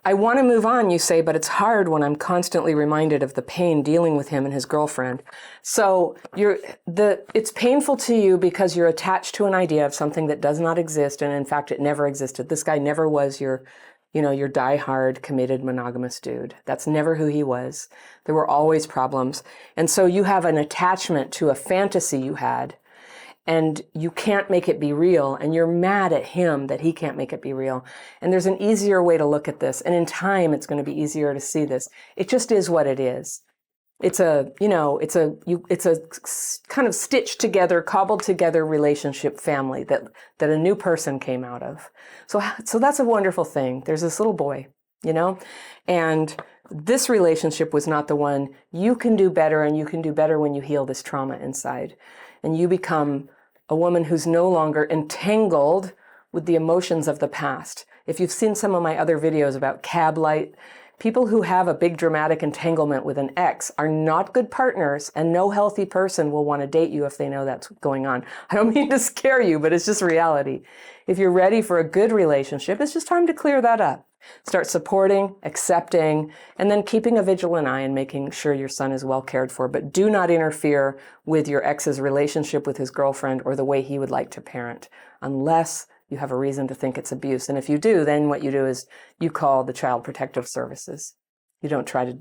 I want to move on, you say, but it's hard when I'm constantly reminded of the pain dealing with him and his girlfriend. So it's painful to you because you're attached to an idea of something that does not exist, and in fact, it never existed. This guy never was your die-hard, committed, monogamous dude. That's never who he was. There were always problems. And so you have an attachment to a fantasy you had, and you can't make it be real, and you're mad at him that he can't make it be real. And there's an easier way to look at this, and in time it's going to be easier to see this. It just is what it is. It's a kind of stitched together, cobbled together relationship family that a new person came out of. So that's a wonderful thing. There's this little boy, and this relationship was not the one. You can do better, and you can do better when you heal this trauma inside, and you become a woman who's no longer entangled with the emotions of the past. If you've seen some of my other videos about cab light, people who have a big dramatic entanglement with an ex are not good partners, and no healthy person will want to date you if they know that's going on. I don't mean to scare you, but it's just reality. If you're ready for a good relationship, it's just time to clear that up. Start supporting, accepting, and then keeping a vigilant eye and making sure your son is well cared for. But do not interfere with your ex's relationship with his girlfriend or the way he would like to parent, unless you have a reason to think it's abuse. And if you do, then what you do is you call the Child Protective Services. You don't try to,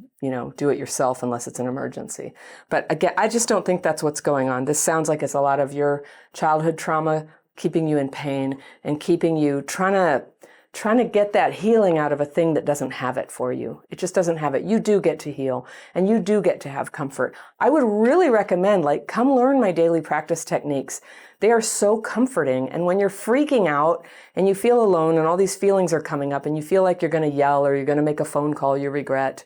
do it yourself unless it's an emergency. But again, I just don't think that's what's going on. This sounds like it's a lot of your childhood trauma keeping you in pain and keeping you trying to get that healing out of a thing that doesn't have it for you. It just doesn't have it. You do get to heal, and you do get to have comfort. I would really recommend, come learn my daily practice techniques. They are so comforting. And when you're freaking out and you feel alone and all these feelings are coming up and you feel like you're going to yell or you're going to make a phone call you regret,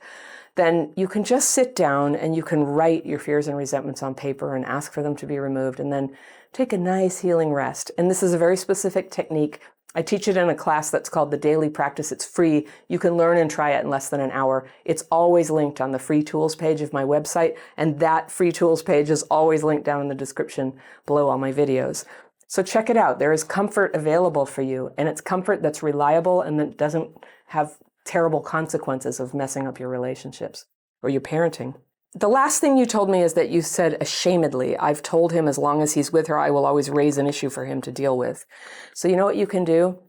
then you can just sit down and you can write your fears and resentments on paper and ask for them to be removed, and then take a nice healing rest. And this is a very specific technique. I teach it in a class that's called the Daily Practice. It's free. You can learn and try it in less than an hour. It's always linked on the free tools page of my website, and that free tools page is always linked down in the description below all my videos. So check it out. There is comfort available for you, and it's comfort that's reliable and that doesn't have terrible consequences of messing up your relationships or your parenting. The last thing you told me is that you said ashamedly. I've told him as long as he's with her, I will always raise an issue for him to deal with. So you know what you can do?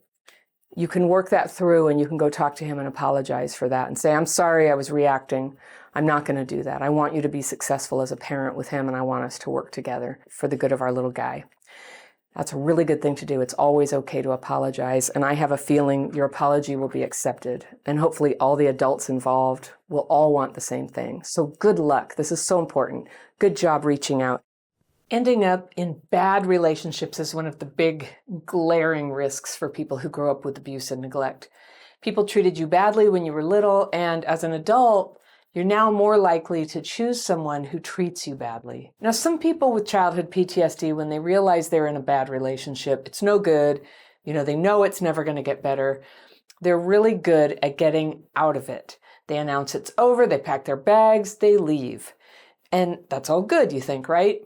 You can work that through and you can go talk to him and apologize for that and say, I'm sorry I was reacting. I'm not going to do that. I want you to be successful as a parent with him and I want us to work together for the good of our little guy. That's a really good thing to do. It's always okay to apologize. And I have a feeling your apology will be accepted. And hopefully all the adults involved will all want the same thing. So good luck. This is so important. Good job reaching out. Ending up in bad relationships is one of the big glaring risks for people who grow up with abuse and neglect. People treated you badly when you were little, and as an adult, you're now more likely to choose someone who treats you badly. Now, some people with childhood PTSD, when they realize they're in a bad relationship, it's no good, they know it's never going to get better, they're really good at getting out of it. They announce it's over, they pack their bags, they leave. And that's all good, you think, right?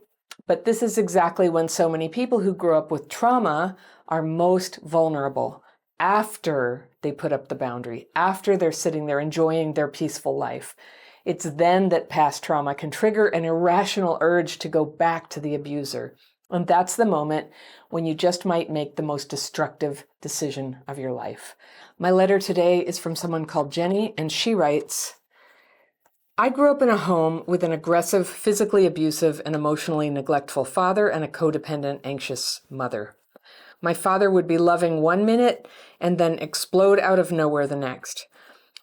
But this is exactly when so many people who grew up with trauma are most vulnerable after they put up the boundary, after they're sitting there enjoying their peaceful life. It's then that past trauma can trigger an irrational urge to go back to the abuser. And that's the moment when you just might make the most destructive decision of your life. My letter today is from someone called Jenny, and she writes, I grew up in a home with an aggressive, physically abusive, and emotionally neglectful father and a codependent, anxious mother. My father would be loving one minute and then explode out of nowhere the next.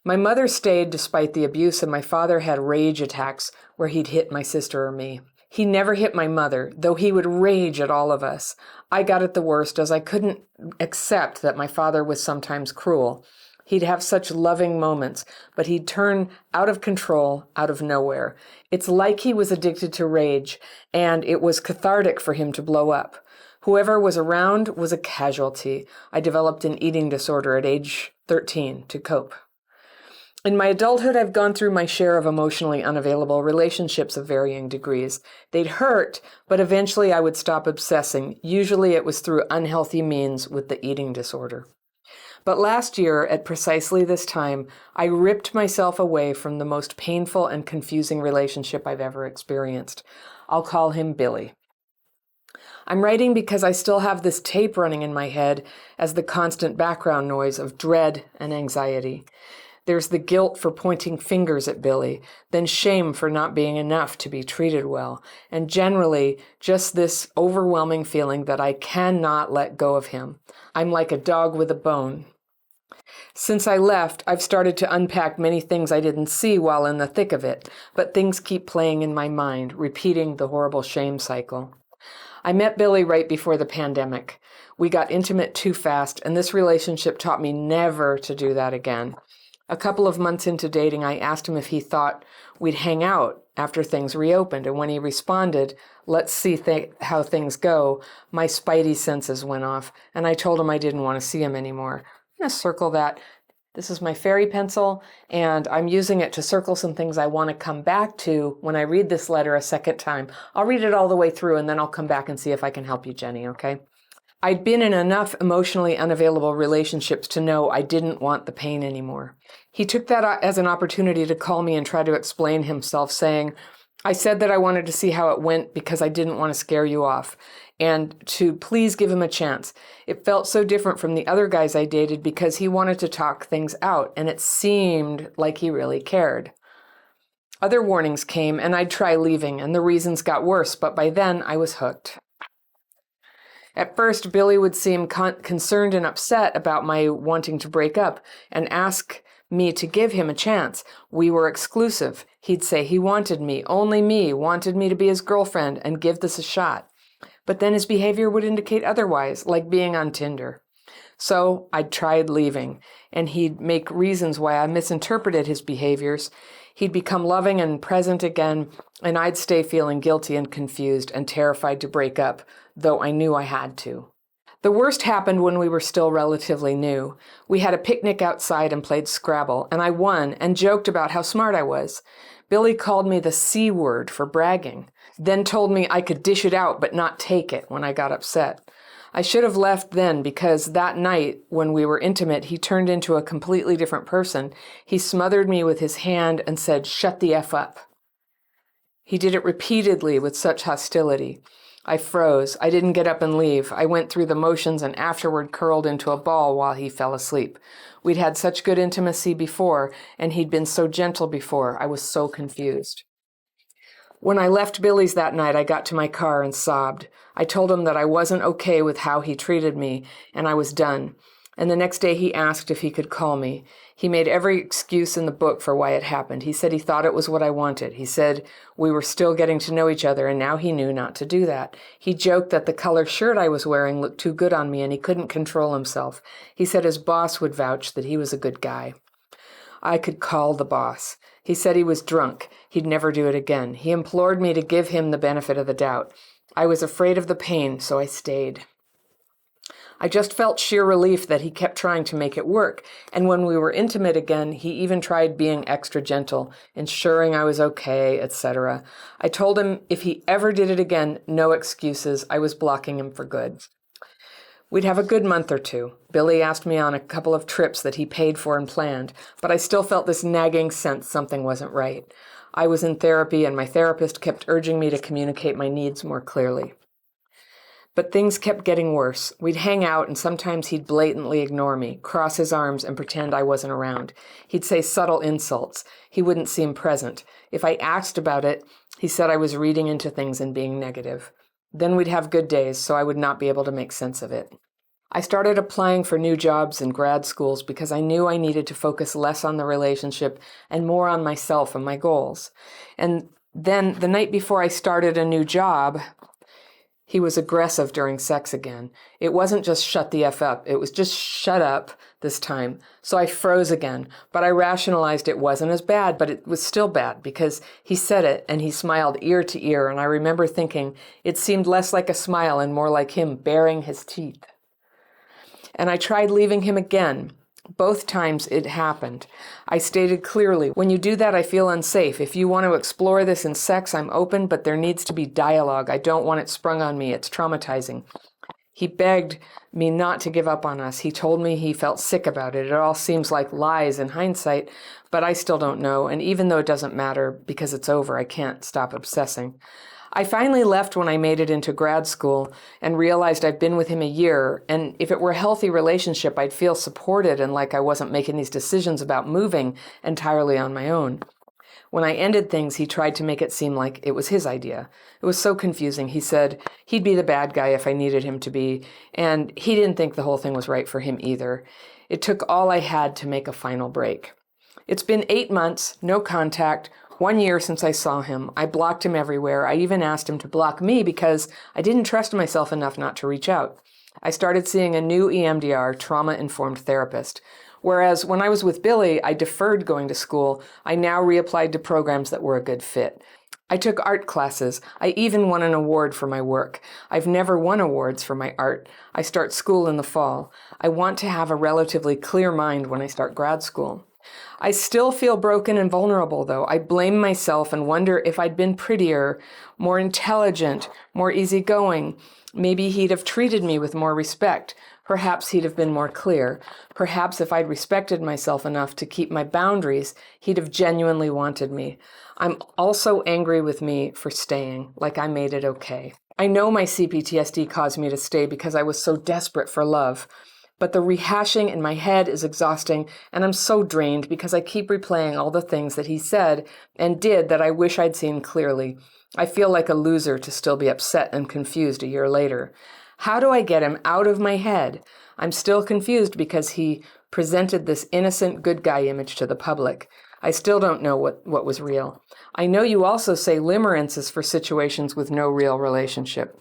My mother stayed despite the abuse, and my father had rage attacks where he'd hit my sister or me. He never hit my mother, though he would rage at all of us. I got it the worst, as I couldn't accept that my father was sometimes cruel. He'd have such loving moments, but he'd turn out of control out of nowhere. It's like he was addicted to rage, and it was cathartic for him to blow up. Whoever was around was a casualty. I developed an eating disorder at age 13 to cope. In my adulthood, I've gone through my share of emotionally unavailable relationships of varying degrees. They'd hurt, but eventually I would stop obsessing. Usually it was through unhealthy means with the eating disorder. But last year, at precisely this time, I ripped myself away from the most painful and confusing relationship I've ever experienced. I'll call him Billy. I'm writing because I still have this tape running in my head as the constant background noise of dread and anxiety. There's the guilt for pointing fingers at Billy, then shame for not being enough to be treated well, and generally just this overwhelming feeling that I cannot let go of him. I'm like a dog with a bone. Since I left, I've started to unpack many things I didn't see while in the thick of it, but things keep playing in my mind, repeating the horrible shame cycle. I met Billy right before the pandemic. We got intimate too fast, and this relationship taught me never to do that again. A couple of months into dating, I asked him if he thought we'd hang out after things reopened, and when he responded, let's see how things go, my spidey senses went off, and I told him I didn't want to see him anymore. I'm going to circle that. This is my fairy pencil, and I'm using it to circle some things I want to come back to when I read this letter a second time. I'll read it all the way through, and then I'll come back and see if I can help you, Jenny, okay? I'd been in enough emotionally unavailable relationships to know I didn't want the pain anymore. He took that as an opportunity to call me and try to explain himself, saying, I said that I wanted to see how it went because I didn't want to scare you off, and to please give him a chance. It felt so different from the other guys I dated because he wanted to talk things out, and it seemed like he really cared. Other warnings came, and I'd try leaving, and the reasons got worse, but by then I was hooked. At first, Billy would seem concerned and upset about my wanting to break up and ask me to give him a chance. We were exclusive. He'd say he wanted me, only me, wanted me to be his girlfriend and give this a shot. But then his behavior would indicate otherwise, like being on Tinder. So I tried leaving, and he'd make reasons why I misinterpreted his behaviors. He'd become loving and present again, and I'd stay feeling guilty and confused and terrified to break up, though I knew I had to. The worst happened when we were still relatively new. We had a picnic outside and played Scrabble, and I won and joked about how smart I was. Billy called me the C word for bragging, then told me I could dish it out but not take it when I got upset. I should have left then because that night when we were intimate, he turned into a completely different person. He smothered me with his hand and said, "Shut the F up." He did it repeatedly with such hostility. I froze. I didn't get up and leave. I went through the motions and afterward curled into a ball while he fell asleep. We'd had such good intimacy before, and he'd been so gentle before. I was so confused. When I left Billy's that night, I got to my car and sobbed. I told him that I wasn't okay with how he treated me, and I was done. And the next day he asked if he could call me. He made every excuse in the book for why it happened. He said he thought it was what I wanted. He said we were still getting to know each other, and now he knew not to do that. He joked that the color shirt I was wearing looked too good on me, and he couldn't control himself. He said his boss would vouch that he was a good guy. I could call the boss. He said he was drunk. He'd never do it again. He implored me to give him the benefit of the doubt. I was afraid of the pain, so I stayed. I just felt sheer relief that he kept trying to make it work, and when we were intimate again, he even tried being extra gentle, ensuring I was okay, etc. I told him if he ever did it again, no excuses. I was blocking him for good. We'd have a good month or two. Billy asked me on a couple of trips that he paid for and planned, but I still felt this nagging sense something wasn't right. I was in therapy, and my therapist kept urging me to communicate my needs more clearly. But things kept getting worse. We'd hang out, and sometimes he'd blatantly ignore me, cross his arms, and pretend I wasn't around. He'd say subtle insults. He wouldn't seem present. If I asked about it, he said I was reading into things and being negative. Then we'd have good days, so I would not be able to make sense of it. I started applying for new jobs in grad schools because I knew I needed to focus less on the relationship and more on myself and my goals. And then the night before I started a new job, he was aggressive during sex again. It wasn't just shut the F up. It was just shut up this time. So I froze again, but I rationalized it wasn't as bad, but it was still bad because he said it and he smiled ear to ear. And I remember thinking it seemed less like a smile and more like him baring his teeth. And I tried leaving him again. Both times it happened. I stated clearly, when you do that, I feel unsafe. If you want to explore this in sex, I'm open, but there needs to be dialogue. I don't want it sprung on me. It's traumatizing. He begged me not to give up on us. He told me he felt sick about it. It all seems like lies in hindsight, but I still don't know. And even though it doesn't matter because it's over, I can't stop obsessing. I finally left when I made it into grad school and realized I'd been with him a year, and if it were a healthy relationship, I'd feel supported and like I wasn't making these decisions about moving entirely on my own. When I ended things, he tried to make it seem like it was his idea. It was so confusing. He said he'd be the bad guy if I needed him to be, and he didn't think the whole thing was right for him either. It took all I had to make a final break. It's been 8 months, no contact, 1 year since I saw him. I blocked him everywhere. I even asked him to block me because I didn't trust myself enough not to reach out. I started seeing a new EMDR, trauma-informed therapist. Whereas when I was with Billy, I deferred going to school, I now reapplied to programs that were a good fit. I took art classes. I even won an award for my work. I've never won awards for my art. I start school in the fall. I want to have a relatively clear mind when I start grad school. I still feel broken and vulnerable, though. I blame myself and wonder if I'd been prettier, more intelligent, more easygoing. Maybe he'd have treated me with more respect. Perhaps he'd have been more clear. Perhaps if I'd respected myself enough to keep my boundaries, he'd have genuinely wanted me. I'm also angry with me for staying, like I made it okay. I know my CPTSD caused me to stay because I was so desperate for love. But the rehashing in my head is exhausting, and I'm so drained because I keep replaying all the things that he said and did that I wish I'd seen clearly. I feel like a loser to still be upset and confused a year later. How do I get him out of my head? I'm still confused because he presented this innocent good guy image to the public. I still don't know what was real. I know you also say limerence is for situations with no real relationship.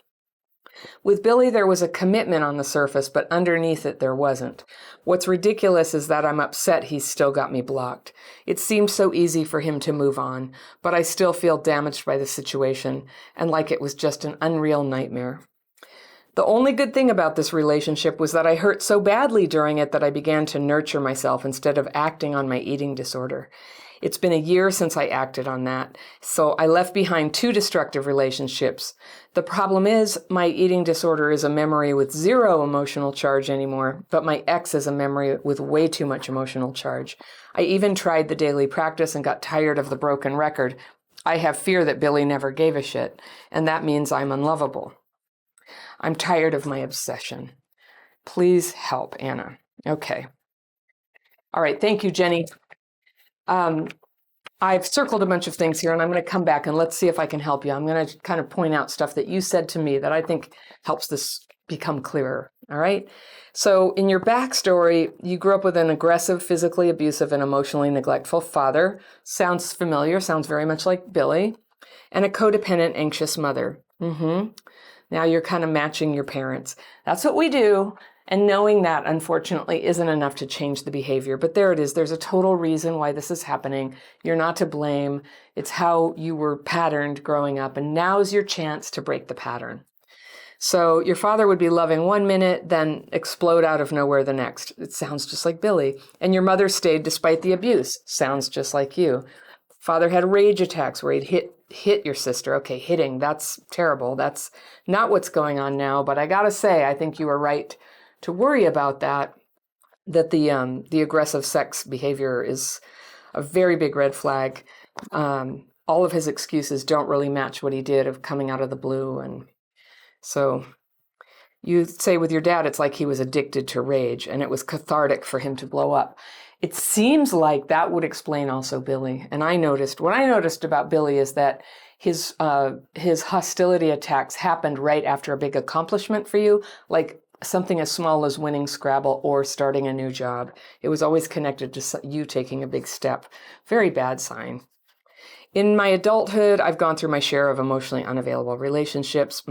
With Billy, there was a commitment on the surface, but underneath it, there wasn't. What's ridiculous is that I'm upset he's still got me blocked. It seemed so easy for him to move on, but I still feel damaged by the situation and like it was just an unreal nightmare. The only good thing about this relationship was that I hurt so badly during it that I began to nurture myself instead of acting on my eating disorder. It's been a year since I acted on that, so I left behind 2 destructive relationships. The problem is, my eating disorder is a memory with 0 emotional charge anymore, but my ex is a memory with way too much emotional charge. I even tried the daily practice and got tired of the broken record. I have fear that Billy never gave a shit, and that means I'm unlovable. I'm tired of my obsession. Please help, Anna. Okay. All right. Thank you, Jenny. I've circled a bunch of things here, and I'm going to come back and let's see if I can help you. I'm going to kind of point out stuff that you said to me that I think helps this become clearer. All right. So in your backstory, you grew up with an aggressive, physically abusive, and emotionally neglectful father. Sounds familiar. Sounds very much like Billy. And a codependent, anxious mother. Now you're kind of matching your parents. That's what we do. And knowing that, unfortunately, isn't enough to change the behavior. But there it is. There's a total reason why this is happening. You're not to blame. It's how you were patterned growing up. And now's your chance to break the pattern. So your father would be loving one minute, then explode out of nowhere the next. It sounds just like Billy. And your mother stayed despite the abuse. Sounds just like you. Father had rage attacks where he'd hit your sister. Okay, hitting, that's terrible. That's not what's going on now. But I gotta say, I think you were right to worry about that the aggressive sex behavior is a very big red flag. All of his excuses don't really match what he did of coming out of the blue. And so you say with your dad, it's like he was addicted to rage and it was cathartic for him to blow up. It seems like that would explain also Billy. And what I noticed about Billy is that his hostility attacks happened right after a big accomplishment for you, like something as small as winning Scrabble or starting a new job. It was always connected to you taking a big step. Very bad sign. In my adulthood, I've gone through my share of emotionally unavailable relationships.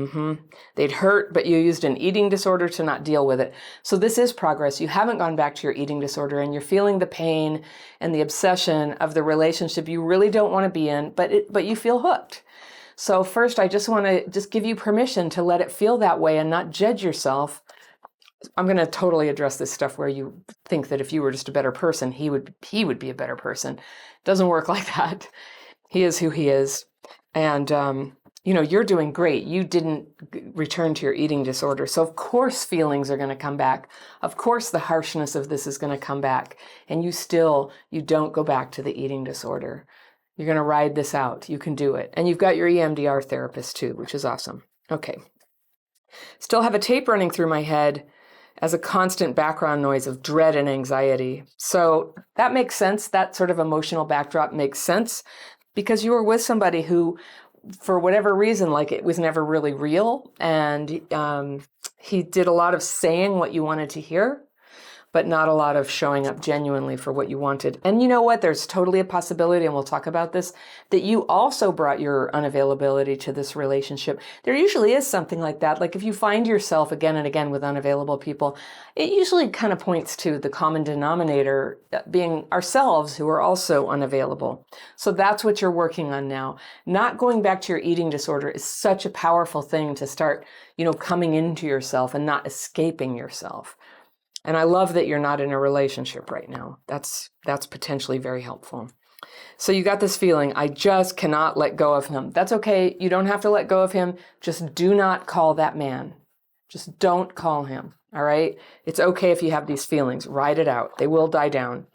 They'd hurt, but you used an eating disorder to not deal with it. So this is progress. You haven't gone back to your eating disorder and you're feeling the pain and the obsession of the relationship you really don't want to be in, but you feel hooked. So first, I just want to give you permission to let it feel that way and not judge yourself. I'm going to totally address this stuff where you think that if you were just a better person, he would be a better person. It doesn't work like that. He is who he is. And, you're doing great. You didn't return to your eating disorder. So of course feelings are going to come back. Of course the harshness of this is going to come back. And you don't go back to the eating disorder. You're going to ride this out. You can do it. And you've got your EMDR therapist too, which is awesome. Okay. Still have a tape running through my head as a constant background noise of dread and anxiety. So that makes sense. That sort of emotional backdrop makes sense because you were with somebody who, for whatever reason, like it was never really real. And he did a lot of saying what you wanted to hear, but not a lot of showing up genuinely for what you wanted. And you know what? There's totally a possibility, and we'll talk about this, that you also brought your unavailability to this relationship. There usually is something like that. Like if you find yourself again and again with unavailable people, it usually kind of points to the common denominator being ourselves who are also unavailable. So that's what you're working on now. Not going back to your eating disorder is such a powerful thing to start, coming into yourself and not escaping yourself. And I love that you're not in a relationship right now. That's potentially very helpful. So you got this feeling, I just cannot let go of him. That's okay. You don't have to let go of him. Just do not call that man. Just don't call him. All right. It's okay if you have these feelings. Ride it out. They will die down.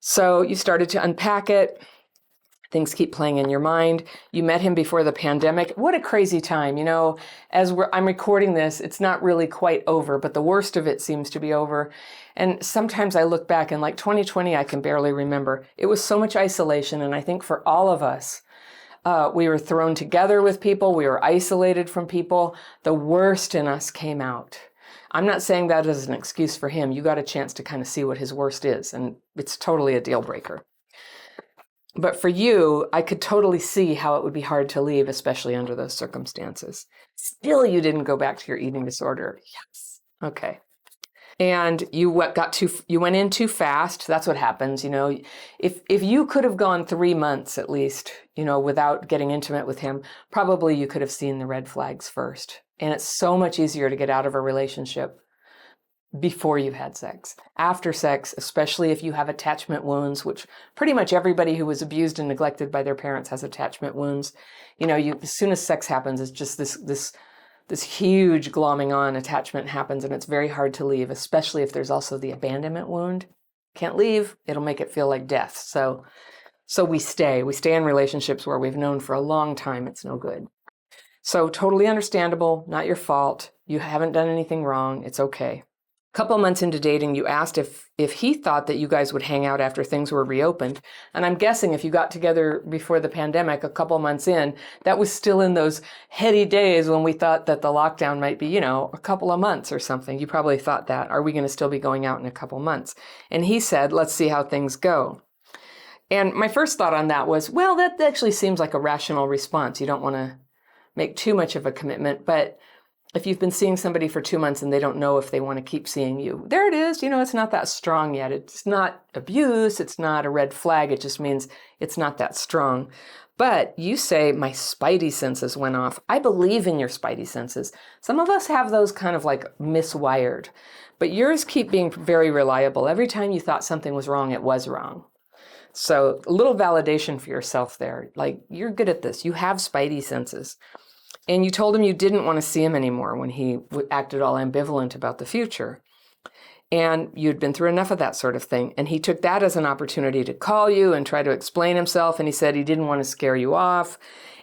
So you started to unpack it. Things keep playing in your mind. You met him before the pandemic. What a crazy time. I'm recording this, it's not really quite over, but the worst of it seems to be over. And sometimes I look back and like 2020, I can barely remember. It was so much isolation. And I think for all of us, we were thrown together with people. We were isolated from people. The worst in us came out. I'm not saying that as an excuse for him. You got a chance to kind of see what his worst is. And it's totally a deal breaker. But for you, I could totally see how it would be hard to leave, especially under those circumstances. Still, you didn't go back to your eating disorder. Yes. Okay. And you went in too fast. That's what happens. If you could have gone 3 months at least, without getting intimate with him, probably you could have seen the red flags first. And it's so much easier to get out of a relationship before you've had sex. After sex, especially if you have attachment wounds, which pretty much everybody who was abused and neglected by their parents has attachment wounds. As soon as sex happens, it's just this huge glomming on attachment happens, and it's very hard to leave, especially if there's also the abandonment wound. Can't leave, it'll make it feel like death. So So we stay in relationships where we've known for a long time it's no good. So totally understandable, not your fault. You haven't done anything wrong. It's okay. A couple months into dating, you asked if he thought that you guys would hang out after things were reopened. And I'm guessing if you got together before the pandemic, a couple months in, that was still in those heady days when we thought that the lockdown might be, a couple of months or something. You probably thought that. Are we going to still be going out in a couple months? And he said, let's see how things go. And my first thought on that was, well, that actually seems like a rational response. You don't want to make too much of a commitment, but if you've been seeing somebody for 2 months and they don't know if they want to keep seeing you, there it is. It's not that strong yet. It's not abuse. It's not a red flag. It just means it's not that strong. But you say my spidey senses went off. I believe in your spidey senses. Some of us have those kind of like miswired, but yours keep being very reliable. Every time you thought something was wrong, it was wrong. So a little validation for yourself there. Like, you're good at this. You have spidey senses. And you told him you didn't want to see him anymore when he acted all ambivalent about the future. And you'd been through enough of that sort of thing. And he took that as an opportunity to call you and try to explain himself. And he said he didn't want to scare you off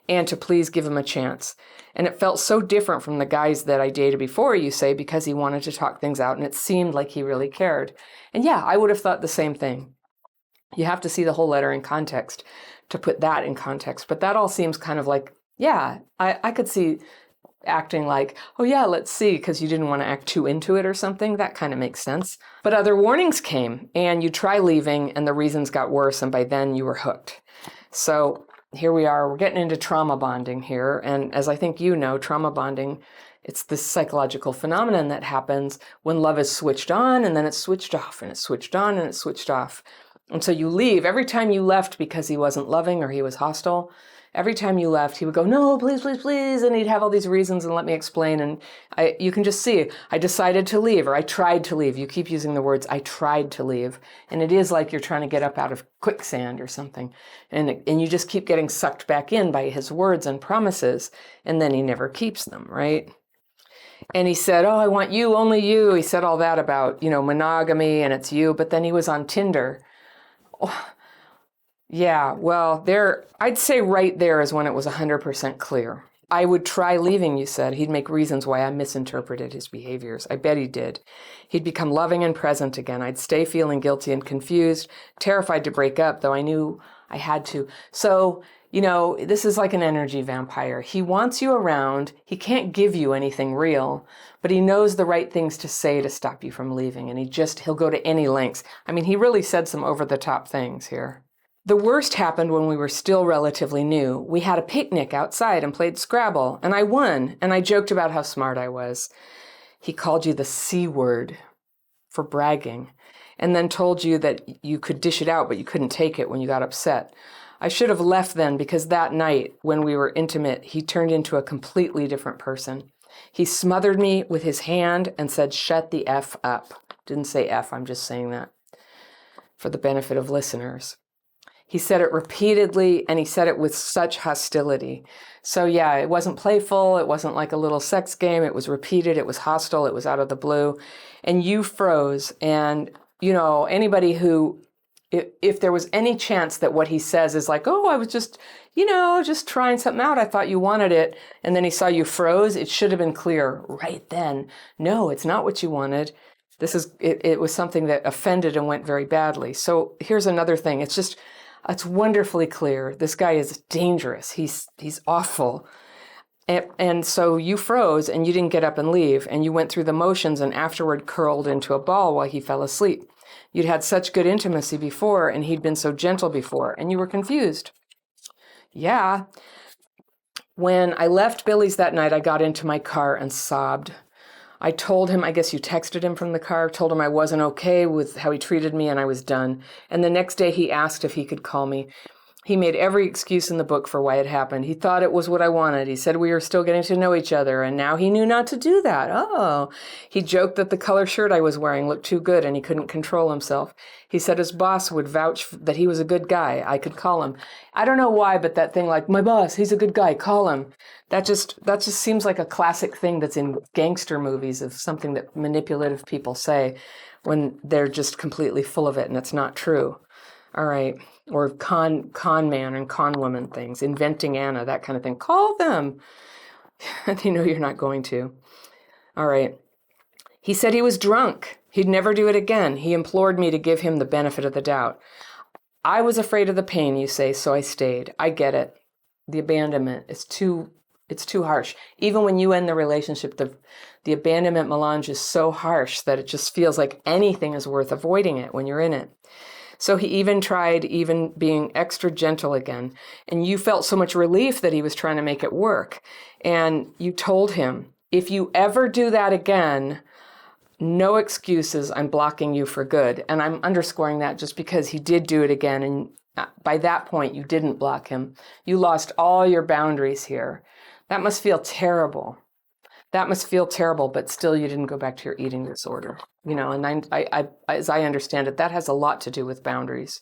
and to please give him a chance. And it felt so different from the guys that I dated before, you say, because he wanted to talk things out. And it seemed like he really cared. And yeah, I would have thought the same thing. You have to see the whole letter in context to put that in context. But that all seems kind of like, yeah, I could see acting like, oh yeah, let's see, because you didn't want to act too into it or something. That kind of makes sense. But other warnings came and you try leaving and the reasons got worse. And by then you were hooked. So here we are, we're getting into trauma bonding here. And as I think you know, trauma bonding, it's this psychological phenomenon that happens when love is switched on and then it's switched off and it's switched on and it's switched off. And so you leave. Every time you left because he wasn't loving or he was hostile, every time you left, he would go, no, please, please, please. And he'd have all these reasons and let me explain. And you can just see, I decided to leave or I tried to leave. You keep using the words, I tried to leave. And it is like you're trying to get up out of quicksand or something. And you just keep getting sucked back in by his words and promises. And then he never keeps them, right? And he said, oh, I want you, only you. He said all that about, monogamy and it's you. But then he was on Tinder. Oh, yeah, well, I'd say right there is when it was 100% clear. I would try leaving, you said. He'd make reasons why I misinterpreted his behaviors. I bet he did. He'd become loving and present again. I'd stay feeling guilty and confused, terrified to break up, though I knew I had to. So, this is like an energy vampire. He wants you around. He can't give you anything real, but he knows the right things to say to stop you from leaving. And he'll go to any lengths. I mean, he really said some over-the-top things here. The worst happened when we were still relatively new. We had a picnic outside and played Scrabble, and I won, and I joked about how smart I was. He called you the C word for bragging, and then told you that you could dish it out, but you couldn't take it when you got upset. I should have left then because that night when we were intimate, he turned into a completely different person. He smothered me with his hand and said, shut the F up. Didn't say F, I'm just saying that for the benefit of listeners. He said it repeatedly and he said it with such hostility. So yeah, it wasn't playful. It wasn't like a little sex game. It was repeated. It was hostile. It was out of the blue. And you froze. And, anybody who, if there was any chance that what he says is like, oh, I was just, just trying something out. I thought you wanted it. And then he saw you froze. It should have been clear right then. No, it's not what you wanted. It was something that offended and went very badly. So here's another thing. It's wonderfully clear. This guy is dangerous. He's awful. And so you froze and you didn't get up and leave. And you went through the motions and afterward curled into a ball while he fell asleep. You'd had such good intimacy before and he'd been so gentle before and you were confused. Yeah. When I left Billy's that night, I got into my car and sobbed. I told him, I guess you texted him from the car, told him I wasn't okay with how he treated me and I was done. And the next day he asked if he could call me. He made every excuse in the book for why it happened. He thought it was what I wanted. He said we were still getting to know each other, and now he knew not to do that. Oh, he joked that the color shirt I was wearing looked too good and he couldn't control himself. He said his boss would vouch that he was a good guy. I could call him. I don't know why, but that thing like, my boss, he's a good guy, call him. That just seems like a classic thing that's in gangster movies of something that manipulative people say when they're just completely full of it and it's not true. All right. Or con man and con woman things, inventing Anna, that kind of thing. Call them. They know you're not going to. All right. He said he was drunk. He'd never do it again. He implored me to give him the benefit of the doubt. I was afraid of the pain, you say, so I stayed. I get it. The abandonment is it's too harsh. Even when you end the relationship, the abandonment melange is so harsh that it just feels like anything is worth avoiding it when you're in it. So he even tried being extra gentle again. And you felt so much relief that he was trying to make it work. And you told him, if you ever do that again, no excuses, I'm blocking you for good. And I'm underscoring that just because he did do it again. And by that point, you didn't block him. You lost all your boundaries here. That must feel terrible. That must feel terrible, but still you didn't go back to your eating disorder. And I as I understand it, that has a lot to do with boundaries.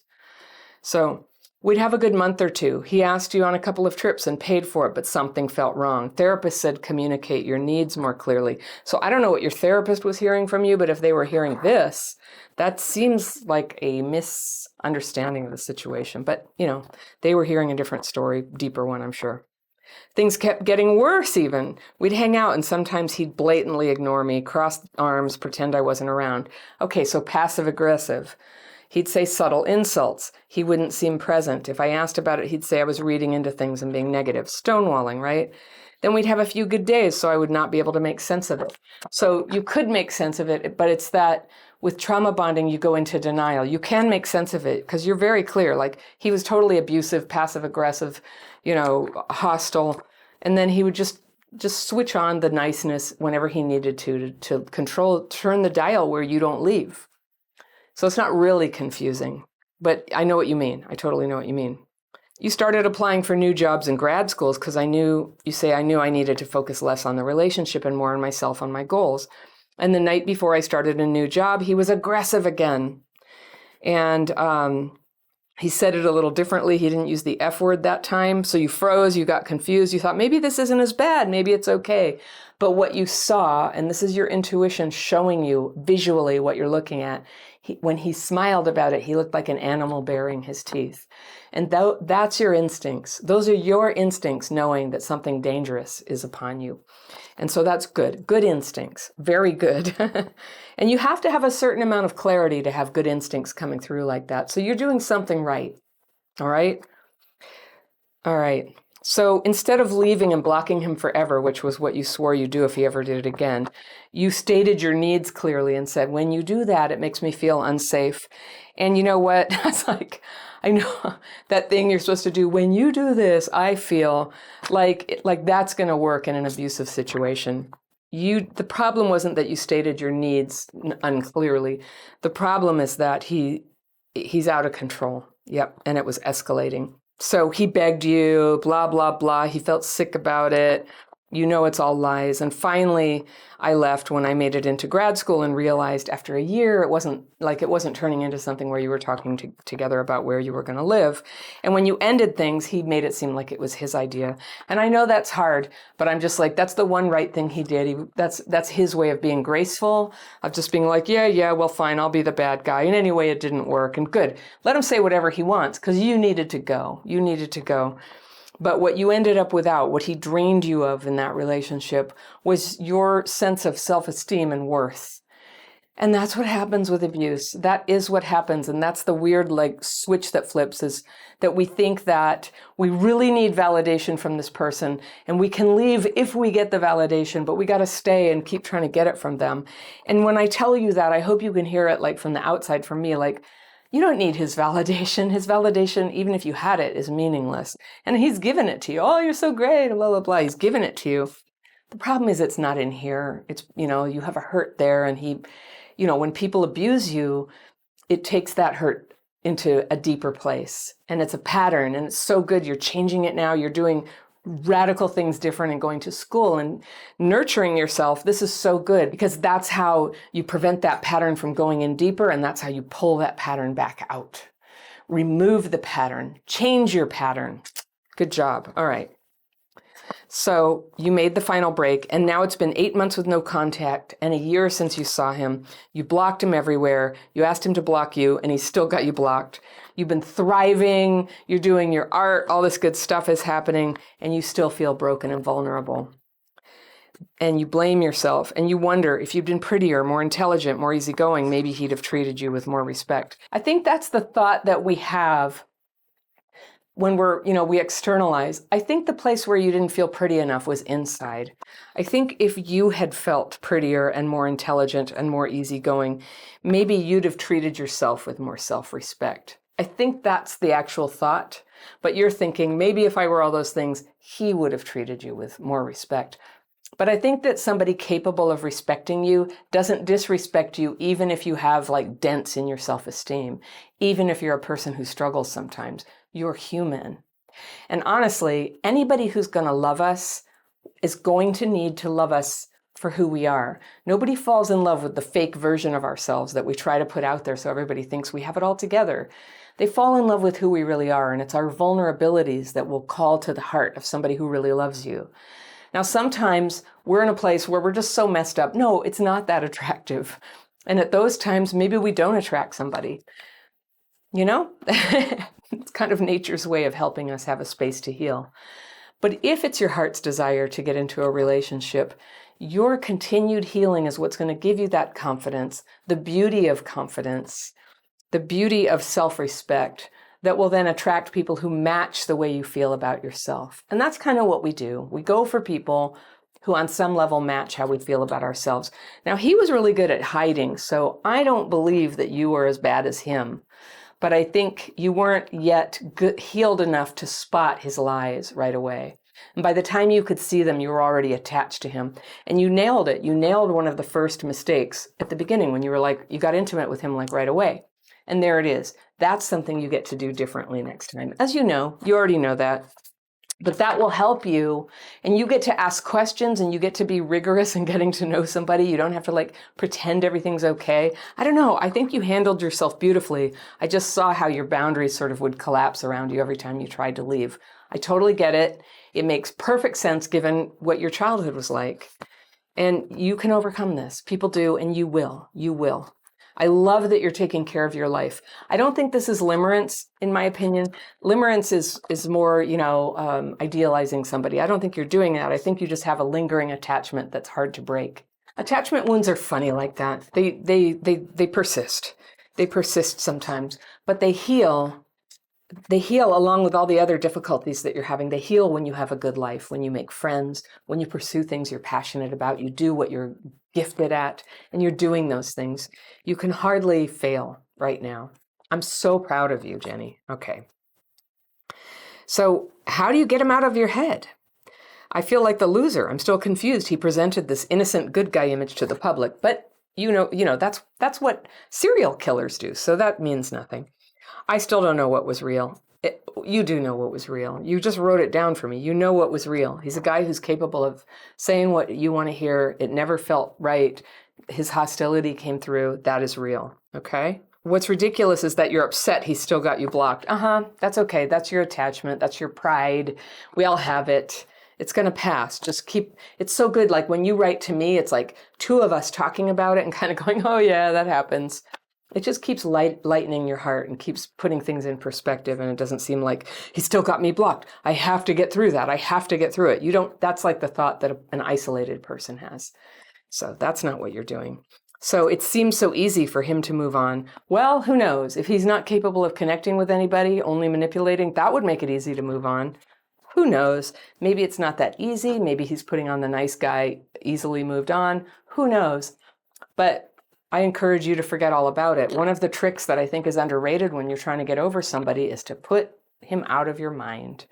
So we'd have a good month or two. He asked you on a couple of trips and paid for it, but something felt wrong. Therapist said communicate your needs more clearly. So I don't know what your therapist was hearing from you, but if they were hearing this, that seems like a misunderstanding of the situation. But, they were hearing a different story, deeper one, I'm sure. Things kept getting worse even. We'd hang out and sometimes he'd blatantly ignore me, cross arms, pretend I wasn't around. Okay, so passive aggressive. He'd say subtle insults. He wouldn't seem present. If I asked about it, he'd say I was reading into things and being negative. Stonewalling, right? Then we'd have a few good days, so I would not be able to make sense of it. So you could make sense of it, but it's that with trauma bonding, you go into denial. You can make sense of it because you're very clear. Like he was totally abusive, passive aggressive, hostile. And then he would just switch on the niceness whenever he needed to turn the dial where you don't leave. So it's not really confusing, but I know what you mean. I totally know what you mean. You started applying for new jobs in grad schools because I knew I needed to focus less on the relationship and more on myself, on my goals. And the night before I started a new job, he was aggressive again. And he said it a little differently. He didn't use the F word that time. So you froze, you got confused. You thought, maybe this isn't as bad. Maybe it's okay. But what you saw, and this is your intuition showing you visually what you're looking at, when he smiled about it, he looked like an animal baring his teeth. And that's your instincts. Those are your instincts knowing that something dangerous is upon you. And so that's good. Good instincts. Very good. And you have to have a certain amount of clarity to have good instincts coming through like that. So you're doing something right. All right? All right. So instead of leaving and blocking him forever, which was what you swore you'd do if he ever did it again, you stated your needs clearly and said, when you do that, it makes me feel unsafe. And you know what? That's like, I know that thing you're supposed to do. When you do this, I feel like that's going to work in an abusive situation. The problem wasn't that you stated your needs unclearly. The problem is that he's out of control. Yep. And it was escalating. So he begged you, blah, blah, blah. He felt sick about it. It's all lies. And finally, I left when I made it into grad school and realized after a year, it wasn't turning into something where you were talking together about where you were going to live. And when you ended things, he made it seem like it was his idea. And I know that's hard, but I'm just like, that's the one right thing he did. That's his way of being graceful, of just being like, yeah, well, fine, I'll be the bad guy. And anyway, it didn't work. And good. Let him say whatever he wants because you needed to go. You needed to go. But what you ended up without, what he drained you of in that relationship, was your sense of self-esteem and worth. And that's what happens with abuse. That is what happens. And that's the weird switch that flips, is that we think that we really need validation from this person and we can leave if we get the validation, but we got to stay and keep trying to get it from them. And when I tell you that, I hope you can hear it from the outside from me, you don't need his validation. His validation, even if you had it, is meaningless. And he's given it to you. Oh, you're so great, blah, blah, blah. He's given it to you. The problem is it's not in here. It's, you have a hurt there. And when people abuse you, it takes that hurt into a deeper place. And it's a pattern. And it's so good. You're changing it now. You're doing radical things different and going to school and nurturing yourself. This is so good because that's how you prevent that pattern from going in deeper, and that's how you pull that pattern back out. Remove the pattern, change your pattern. Good job. All right. So you made the final break, and now it's been 8 months with no contact and a year since you saw him. You blocked him everywhere. You asked him to block you, and he's still got you blocked. You've been thriving, you're doing your art, all this good stuff is happening, and you still feel broken and vulnerable. And you blame yourself, and you wonder if you'd been prettier, more intelligent, more easygoing, maybe he'd have treated you with more respect. I think that's the thought that we have when we externalize. I think the place where you didn't feel pretty enough was inside. I think if you had felt prettier and more intelligent and more easygoing, maybe you'd have treated yourself with more self-respect. I think that's the actual thought, but you're thinking, maybe if I were all those things, he would have treated you with more respect. But I think that somebody capable of respecting you doesn't disrespect you, even if you have like dents in your self-esteem, even if you're a person who struggles sometimes. You're human. And honestly, anybody who's going to love us is going to need to love us for who we are. Nobody falls in love with the fake version of ourselves that we try to put out there so everybody thinks we have it all together. They fall in love with who we really are, and it's our vulnerabilities that will call to the heart of somebody who really loves you. Now, sometimes we're in a place where we're just so messed up. No, it's not that attractive. And at those times, maybe we don't attract somebody. You know, it's kind of nature's way of helping us have a space to heal. But if it's your heart's desire to get into a relationship, your continued healing is what's going to give you that confidence, the beauty of confidence, the beauty of self-respect that will then attract people who match the way you feel about yourself. And that's kind of what we do. We go for people who on some level match how we feel about ourselves. Now, he was really good at hiding, so I don't believe that you were as bad as him. But I think you weren't yet healed enough to spot his lies right away. And by the time you could see them, you were already attached to him. And you nailed it. You nailed one of the first mistakes at the beginning when you were like, you got intimate with him like right away. And there it is. That's something you get to do differently next time. As you know, you already know that. But that will help you, and you get to ask questions, and you get to be rigorous in getting to know somebody. You don't have to like pretend everything's okay. I don't know. I think you handled yourself beautifully. I just saw how your boundaries sort of would collapse around you every time you tried to leave. I totally get it. It makes perfect sense given what your childhood was like. And you can overcome this. People do, and you will. You will. I love that you're taking care of your life. I don't think this is limerence, in my opinion. Limerence is more, idealizing somebody. I don't think you're doing that. I think you just have a lingering attachment that's hard to break. Attachment wounds are funny like that. They persist. They persist sometimes, but they heal. They heal along with all the other difficulties that you're having. They heal when you have a good life, when you make friends, when you pursue things you're passionate about, you do what you're gifted at, and you're doing those things. You can hardly fail right now. I'm so proud of you, Jenny. Okay. So how do you get him out of your head? I feel like the loser. I'm still confused. He presented this innocent good guy image to the public, but that's what serial killers do. So that means nothing. I still don't know what was real. You do know what was real. You just wrote it down for me. You know what was real. He's a guy who's capable of saying what you want to hear. It never felt right. His hostility came through. That is real. Okay? What's ridiculous is that you're upset he still got you blocked. That's okay. That's your attachment. That's your pride. We all have it. It's going to pass. It's so good. Like when you write to me, it's like two of us talking about it and kind of going, oh yeah, that happens. It just keeps lightening your heart and keeps putting things in perspective. And it doesn't seem like he still got me blocked. I have to get through that. I have to get through it. That's like the thought that an isolated person has. So that's not what you're doing. So it seems so easy for him to move on. Well, who knows? If he's not capable of connecting with anybody, only manipulating, that would make it easy to move on. Who knows? Maybe it's not that easy. Maybe he's putting on the nice guy, easily moved on. Who knows? But I encourage you to forget all about it. One of the tricks that I think is underrated when you're trying to get over somebody is to put him out of your mind.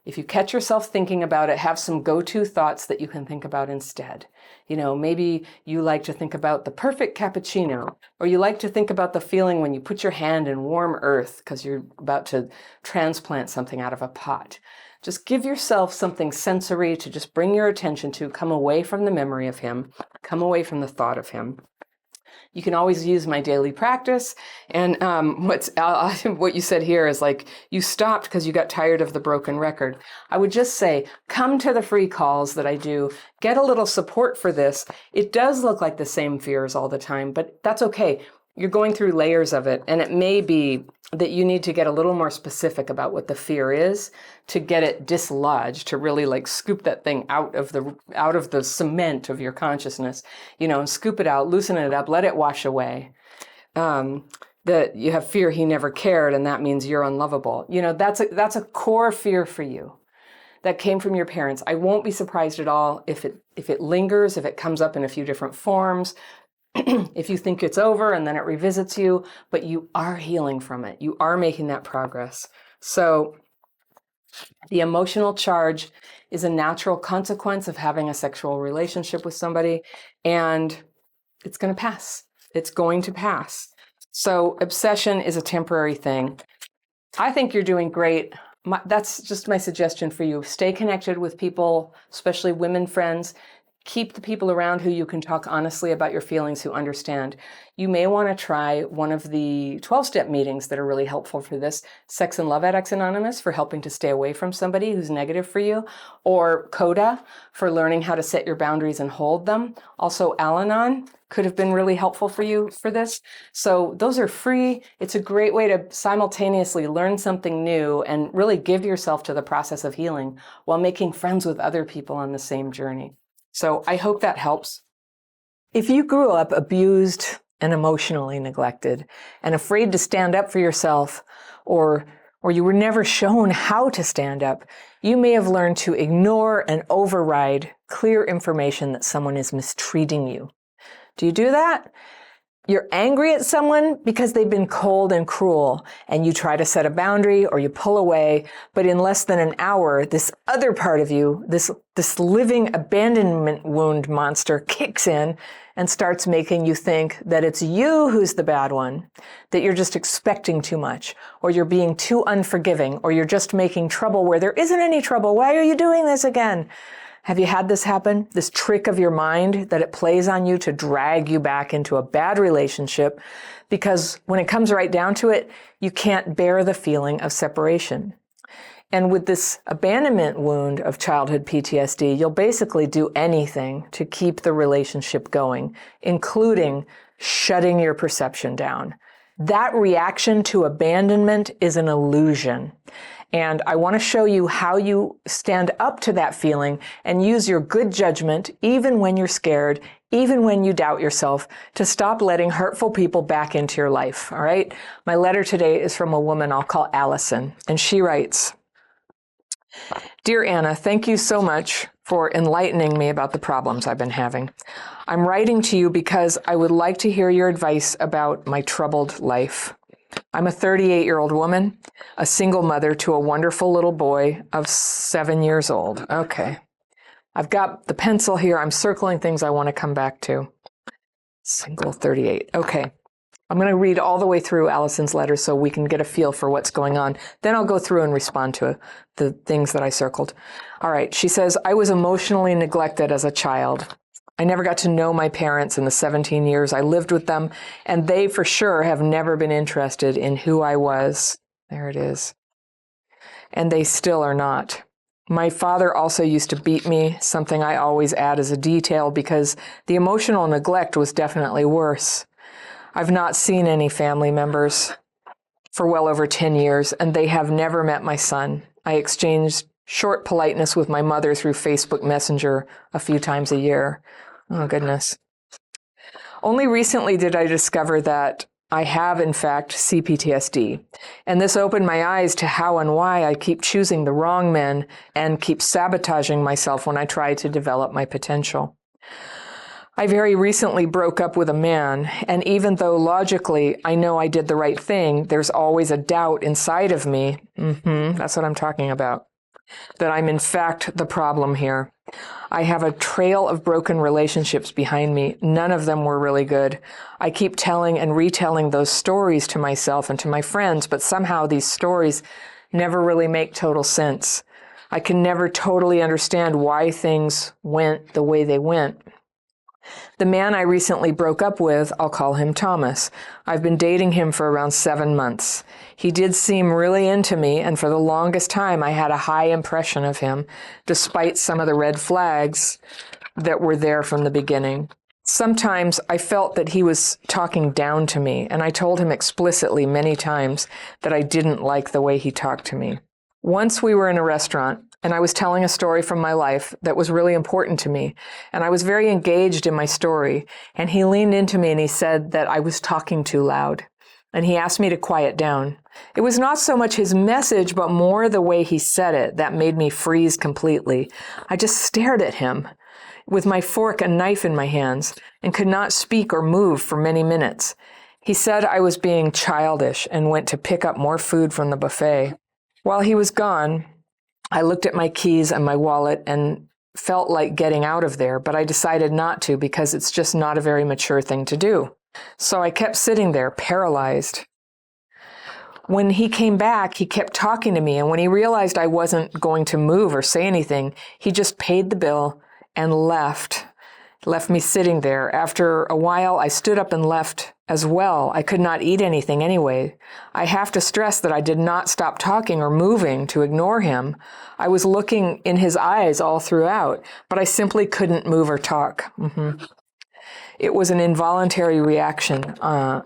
If you catch yourself thinking about it, have some go-to thoughts that you can think about instead. Maybe you like to think about the perfect cappuccino, or you like to think about the feeling when you put your hand in warm earth because you're about to transplant something out of a pot. Just give yourself something sensory to just bring your attention to, come away from the memory of him, come away from the thought of him. You can always use my daily practice. And what you said here is like, you stopped because you got tired of the broken record. I would just say, come to the free calls that I do. Get a little support for this. It does look like the same fears all the time, but that's okay. you're going through layers of it, and it may be that you need to get a little more specific about what the fear is to get it dislodged, to really like scoop that thing out of the cement of your consciousness, and scoop it out, loosen it up, let it wash away. That you have fear he never cared, and that means you're unlovable. That's a core fear for you that came from your parents. I won't be surprised at all if it lingers, if it comes up in a few different forms. If you think it's over and then it revisits you, but you are healing from it. You are making that progress. So the emotional charge is a natural consequence of having a sexual relationship with somebody, and it's going to pass. It's going to pass. So obsession is a temporary thing. I think you're doing great. That's just my suggestion for you. Stay connected with people, especially women friends. Keep the people around who you can talk honestly about your feelings, who understand. You may want to try one of the 12-step meetings that are really helpful for this. Sex and Love Addicts Anonymous for helping to stay away from somebody who's negative for you, or CODA for learning how to set your boundaries and hold them. Also, Al-Anon could have been really helpful for you for this. So those are free. It's a great way to simultaneously learn something new and really give yourself to the process of healing while making friends with other people on the same journey. So I hope that helps. If you grew up abused and emotionally neglected and afraid to stand up for yourself, or you were never shown how to stand up, you may have learned to ignore and override clear information that someone is mistreating you. Do you do that? You're angry at someone because they've been cold and cruel, and you try to set a boundary or you pull away, but in less than an hour, this other part of you, this living abandonment wound monster kicks in and starts making you think that it's you who's the bad one, that you're just expecting too much, or you're being too unforgiving, or you're just making trouble where there isn't any trouble. Why are you doing this again? Have you had this happen? This trick of your mind that it plays on you to drag you back into a bad relationship, because when it comes right down to it, you can't bear the feeling of separation. And with this abandonment wound of childhood PTSD, you'll basically do anything to keep the relationship going, including shutting your perception down. That reaction to abandonment is an illusion. And I want to show you how you stand up to that feeling and use your good judgment, even when you're scared, even when you doubt yourself, to stop letting hurtful people back into your life. All right? My letter today is from a woman I'll call Allison, and she writes, "Dear Anna, thank you so much for enlightening me about the problems I've been having. I'm writing to you because I would like to hear your advice about my troubled life. I'm a 38-year-old woman, a single mother to a wonderful little boy of 7 years old." Okay. I've got the pencil here. I'm circling things I want to come back to. Single 38. Okay. I'm going to read all the way through Allison's letter so we can get a feel for what's going on. Then I'll go through and respond to the things that I circled. All right. She says, "I was emotionally neglected as a child. I never got to know my parents in the 17 years I lived with them, and they for sure have never been interested in who I was." There it is. "And they still are not. My father also used to beat me, something I always add as a detail because the emotional neglect was definitely worse. I've not seen any family members for well over 10 years, and they have never met my son. I exchanged short politeness with my mother through Facebook Messenger a few times a year." Oh, goodness. "Only recently did I discover that I have, in fact, CPTSD, and this opened my eyes to how and why I keep choosing the wrong men and keep sabotaging myself when I try to develop my potential. I very recently broke up with a man, and even though logically I know I did the right thing, there's always a doubt inside of me, that's what I'm talking about, that I'm in fact the problem here. I have a trail of broken relationships behind me. None of them were really good. I keep telling and retelling those stories to myself and to my friends, but somehow these stories never really make total sense. I can never totally understand why things went the way they went. The man I recently broke up with, I'll call him Thomas. I've been dating him for around 7 months. He did seem really into me, and for the longest time I had a high impression of him, despite some of the red flags that were there from the beginning. Sometimes I felt that he was talking down to me, and I told him explicitly many times that I didn't like the way he talked to me. Once we were in a restaurant, and I was telling a story from my life that was really important to me, and I was very engaged in my story, and he leaned into me and he said that I was talking too loud, and he asked me to quiet down. It was not so much his message, but more the way he said it that made me freeze completely. I just stared at him with my fork and knife in my hands and could not speak or move for many minutes. He said I was being childish and went to pick up more food from the buffet. While he was gone, I looked at my keys and my wallet and felt like getting out of there, but I decided not to because it's just not a very mature thing to do. So I kept sitting there, paralyzed. When he came back, he kept talking to me, and when he realized I wasn't going to move or say anything, he just paid the bill and left me sitting there. After a while, I stood up and left as well. I could not eat anything anyway. I have to stress that I did not stop talking or moving to ignore him. I was looking in his eyes all throughout, but I simply couldn't move or talk. It was an involuntary reaction. I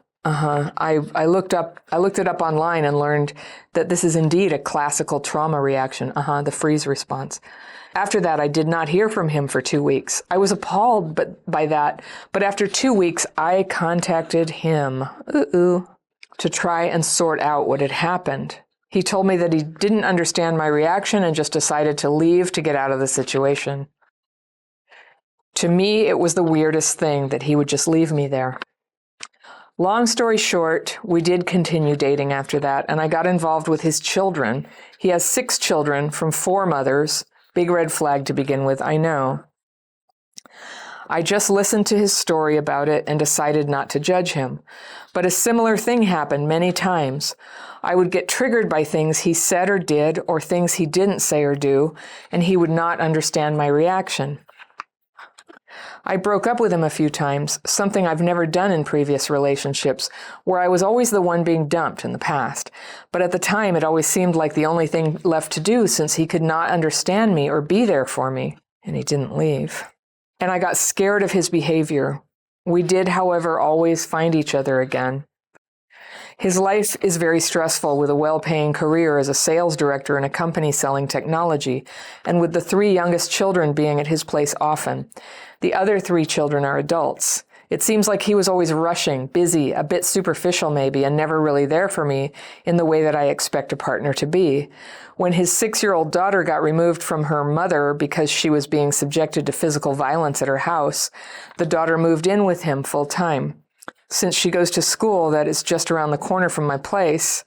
looked it up online and learned that this is indeed a classical trauma reaction. The freeze response. After that, I did not hear from him for 2 weeks. I was appalled by that, but after 2 weeks, I contacted him to try and sort out what had happened. He told me that he didn't understand my reaction and just decided to leave to get out of the situation. To me, it was the weirdest thing that he would just leave me there. Long story short, we did continue dating after that, and I got involved with his children. He has 6 children from 4 mothers. Big red flag to begin with, I know. I just listened to his story about it and decided not to judge him. But a similar thing happened many times. I would get triggered by things he said or did, or things he didn't say or do, and he would not understand my reaction. I broke up with him a few times, something I've never done in previous relationships, where I was always the one being dumped in the past. But at the time, it always seemed like the only thing left to do since he could not understand me or be there for me, and he didn't leave. And I got scared of his behavior. We did, however, always find each other again. His life is very stressful with a well-paying career as a sales director in a company selling technology, and with the 3 youngest children being at his place often. The other 3 children are adults. It seems like he was always rushing, busy, a bit superficial maybe, and never really there for me in the way that I expect a partner to be. When his 6-year-old daughter got removed from her mother because she was being subjected to physical violence at her house, the daughter moved in with him full time. Since she goes to school that is just around the corner from my place,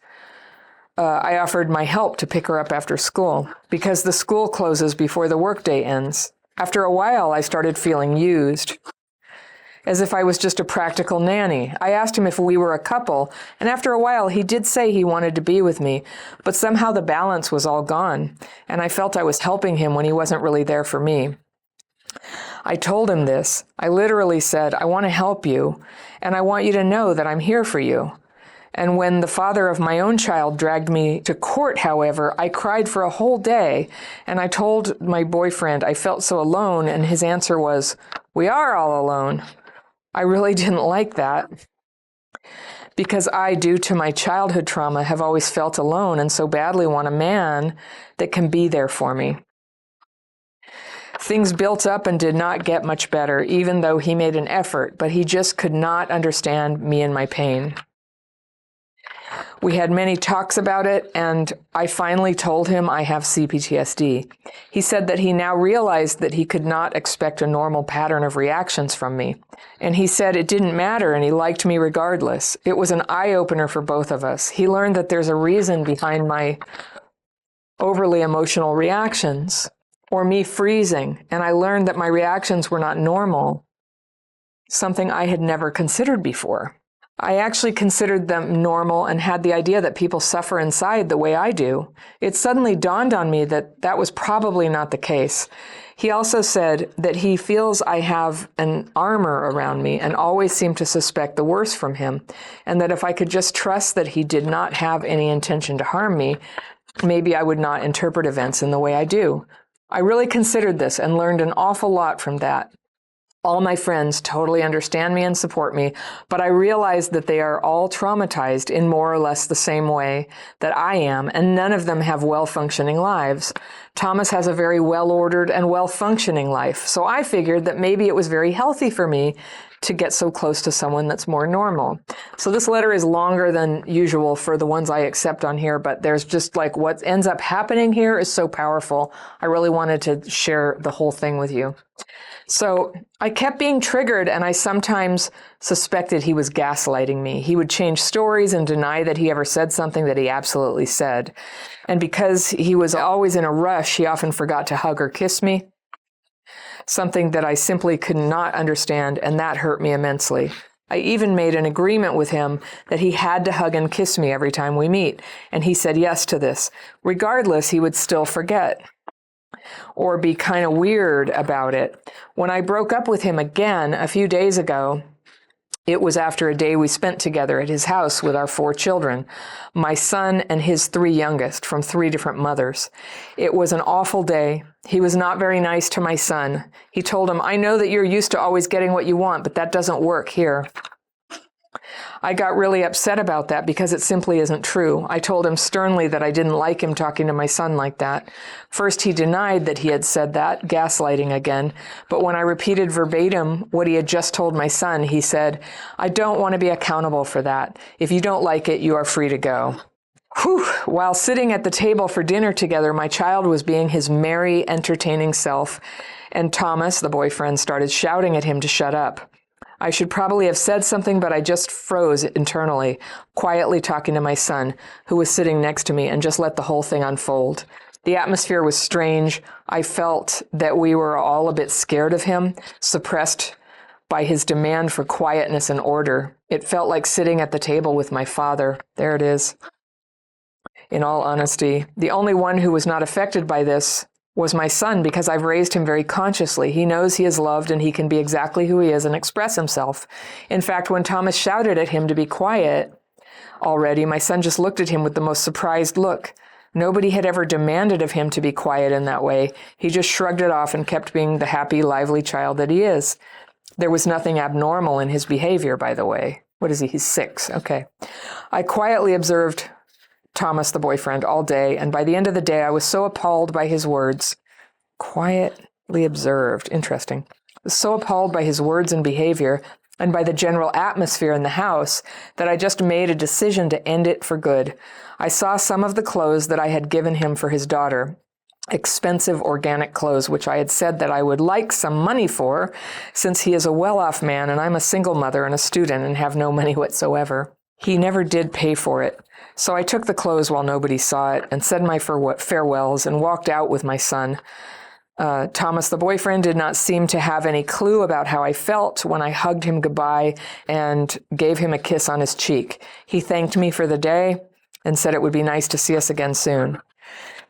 I offered my help to pick her up after school because the school closes before the workday ends. After a while, I started feeling used, as if I was just a practical nanny. I asked him if we were a couple, and after a while, he did say he wanted to be with me, but somehow the balance was all gone, and I felt I was helping him when he wasn't really there for me. I told him this. I literally said, I want to help you, and I want you to know that I'm here for you. And when the father of my own child dragged me to court, however, I cried for a whole day, and I told my boyfriend I felt so alone, and his answer was, we are all alone. I really didn't like that, because I, due to my childhood trauma, have always felt alone and so badly want a man that can be there for me. Things built up and did not get much better, even though he made an effort, but he just could not understand me and my pain. We had many talks about it, and I finally told him I have CPTSD. He said that he now realized that he could not expect a normal pattern of reactions from me. And he said it didn't matter, and he liked me regardless. It was an eye-opener for both of us. He learned that there's a reason behind my overly emotional reactions, or me freezing, and I learned that my reactions were not normal, something I had never considered before. I actually considered them normal and had the idea that people suffer inside the way I do. It suddenly dawned on me that that was probably not the case. He also said that he feels I have an armor around me and always seem to suspect the worst from him, and that if I could just trust that he did not have any intention to harm me, maybe I would not interpret events in the way I do. I really considered this and learned an awful lot from that. All my friends totally understand me and support me, but I realize that they are all traumatized in more or less the same way that I am, and none of them have well-functioning lives. Thomas has a very well-ordered and well-functioning life, so I figured that maybe it was very healthy for me to get so close to someone that's more normal. So this letter is longer than usual for the ones I accept on here, but there's just like what ends up happening here is so powerful. I really wanted to share the whole thing with you. So I kept being triggered, and I sometimes suspected he was gaslighting me. He would change stories and deny that he ever said something that he absolutely said. And because he was always in a rush, he often forgot to hug or kiss me, something that I simply could not understand, and that hurt me immensely. I even made an agreement with him that he had to hug and kiss me every time we meet, and he said yes to this. Regardless, he would still forget or be kind of weird about it. When I broke up with him again a few days ago, it was after a day we spent together at his house with our 4 children, my son and his 3 youngest from 3 different mothers. It was an awful day. He was not very nice to my son. He told him, "I know that you're used to always getting what you want, but that doesn't work here." I got really upset about that because it simply isn't true. I told him sternly that I didn't like him talking to my son like that. First, he denied that he had said that, gaslighting again. But when I repeated verbatim what he had just told my son, he said, "I don't want to be accountable for that. If you don't like it, you are free to go." Whew. While sitting at the table for dinner together, my child was being his merry, entertaining self, and Thomas, the boyfriend, started shouting at him to shut up. I should probably have said something, but I just froze internally, quietly talking to my son, who was sitting next to me, and just let the whole thing unfold. The atmosphere was strange. I felt that we were all a bit scared of him, suppressed by his demand for quietness and order. It felt like sitting at the table with my father. There it is. In all honesty, the only one who was not affected by this was my son, because I've raised him very consciously. He knows he is loved and he can be exactly who he is and express himself. In fact, when Thomas shouted at him to be quiet already, my son just looked at him with the most surprised look. Nobody had ever demanded of him to be quiet in that way. He just shrugged it off and kept being the happy, lively child that he is. There was nothing abnormal in his behavior, by the way. What is he? He's 6. Okay. I quietly observed Thomas, the boyfriend, all day, and by the end of the day, I was so appalled by his words. Quietly observed. Interesting. So appalled by his words and behavior, and by the general atmosphere in the house, that I just made a decision to end it for good. I saw some of the clothes that I had given him for his daughter, expensive organic clothes, which I had said that I would like some money for, since he is a well-off man and I'm a single mother and a student and have no money whatsoever. He never did pay for it. So I took the clothes while nobody saw it and said my farewells and walked out with my son. Thomas, the boyfriend, did not seem to have any clue about how I felt when I hugged him goodbye and gave him a kiss on his cheek. He thanked me for the day and said it would be nice to see us again soon.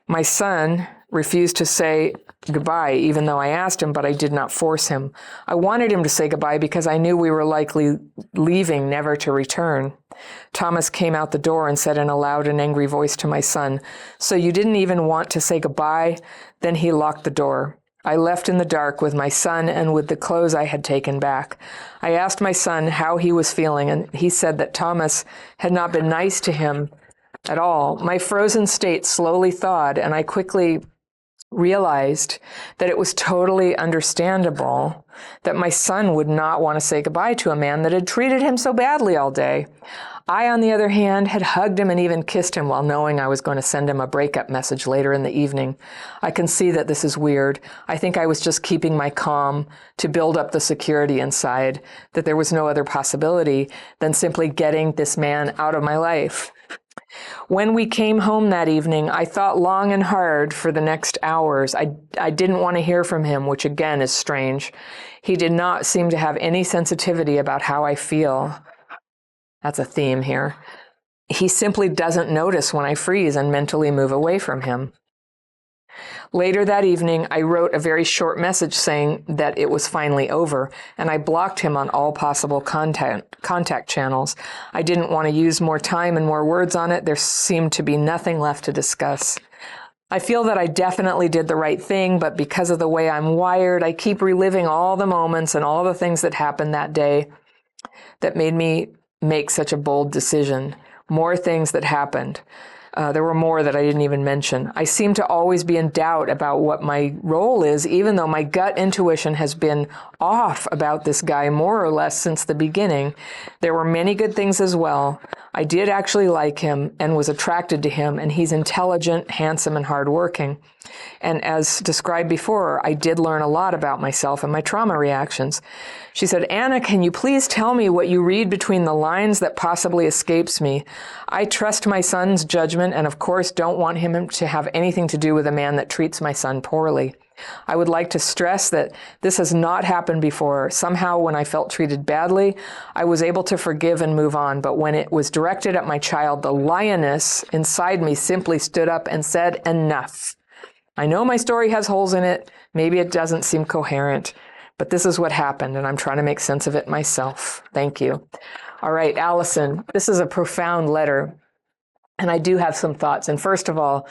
My son refused to say goodbye, even though I asked him, but I did not force him. I wanted him to say goodbye because I knew we were likely leaving, never to return. Thomas came out the door and said in a loud and angry voice to my son, "So you didn't even want to say goodbye?" Then he locked the door. I left in the dark with my son and with the clothes I had taken back. I asked my son how he was feeling, and he said that Thomas had not been nice to him at all. My frozen state slowly thawed, and I quickly realized that it was totally understandable that my son would not want to say goodbye to a man that had treated him so badly all day. I, on the other hand, had hugged him and even kissed him while knowing I was going to send him a breakup message later in the evening. I can see that this is weird. I think I was just keeping my calm to build up the security inside, that there was no other possibility than simply getting this man out of my life. When we came home that evening, I thought long and hard for the next hours. I didn't want to hear from him, which again is strange. He did not seem to have any sensitivity about how I feel. That's a theme here. He simply doesn't notice when I freeze and mentally move away from him. Later that evening, I wrote a very short message saying that it was finally over, and I blocked him on all possible contact channels. I didn't want to use more time and more words on it. There seemed to be nothing left to discuss. I feel that I definitely did the right thing, but because of the way I'm wired, I keep reliving all the moments and all the things that happened that day that made me make such a bold decision. More things that happened. There were more that I didn't even mention. I seem to always be in doubt about what my role is, even though my gut intuition has been off about this guy more or less since the beginning. There were many good things as well. I did actually like him and was attracted to him, and he's intelligent, handsome, and hardworking. And as described before, I did learn a lot about myself and my trauma reactions. She said, Anna, can you please tell me what you read between the lines that possibly escapes me? I trust my son's judgment and, of course, don't want him to have anything to do with a man that treats my son poorly. I would like to stress that this has not happened before. Somehow, when I felt treated badly, I was able to forgive and move on. But when it was directed at my child, the lioness inside me simply stood up and said, enough. I know my story has holes in it. Maybe it doesn't seem coherent, but this is what happened, and I'm trying to make sense of it myself. Thank you. All right, Allison, this is a profound letter, and I do have some thoughts. And first of all,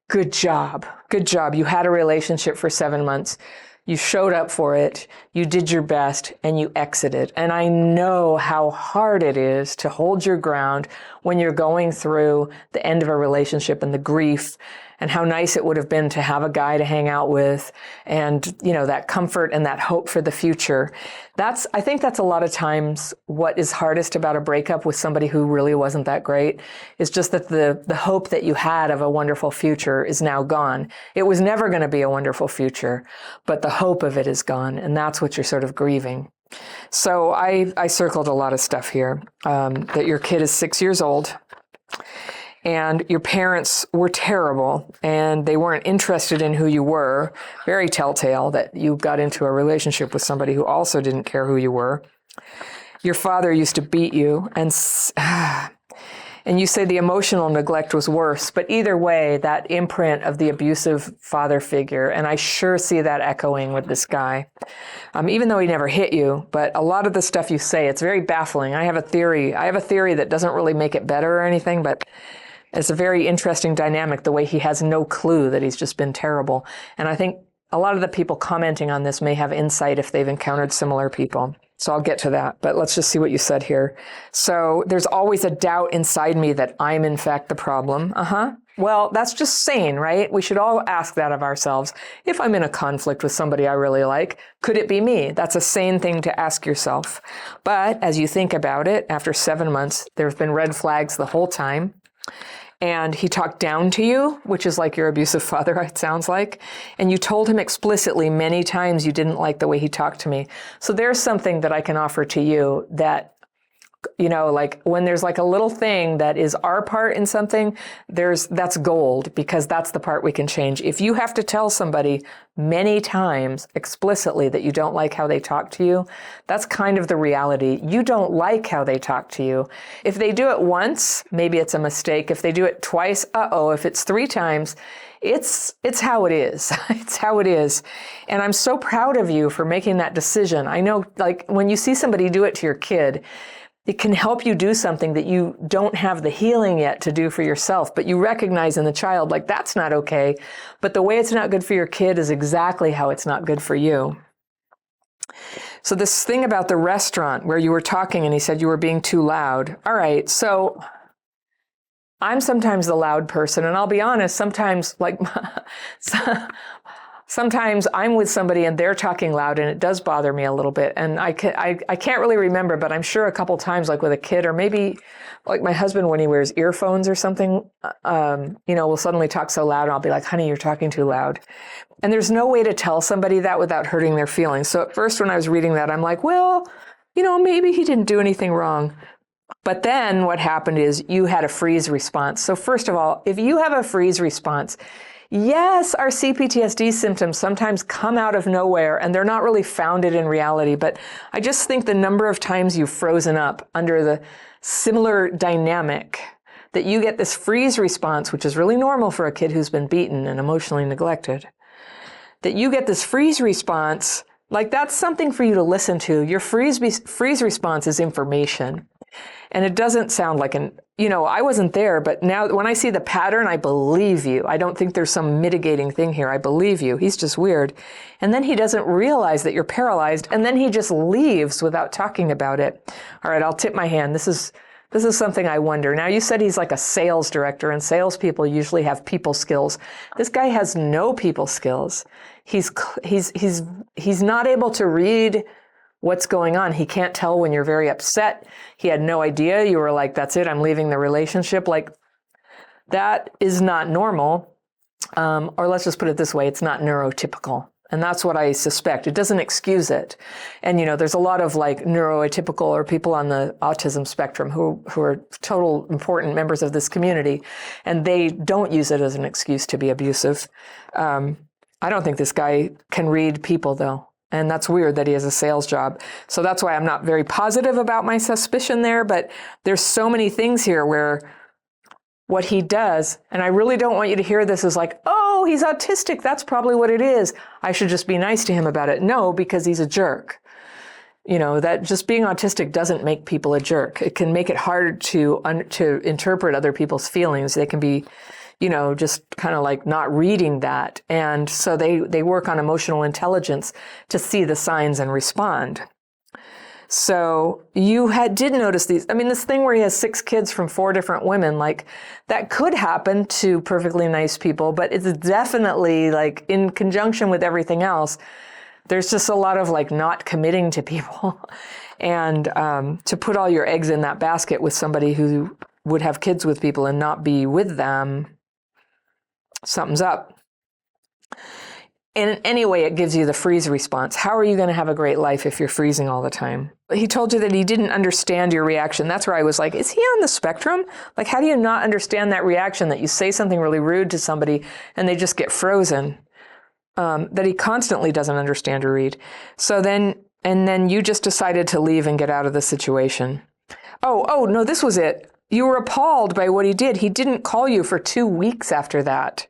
good job. Good job. You had a relationship for 7 months. You showed up for it. You did your best, and you exited. And I know how hard it is to hold your ground when you're going through the end of a relationship and the grief, and how nice it would have been to have a guy to hang out with, and, you know, that comfort and that hope for the future. I think that's a lot of times what is hardest about a breakup with somebody who really wasn't that great, is just that the hope that you had of a wonderful future is now gone. It was never going to be a wonderful future, but the hope of it is gone, and that's what you're sort of grieving. So I circled a lot of stuff here, that your kid is 6 years old, and your parents were terrible, and they weren't interested in who you were. Very telltale that you got into a relationship with somebody who also didn't care who you were. Your father used to beat you, and you say the emotional neglect was worse. But either way, that imprint of the abusive father figure, and I sure see that echoing with this guy. Even though he never hit you, but a lot of the stuff you say, it's very baffling. I have a theory that doesn't really make it better or anything, but it's a very interesting dynamic, the way he has no clue that he's just been terrible. And I think a lot of the people commenting on this may have insight if they've encountered similar people. So I'll get to that, but let's just see what you said here. So there's always a doubt inside me that I'm in fact the problem. Well, that's just sane, right? We should all ask that of ourselves. If I'm in a conflict with somebody I really like, could it be me? That's a sane thing to ask yourself. But as you think about it, after 7 months, there's been red flags the whole time. And he talked down to you, which is like your abusive father, it sounds like. And you told him explicitly many times you didn't like the way he talked to me. So there's something that I can offer to you that, you know, like when there's like a little thing that is our part in something, that's gold, because that's the part we can change. If you have to tell somebody many times explicitly that you don't like how they talk to you, that's kind of the reality. You don't like how they talk to you. If they do it once, maybe it's a mistake. If they do it twice, if it's 3 times, it's how it is. It's how it is. And I'm so proud of you for making that decision. I know, like, when you see somebody do it to your kid, it can help you do something that you don't have the healing yet to do for yourself, but you recognize in the child, like, that's not okay. But the way it's not good for your kid is exactly how it's not good for you. So this thing about the restaurant where you were talking and he said you were being too loud. All right, so I'm sometimes the loud person, and I'll be honest, sometimes, like, sometimes I'm with somebody and they're talking loud and it does bother me a little bit. And I can't really remember, but I'm sure a couple times, like with a kid, or maybe like my husband when he wears earphones or something, will suddenly talk so loud and I'll be like, honey, you're talking too loud. And there's no way to tell somebody that without hurting their feelings. So at first when I was reading that, I'm like, well, maybe he didn't do anything wrong. But then what happened is you had a freeze response. So first of all, if you have a freeze response, yes, our CPTSD symptoms sometimes come out of nowhere and they're not really founded in reality. But I just think the number of times you've frozen up under the similar dynamic that you get this freeze response, which is really normal for a kid who's been beaten and emotionally neglected, that you get this freeze response, like that's something for you to listen to. Your freeze response is information. And it doesn't sound like I wasn't there, but now when I see the pattern, I believe you. I don't think there's some mitigating thing here. I believe you. He's just weird. And then he doesn't realize that you're paralyzed, and then he just leaves without talking about it. All right, I'll tip my hand. This is something I wonder. Now, you said he's like a sales director, and salespeople usually have people skills. This guy has no people skills. He's not able to read what's going on. He can't tell when you're very upset. He had no idea. You were like, that's it, I'm leaving the relationship. Like, that is not normal. Or let's just put it this way, it's not neurotypical. And that's what I suspect. It doesn't excuse it. And, there's a lot of like neuroatypical or people on the autism spectrum who are total important members of this community. And they don't use it as an excuse to be abusive. I don't think this guy can read people, though. And that's weird that he has a sales job. So that's why I'm not very positive about my suspicion there. But there's so many things here where what he does, and I really don't want you to hear this as like, oh, he's autistic. That's probably what it is. I should just be nice to him about it. No, because he's a jerk. That just being autistic doesn't make people a jerk. It can make it hard to interpret other people's feelings. They can be just kind of like not reading that. And so they work on emotional intelligence to see the signs and respond. So you did notice these. I mean, this thing where he has 6 kids from 4 different women, like that could happen to perfectly nice people, but it's definitely like in conjunction with everything else, there's just a lot of like not committing to people. And to put all your eggs in that basket with somebody who would have kids with people and not be with them, something's up. And anyway, it gives you the freeze response. How are you going to have a great life if you're freezing all the time? He told you that he didn't understand your reaction. That's where I was like, is he on the spectrum? Like, how do you not understand that reaction that you say something really rude to somebody and they just get frozen? That he constantly doesn't understand or read. So then you just decided to leave and get out of the situation. Oh, no, this was it. You were appalled by what he did. He didn't call you for 2 weeks after that.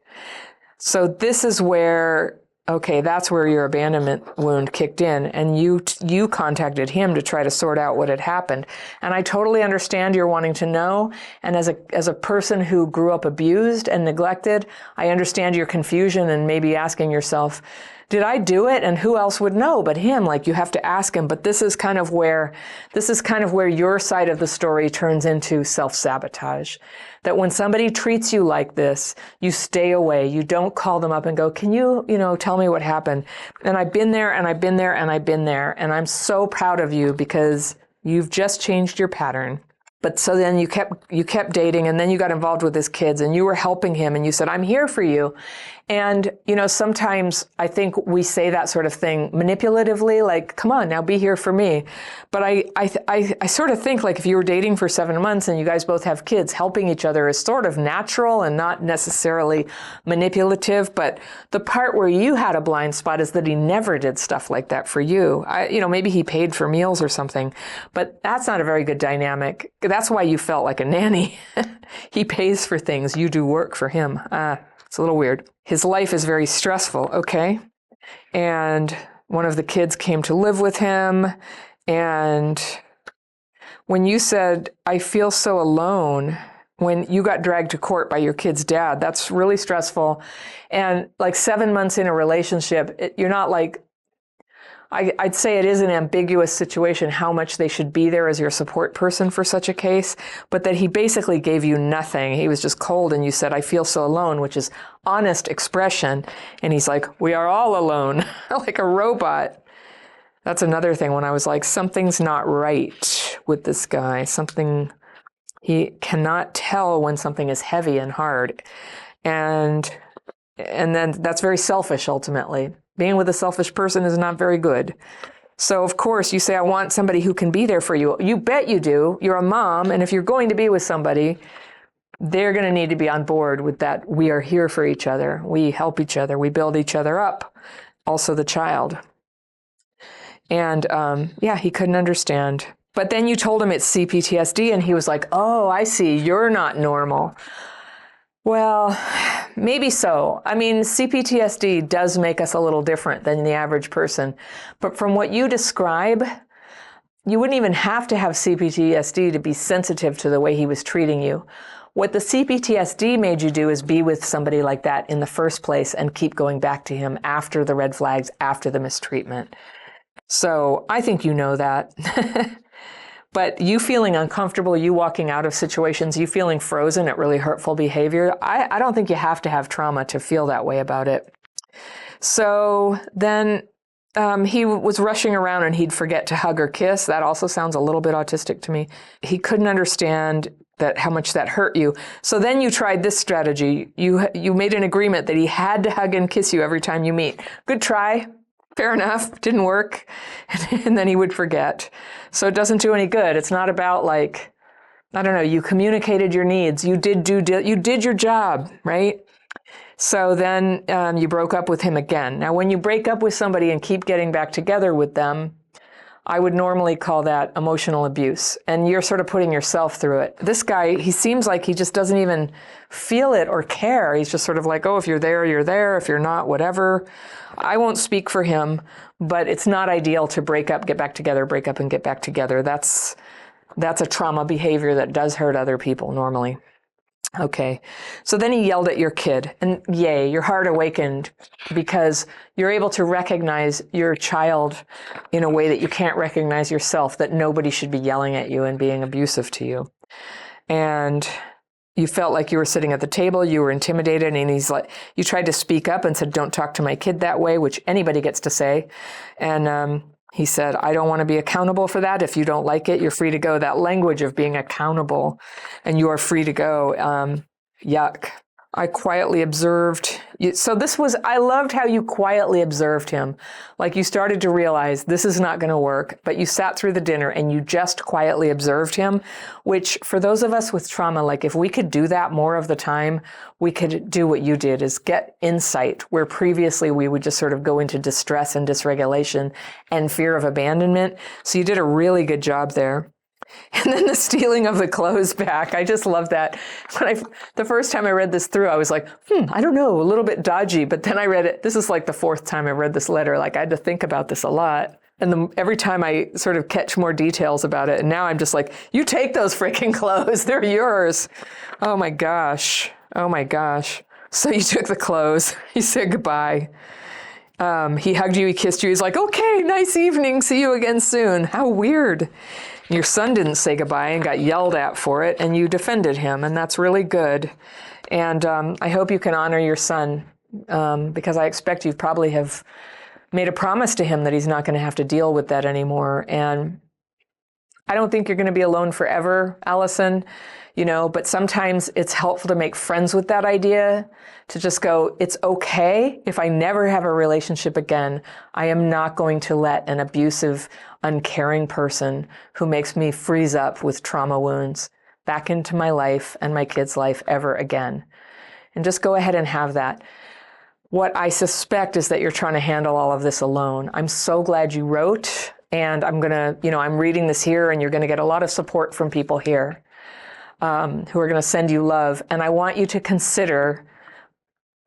So this is where, that's where your abandonment wound kicked in, and you contacted him to try to sort out what had happened. And I totally understand you're wanting to know. And as a person who grew up abused and neglected, I understand your confusion and maybe asking yourself, did I do it? And who else would know but him? Like, you have to ask him. But this is kind of where your side of the story turns into self-sabotage. That when somebody treats you like this, you stay away. You don't call them up and go, can you, tell me what happened? And I've been there and I've been there and I've been there. And I'm so proud of you because you've just changed your pattern. But so then you kept dating, and then you got involved with his kids, and you were helping him, and you said, I'm here for you. And, sometimes I think we say that sort of thing manipulatively, like, come on, now be here for me. But I sort of think like if you were dating for 7 months and you guys both have kids, helping each other is sort of natural and not necessarily manipulative. But the part where you had a blind spot is that he never did stuff like that for you. Maybe he paid for meals or something, but that's not a very good dynamic. That's why you felt like a nanny. He pays for things. You do work for him. It's a little weird. His life is very stressful, okay? And one of the kids came to live with him. And when you said, I feel so alone, when you got dragged to court by your kid's dad, that's really stressful. And like 7 months in a relationship, you're not like, I'd say it is an ambiguous situation how much they should be there as your support person for such a case, but that he basically gave you nothing. He was just cold, and you said, I feel so alone, which is honest expression. And he's like, we are all alone, like a robot. That's another thing when I was like, something's not right with this guy. He cannot tell when something is heavy and hard. And then that's very selfish ultimately. Being with a selfish person is not very good. So, of course, you say, I want somebody who can be there for you. You bet you do. You're a mom, and if you're going to be with somebody, they're going to need to be on board with that. We are here for each other. We help each other. We build each other up. Also the child. And, he couldn't understand. But then you told him it's CPTSD, and he was like, oh, I see. You're not normal. Well, maybe so. I mean, CPTSD does make us a little different than the average person. But from what you describe, you wouldn't even have to have CPTSD to be sensitive to the way he was treating you. What the CPTSD made you do is be with somebody like that in the first place and keep going back to him after the red flags, after the mistreatment. So I think you know that. But you feeling uncomfortable, you walking out of situations, you feeling frozen at really hurtful behavior, I don't think you have to have trauma to feel that way about it. So then he was rushing around and he'd forget to hug or kiss. That also sounds a little bit autistic to me. He couldn't understand that how much that hurt you. So then you tried this strategy. You made an agreement that he had to hug and kiss you every time you meet. Good try. Fair enough. Didn't work. And then he would forget. So it doesn't do any good. It's not about like, I don't know, you communicated your needs. You did your job, right? So then you broke up with him again. Now, when you break up with somebody and keep getting back together with them, I would normally call that emotional abuse. And you're sort of putting yourself through it. This guy, he seems like he just doesn't even feel it or care. He's just sort of like, oh, if you're there, you're there. If you're not, whatever. I won't speak for him, but it's not ideal to break up, get back together, break up and get back together. That's a trauma behavior that does hurt other people normally. Okay, so then he yelled at your kid, and yay, your heart awakened because you're able to recognize your child in a way that you can't recognize yourself, that nobody should be yelling at you and being abusive to you. And you felt like you were sitting at the table, you were intimidated, and he's like, you tried to speak up and said, don't talk to my kid that way, which anybody gets to say. And he said, I don't want to be accountable for that. If you don't like it, you're free to go. That language of being accountable and you are free to go. Yuck. I quietly observed. So I loved how you quietly observed him. Like you started to realize this is not going to work, but you sat through the dinner and you just quietly observed him, which for those of us with trauma, like if we could do that more of the time, we could do what you did, is get insight where previously we would just sort of go into distress and dysregulation and fear of abandonment. So you did a really good job there. And then the stealing of the clothes back. I just love that. The first time I read this through, I was like, I don't know, a little bit dodgy. But then I read it. This is like the fourth time I read this letter. Like I had to think about this a lot. And every time I sort of catch more details about it. And now I'm just like, you take those freaking clothes. They're yours. Oh my gosh. Oh my gosh. So you took the clothes. You said goodbye. He hugged you. He kissed you. He's like, okay, nice evening. See you again soon. How weird. Your son didn't say goodbye and got yelled at for it, and you defended him, and that's really good. And I hope you can honor your son, because I expect you probably have made a promise to him that he's not going to have to deal with that anymore. And I don't think you're going to be alone forever, Allison, but sometimes it's helpful to make friends with that idea, to just go, it's okay if I never have a relationship again. I am not going to let an abusive, uncaring person who makes me freeze up with trauma wounds back into my life and my kid's life ever again. And just go ahead and have that. What I suspect is that you're trying to handle all of this alone. I'm so glad you wrote, and I'm reading this here, and you're going to get a lot of support from people here who are going to send you love. And I want you to consider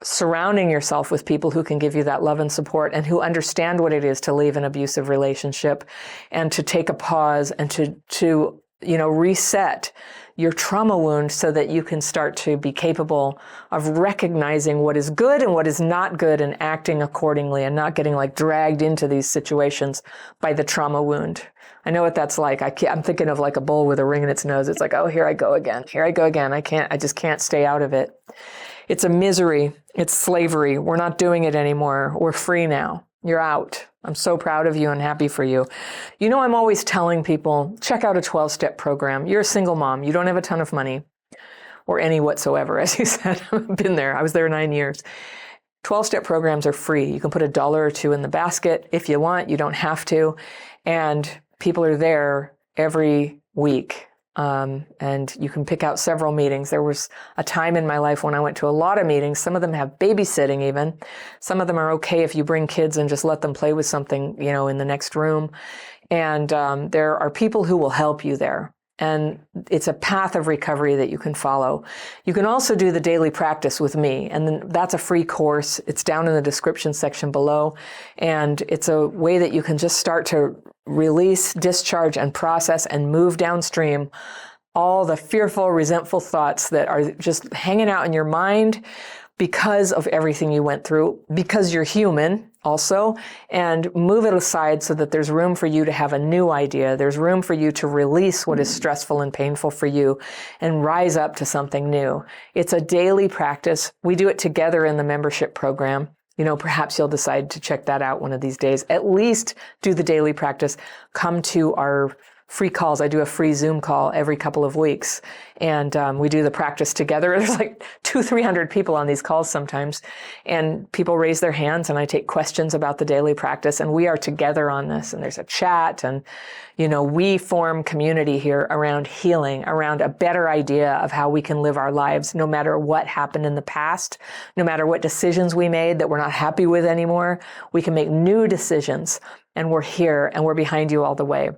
surrounding yourself with people who can give you that love and support and who understand what it is to leave an abusive relationship, and to take a pause and to reset your trauma wound so that you can start to be capable of recognizing what is good and what is not good and acting accordingly, and not getting like dragged into these situations by the trauma wound. I know what that's like. I'm thinking of like a bull with a ring in its nose. It's like, oh, here I go again. I just can't stay out of it. It's a misery. It's slavery. We're not doing it anymore. We're free now. You're out. I'm so proud of you and happy for you. I'm always telling people, check out a 12-step program. You're a single mom. You don't have a ton of money or any whatsoever, as you said. I've been there. I was there 9 years. 12-step programs are free. You can put $1 or $2 in the basket if you want. You don't have to. And people are there every week. And you can pick out several meetings. There was a time in my life when I went to a lot of meetings. Some of them have babysitting even. Some of them are okay if you bring kids and just let them play with something, in the next room. And there are people who will help you there. And it's a path of recovery that you can follow. You can also do the daily practice with me. And then that's a free course. It's down in the description section below. And it's a way that you can just start to release, discharge, and process and move downstream all the fearful, resentful thoughts that are just hanging out in your mind because of everything you went through, because you're human also, and move it aside so that there's room for you to have a new idea. There's room for you to release what is stressful and painful for you and rise up to something new. It's a daily practice. We do it together in the membership program. Perhaps you'll decide to check that out one of these days. At least do the daily practice. Come to our free calls. I do a free Zoom call every couple of weeks, and we do the practice together. There's like 200-300 people on these calls sometimes, and people raise their hands, and I take questions about the daily practice, and we are together on this, and there's a chat, and we form community here around healing, around a better idea of how we can live our lives no matter what happened in the past, no matter what decisions we made that we're not happy with anymore. We can make new decisions, and we're here, and we're behind you all the way.